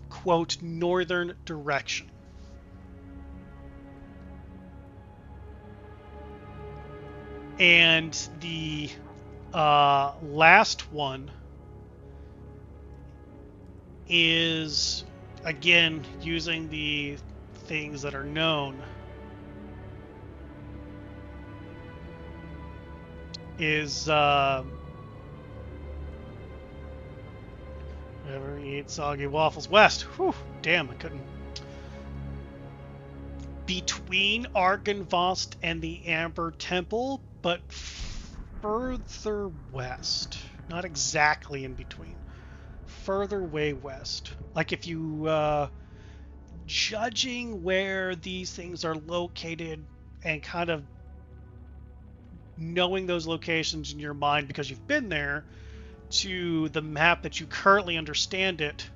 quote, northern direction. And the last one is, again, using the things that are known, is whenever you eat soggy waffles west. Whew, damn, I couldn't. Between Argynvost and the Amber Temple, but further west. Not exactly in between. Further way west. Like, if you judging where these things are located and kind of knowing those locations in your mind because you've been there, to the map that you currently understand it,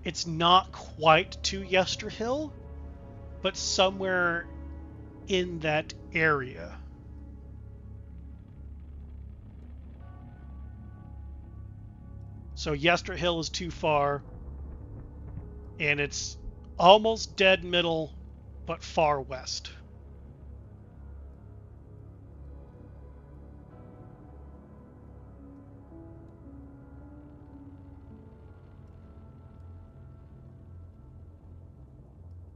it's not quite to Yesterhill, but somewhere in that area. So Yesterhill is too far, and it's almost dead middle, but far west.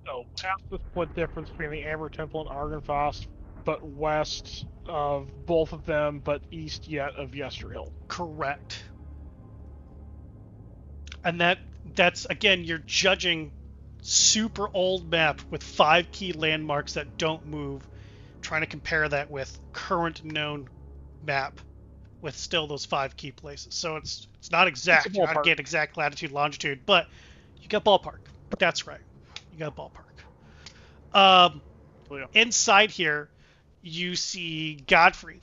So, half the split difference between the Amber Temple and Argynvost, but west of both of them, but east yet of Yesterhill. Correct. And that's again, you're judging super old map with 5 key landmarks that don't move, trying to compare that with current known map with still those 5 key places. So it's not exact. It's a You're not ballpark. getting exact latitude, longitude, but you got ballpark. That's right. You got ballpark. Yeah. Inside here, you see Godfrey,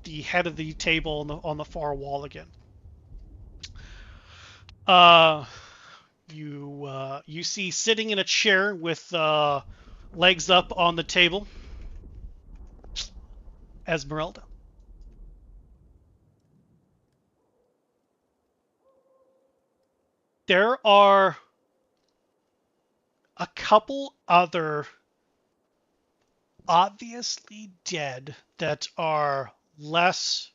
the head of the table on the far wall again. You see sitting in a chair with legs up on the table, Esmeralda. There are a couple other obviously dead that are less.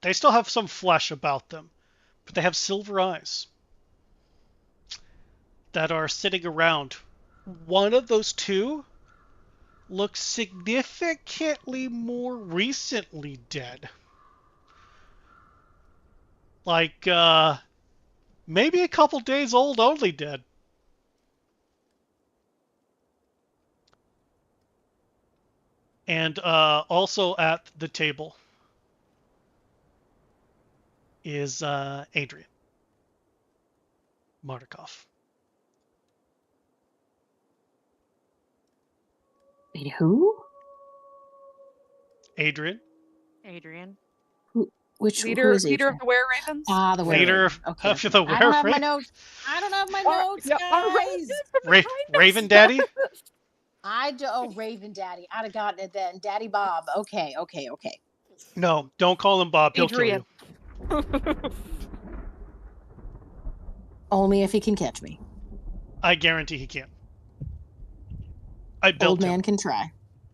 They still have some flesh about them, but they have silver eyes that are sitting around. One of those two looks significantly more recently dead. Like, maybe a couple days old only dead. And also at the table is Adrian Mardukov. Wait, who? Adrian, Adrian. Who Leader is of Adrian? the Were Ravens. Ah, the leader Were-Raven. Okay, of okay. the I don't have my Were-Raven. notes. I don't have my notes, Yeah, our guys. Raven Daddy? Raven Daddy. I'd have gotten it then. Daddy Bob. Okay. No, don't call him Bob. He'll kill Adrian. you. Only if he can catch me. I guarantee he can't. I built Old him. man can try.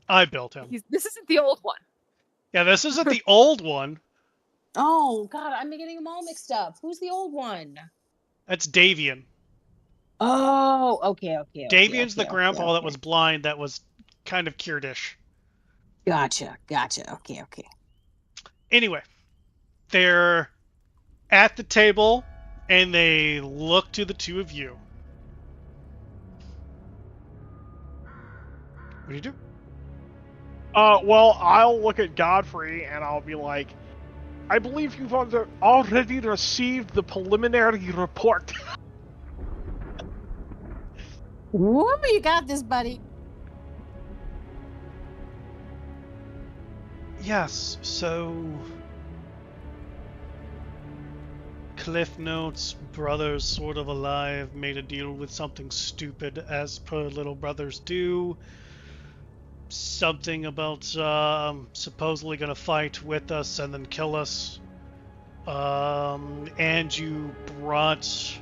I built him. This isn't the old one. Yeah, this isn't the old one. Oh God, I'm getting them all mixed up. Who's the old one? That's Davian. Oh, okay. Davian's the okay, grandpa that was blind, that was kind of cured-ish. Gotcha. Okay. Anyway, they're at the table, and they look to the two of you. What do you do? Well, I'll look at Godfrey and I'll be like, I believe you've already received the preliminary report. Whoop, you got this, buddy. Yes, so Cliff Notes, brothers sort of alive, made a deal with something stupid as per little brothers do. Something about supposedly gonna fight with us and then kill us. And you brought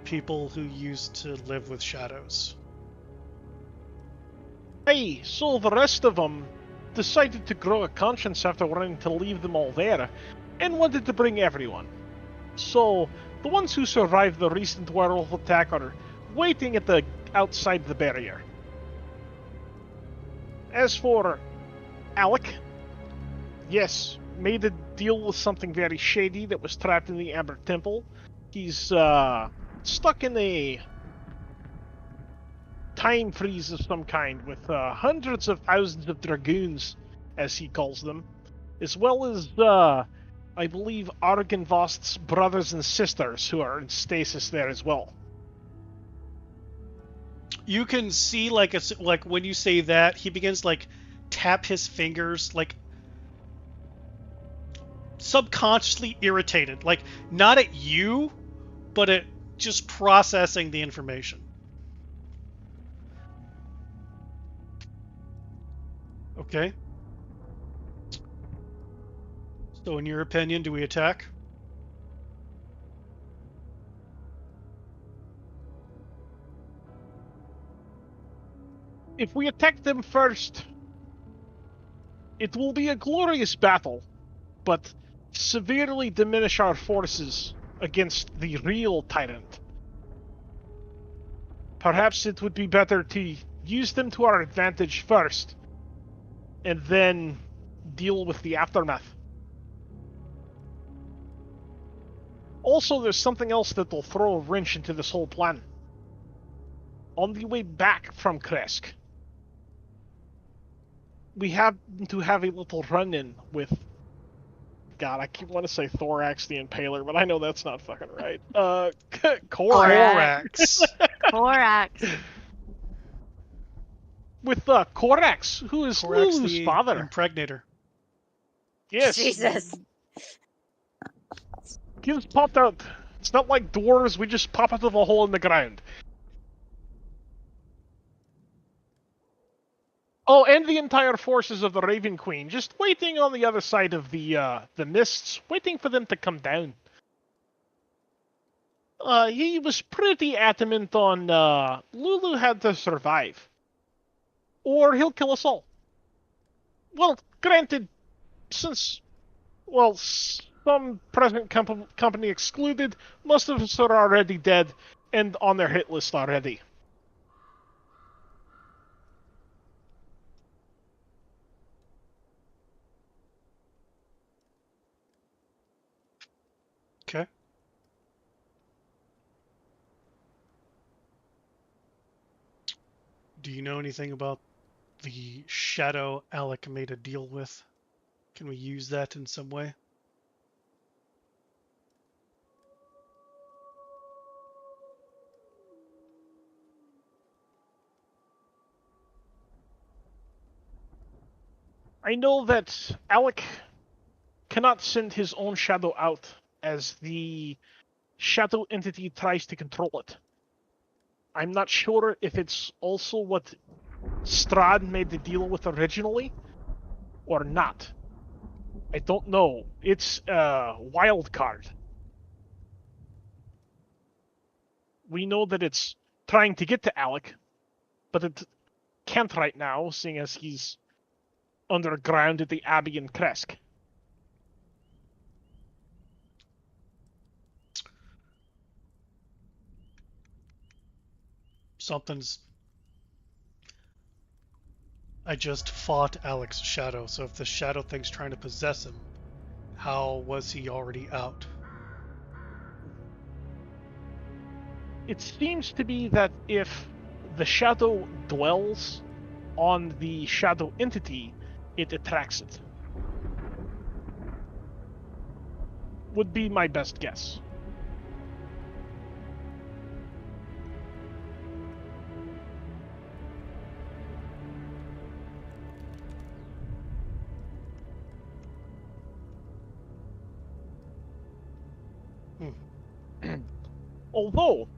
people who used to live with shadows. Hey, so the rest of them decided to grow a conscience after wanting to leave them all there, and wanted to bring everyone. So, the ones who survived the recent werewolf attack are waiting at the outside the barrier. As for Alec, yes, made a deal with something very shady that was trapped in the Amber Temple. He's stuck in a time freeze of some kind with hundreds of thousands of dragoons, as he calls them, as well as, I believe, Argenvost's brothers and sisters who are in stasis there as well. You can see like when you say that, he begins like tap his fingers, like subconsciously irritated, like not at you, but at just processing the information. Okay. So in your opinion, do we attack? If we attack them first, it will be a glorious battle, but severely diminish our forces against the real tyrant. Perhaps it would be better to use them to our advantage first, and then deal with the aftermath. Also, there's something else that will throw a wrench into this whole plan. On the way back from Kresk, we have to have a little run-in with God, I keep want to say Thorax the Impaler, but I know that's not fucking right. Korax. Korax. With Korax, who is Korax Lulu's the father. Impregnator. Yes. Jesus. He just popped out. It's not like dwarves, we just pop out of a hole in the ground. Oh, and the entire forces of the Raven Queen, just waiting on the other side of the mists, waiting for them to come down. He was pretty adamant on Lulu had to survive. Or he'll kill us all. Well, granted, since, well, some present company excluded, most of us are already dead and on their hit list already. Okay. Do you know anything about the shadow Alec made a deal with? Can we use that in some way? I know that Alec cannot send his own shadow out as the shadow entity tries to control it. I'm not sure if it's also what Strahd made the deal with originally or not. I don't know. It's a wild card. We know that it's trying to get to Alec, but it can't right now, seeing as he's underground at the Abbey in Kresk. Something's... I just fought Alec's shadow, so if the shadow thing's trying to possess him, how was he already out? It seems to be that if the shadow dwells on the shadow entity, it attracts it. Would be my best guess. Although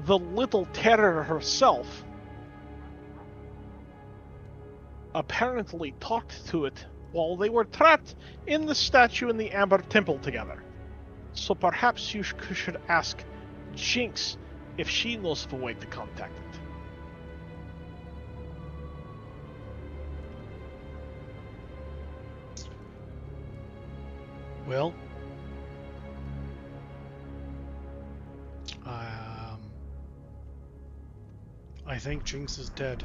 the little terror herself apparently talked to it while they were trapped in the statue in the Amber Temple together. So perhaps you should ask Jinx if she knows of a way to contact it. Well, I think Jinx is dead.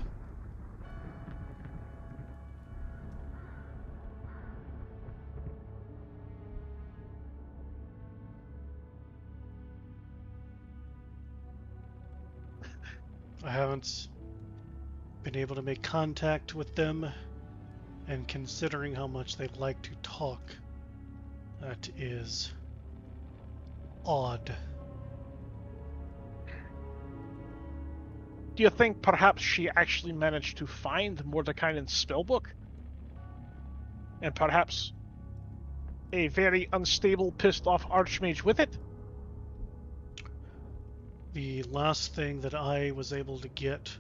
I haven't been able to make contact with them, and considering how much they like to talk, that is odd. Do you think perhaps she actually managed to find Mordekainen's spellbook? And perhaps a very unstable, pissed off archmage with it? The last thing that I was able to get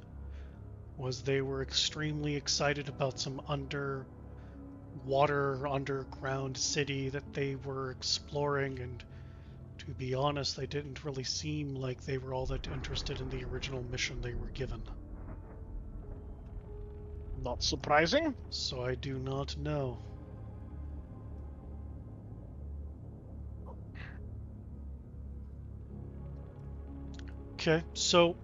was they were extremely excited about some underground city that they were exploring, and to be honest, they didn't really seem like they were all that interested in the original mission they were given. Not surprising. So I do not know. Okay, so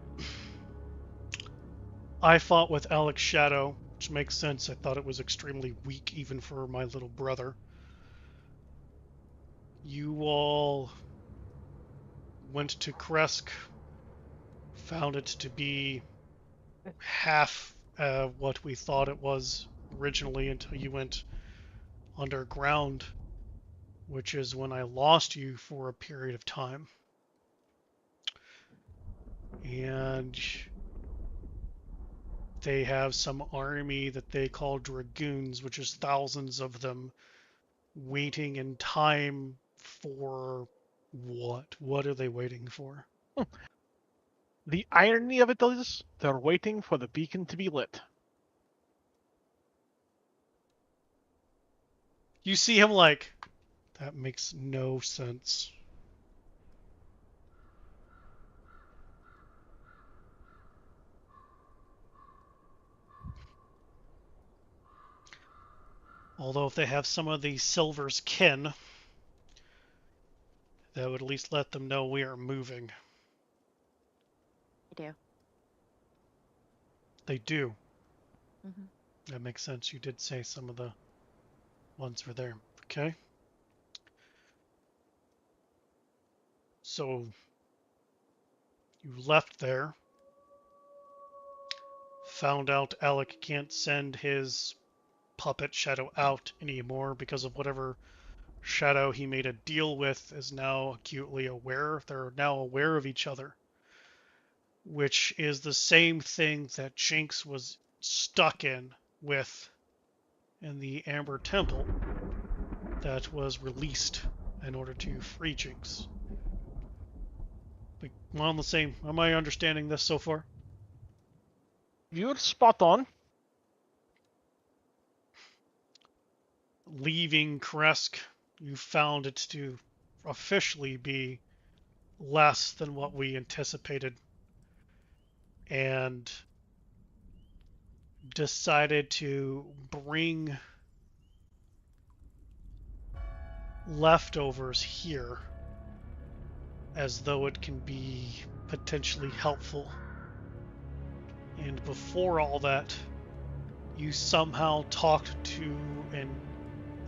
I fought with Alec's shadow, which makes sense. I thought it was extremely weak even for my little brother. You all went to Kresk, found it to be half what we thought it was originally until you went underground, which is when I lost you for a period of time. And they have some army that they call dragoons, which is thousands of them waiting in time for what? What are they waiting for? The irony of it is, they're waiting for the beacon to be lit. You see him like, that makes no sense. Although if they have some of the silver's kin, that would at least let them know we are moving. I do. They do. Mhm. That makes sense. You did say some of the ones were there. Okay. So you left there, found out Alec can't send his puppet Shadow out anymore because of whatever Shadow he made a deal with is now acutely aware. They're now aware of each other, which is the same thing that Jinx was stuck in with in the Amber Temple that was released in order to free Jinx. Like, we're on the same. Am I understanding this so far? You're spot on. Leaving Kresk, you found it to officially be less than what we anticipated and decided to bring leftovers here as though it can be potentially helpful. And before all that, you somehow talked to an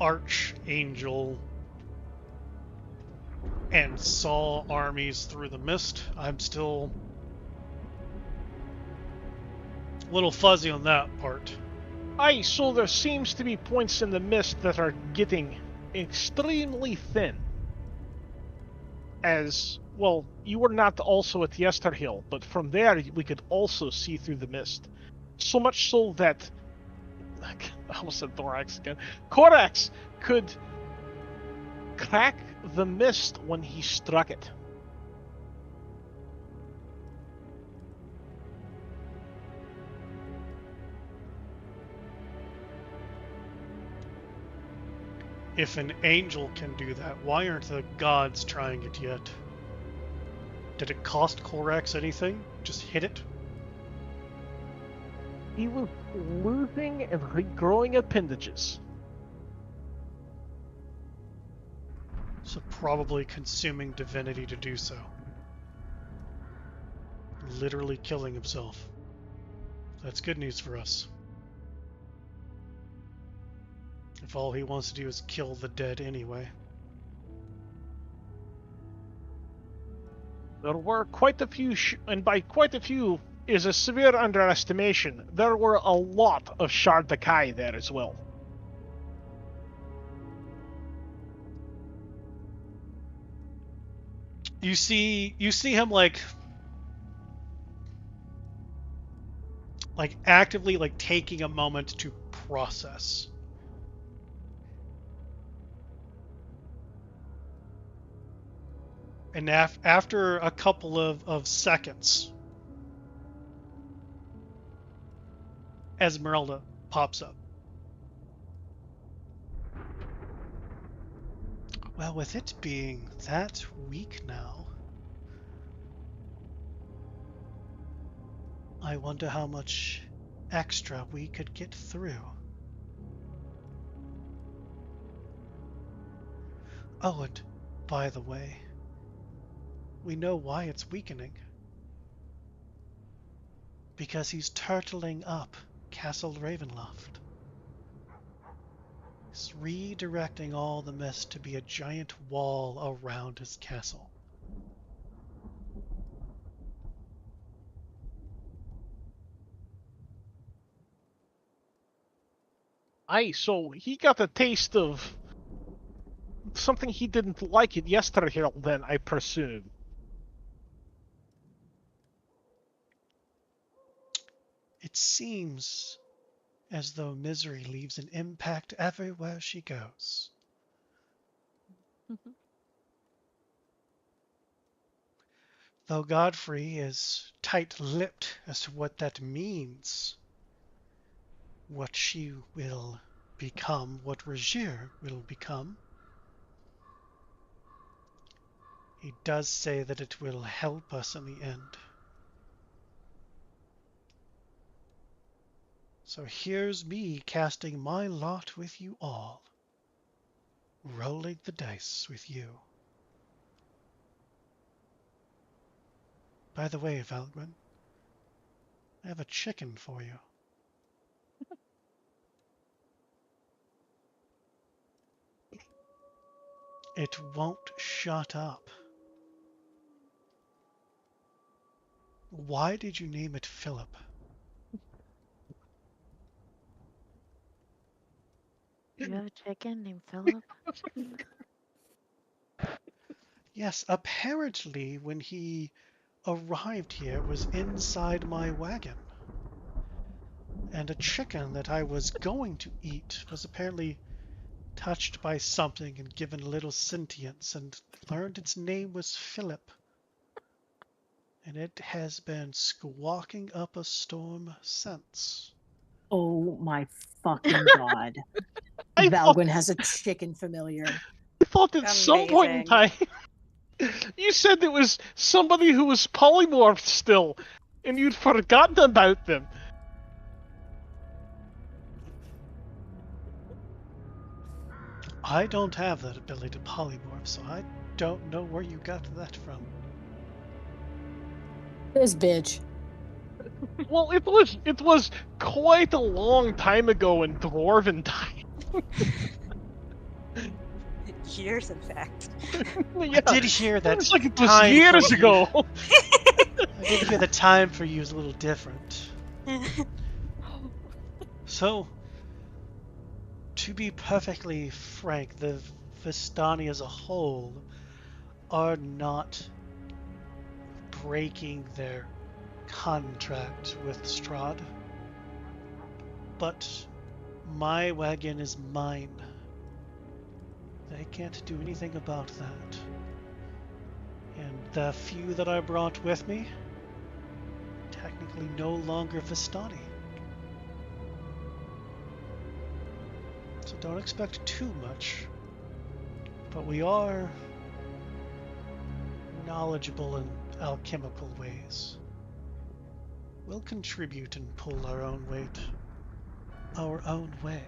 archangel and saw armies through the mist. I'm still a little fuzzy on that part. Aye, so there seems to be points in the mist that are getting extremely thin. As, well, you were not also at Yesterhill, but from there we could also see through the mist. So much so that, I almost said Thorax again, Corax could crack the mist when he struck it. If an angel can do that, why aren't the gods trying it yet? Did it cost Corax anything? Just hit it? He was losing and regrowing appendages. So probably consuming divinity to do so. Literally killing himself. That's good news for us. If all he wants to do is kill the dead anyway. There were quite a few, and by quite a few is a severe underestimation, there were a lot of Shardakai there as well. You see him like actively like taking a moment to process. And after a couple of seconds, Esmeralda pops up. Well, with it being that weak now, I wonder how much extra we could get through. Oh, and by the way, we know why it's weakening. Because he's turtling up Castle Ravenloft. He's redirecting all the mist to be a giant wall around his castle. Aye, so he got a taste of something he didn't like it yesterday, then, I presume. It seems as though misery leaves an impact everywhere she goes. Though Godfrey is tight-lipped as to what that means, what she will become, what Regier will become, he does say that it will help us in the end. So here's me casting my lot with you all, rolling the dice with you. By the way, Valgren, I have a chicken for you. It won't shut up. Why did you name it Philip? You have a chicken named Philip? Yes, apparently when he arrived here was inside my wagon. And a chicken that I was going to eat was apparently touched by something and given a little sentience and learned its name was Philip. And it has been squawking up a storm since. Oh my fucking god. I Valgren has a chicken familiar. thought at some point in Amazing. time you said it was somebody who was polymorphed still, and you'd forgotten about them. I don't have that ability to polymorph, so I don't know where you got that from. This bitch. Well, it was quite a long time ago in Dwarven time. Years, in fact. Yeah, I did hear that. it's like it was time years for you. ago. I did hear the time for you is a little different. So, to be perfectly frank, the Vistani as a whole are not breaking their contract with Strahd. But my wagon is mine. They can't do anything about that. And the few that I brought with me, technically no longer Vistani. So don't expect too much. But we are knowledgeable in alchemical ways. We'll contribute and pull our own weight, our own way.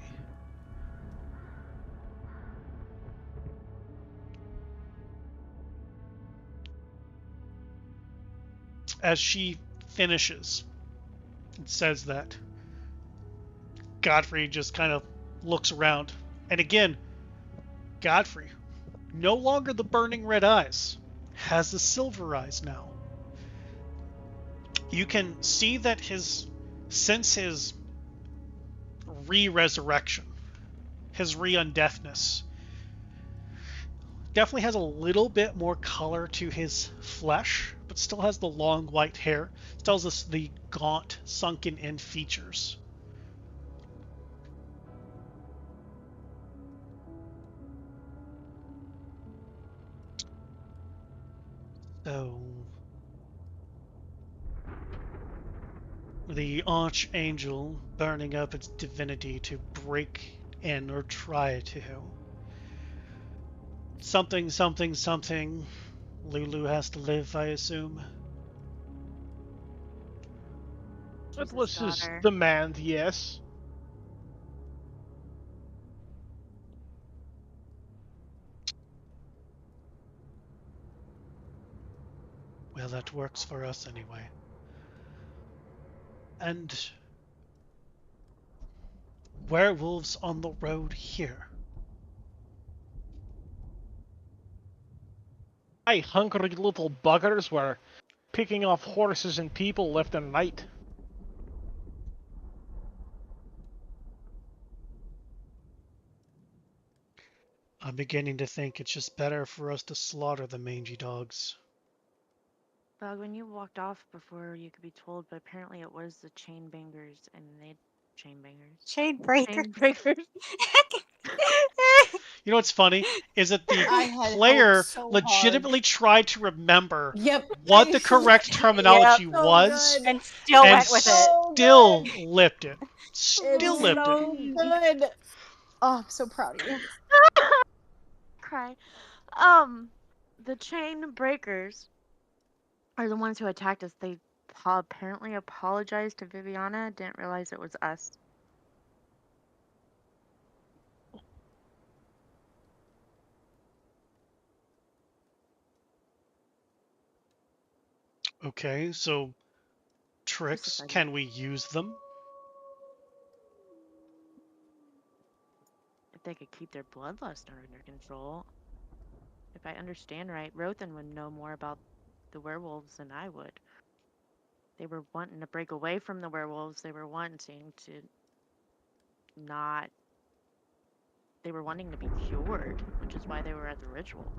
As she finishes, it says that Godfrey just kind of looks around. And again, Godfrey, no longer the burning red eyes, has the silver eyes now. You can see that since his re-resurrection, his re-undeathness, definitely has a little bit more color to his flesh, but still has the long white hair. Still has the gaunt, sunken-in features. So, the Archangel burning up its divinity to break in or try to. Something, something, something. Lulu has to live, I assume. That She's was his his daughter. demand, yes. Well, that works for us anyway. And werewolves on the road here. Aye, hungry little buggers were picking off horses and people left and right. I'm beginning to think it's just better for us to slaughter the mangy dogs. Bug, when you walked off before you could be told, but apparently it was the chain bangers and they chain bangers. Chain breaker. Chain breakers. You know what's funny is that the I had player helped so legitimately hard. tried to remember Yep. what the correct terminology Yep. was, Good. And still and went with it. So still good. lipped it. It's Still lipped it. so good. Oh, I'm so proud of you. Cry. The chain breakers are the ones who attacked us. They apparently apologized to Viviana. Didn't realize it was us. Okay, so tricks, decided. can we use them? If they could keep their bloodlust under control. If I understand right, Rothan would know more about the werewolves than I would. They were wanting to break away from the werewolves. They were wanting to not. They were wanting to be cured, which is why they were at the ritual.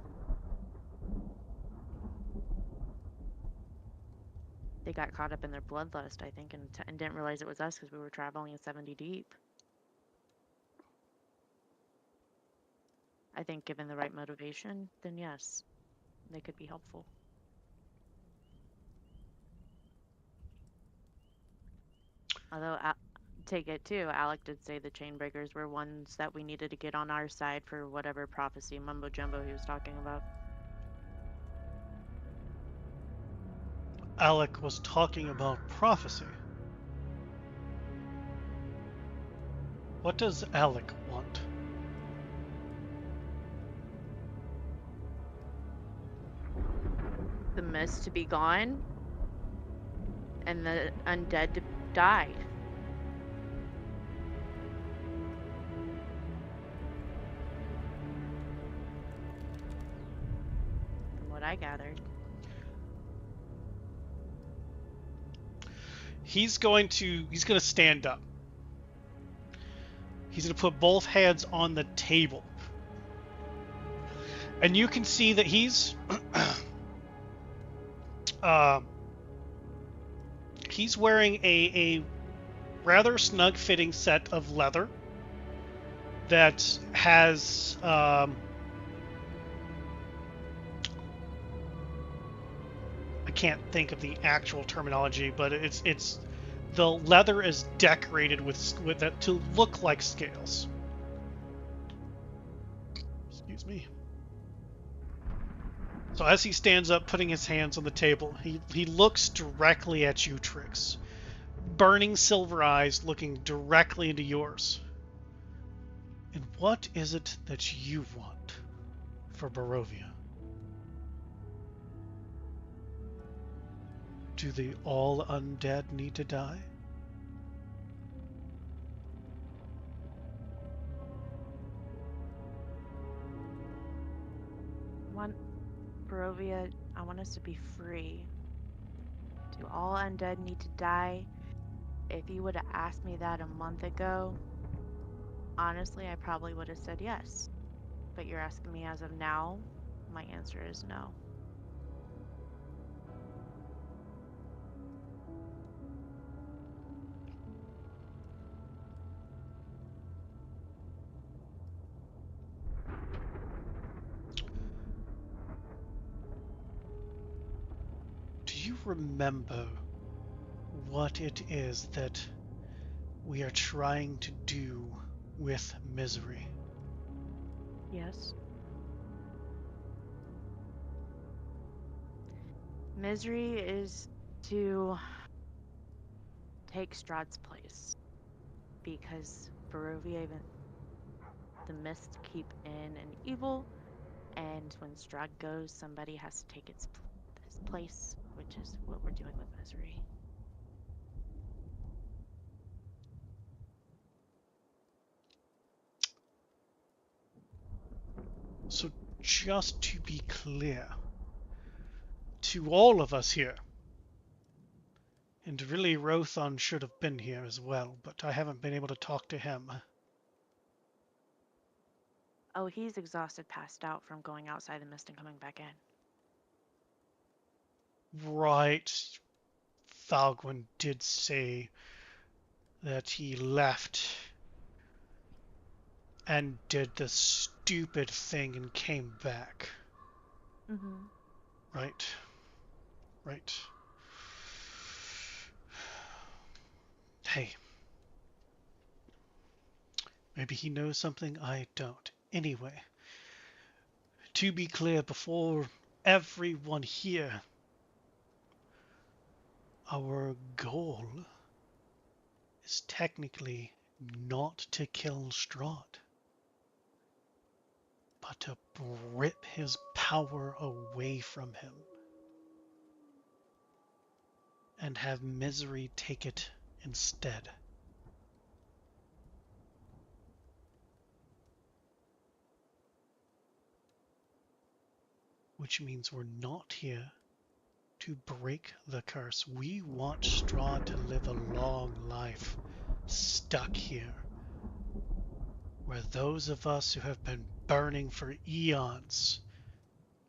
They got caught up in their bloodlust, I think, and didn't realize it was us because we were traveling 70 deep. I think given the right motivation, then yes, they could be helpful. Although, take it too, Alec did say the chainbreakers were ones that we needed to get on our side for whatever prophecy mumbo jumbo he was talking about. Alec was talking about prophecy. What does Alec want? The mist to be gone, and the undead to die. From what I gathered. He's going to stand up. He's going to put both hands on the table. And you can see that he's he's wearing a rather snug fitting set of leather that has I can't think of the actual terminology, but it's the leather is decorated with that to look like scales. Excuse me. So as he stands up, putting his hands on the table, he looks directly at you, Trix. Burning silver eyes looking directly into yours. And what is it that you want for Barovia? Do the all undead need to die? Barovia, I want us to be free. Do all undead need to die? If you would have asked me that a month ago, honestly, I probably would have said yes. But you're asking me as of now, my answer is no. Do you remember what it is that we are trying to do with misery? Yes. Misery is to take Strahd's place. Because Barovia, even the mist keep in an evil, and when Strahd goes, somebody has to take his place, which is what we're doing with misery. So just to be clear, to all of us here, and really Rothan should have been here as well, but I haven't been able to talk to him. Oh, he's exhausted, passed out from going outside the mist and coming back in. Right. Falgwin did say that he left and did the stupid thing and came back. Mm-hmm. Right. Right. Hey. Maybe he knows something I don't. Anyway, to be clear before everyone here, our goal is technically not to kill Strahd, but to rip his power away from him and have misery take it instead. Which means we're not here to break the curse. We want Strahd to live a long life stuck here, where those of us who have been burning for eons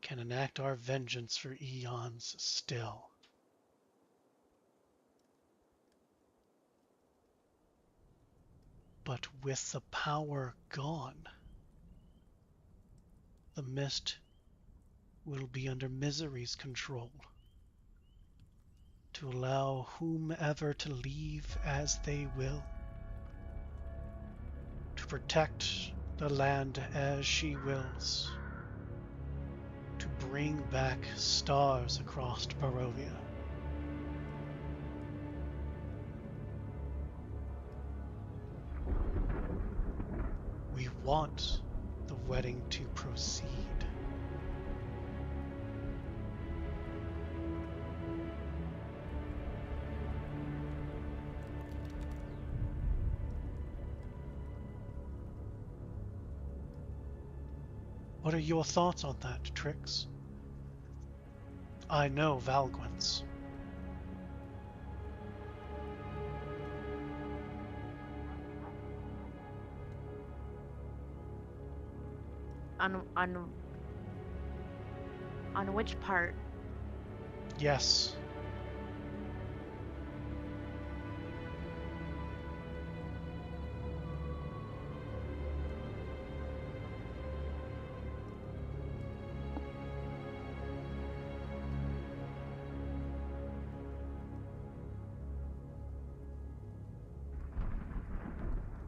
can enact our vengeance for eons still. But with the power gone, the mist will be under misery's control, to allow whomever to leave as they will, to protect the land as she wills, to bring back stars across Barovia. We want the wedding to proceed. What are your thoughts on that, Trix? I know Valguin's. On which part? Yes.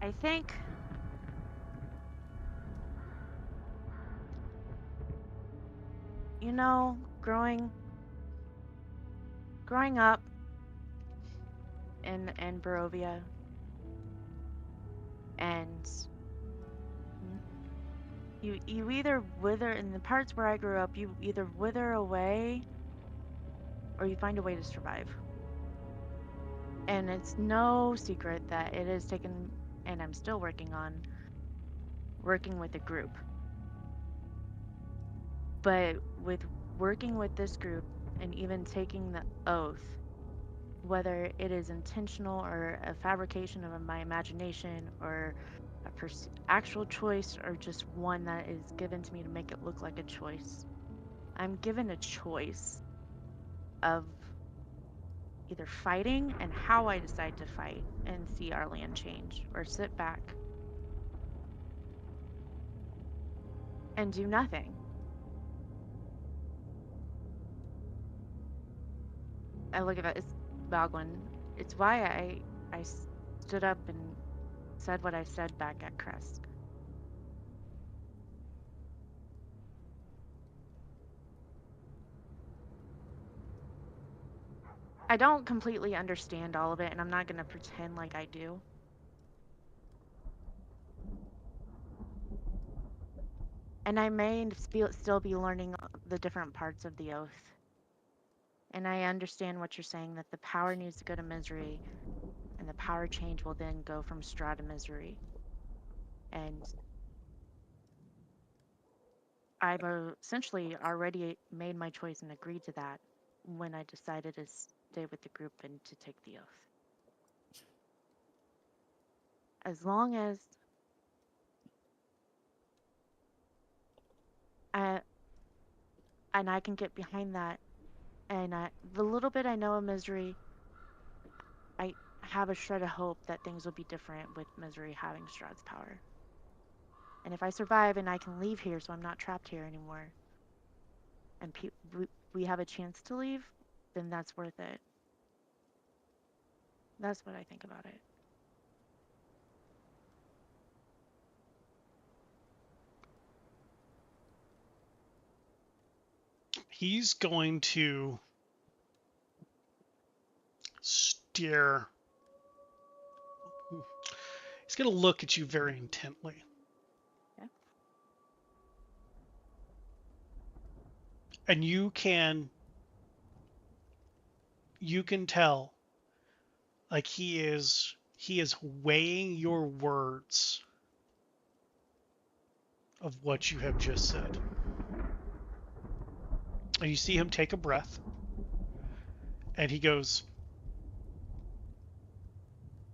I think growing up in Barovia, and you either wither in the parts where I grew up, you either wither away or you find a way to survive. And it's no secret that it has taken, and I'm still working with a group. But with working with this group and even taking the oath, whether it is intentional or a fabrication of my imagination or a actual choice or just one that is given to me to make it look like a choice, I'm given a choice of either fighting and how I decide to fight and see our land change, or sit back and do nothing. I look at it, it's Valguin. It's why I stood up and said what I said back at Crest. I don't completely understand all of it, and I'm not going to pretend like I do. And I may still be learning the different parts of the oath. And I understand what you're saying, that the power needs to go to misery, and the power change will then go from Strahd to misery. And I've essentially already made my choice and agreed to that when I decided to stay with the group and to take the oath. As long as And I can get behind that. And the little bit I know of Misery, I have a shred of hope that things will be different with Misery having Strahd's power. And if I survive and I can leave here so I'm not trapped here anymore, and we have a chance to leave, then that's worth it. That's what I think about it. He's going to stare. He's going to look at you very intently. Yeah. And you can tell, like, he is weighing your words of what you have just said. And you see him take a breath, and he goes,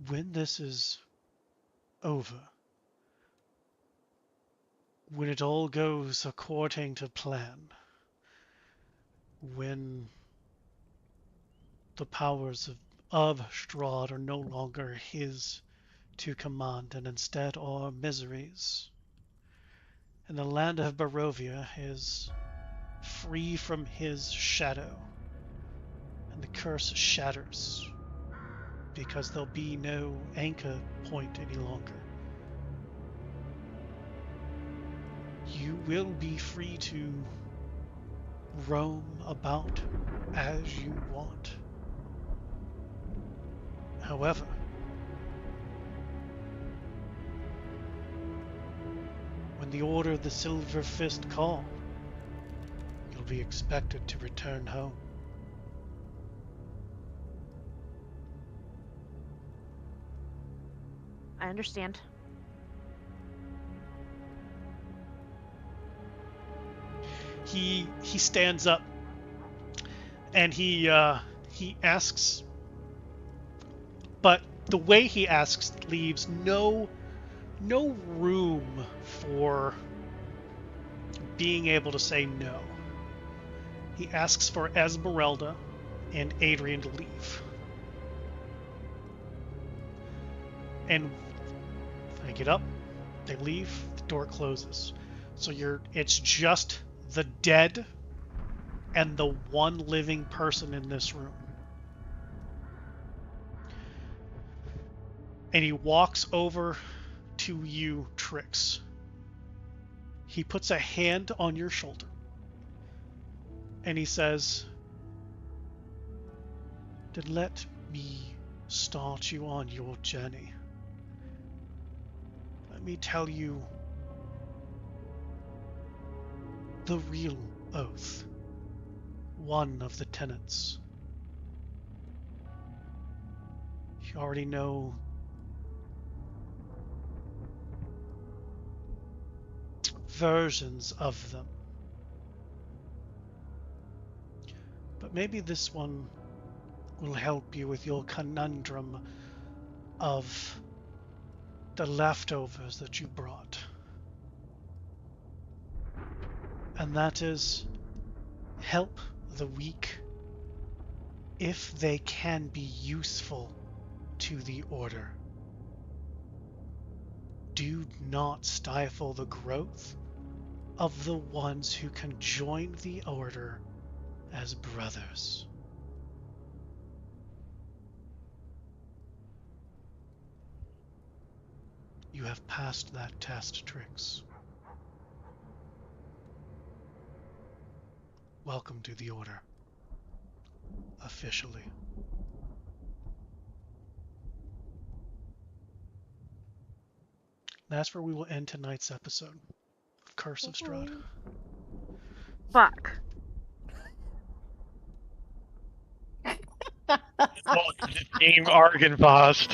when this is over, when it all goes according to plan, when the powers of Strahd are no longer his to command, and instead are Misery's, and the land of Barovia is free from his shadow, and the curse shatters, because there'll be no anchor point any longer. You will be free to roam about as you want. However, when the Order of the Silver Fist call, you'll be expected to return home. I understand. He stands up, and he asks, but the way he asks leaves no room for being able to say no. He asks for Esmeralda and Adrian to leave. And they get up, they leave, the door closes. So it's just the dead and the one living person in this room. And he walks over to you, Trix. He puts a hand on your shoulder. And he says, then let me start you on your journey. Let me tell you the real oath, one of the tenets. You already know versions of them. But maybe this one will help you with your conundrum of the leftovers that you brought. And that is, help the weak if they can be useful to the Order. Do not stifle the growth of the ones who can join the Order as brothers. You have passed that test, Trix. Welcome to the Order. Officially. That's where we will end tonight's episode of Curse of Strahd. Fuck. Welcome to Team Argynvost.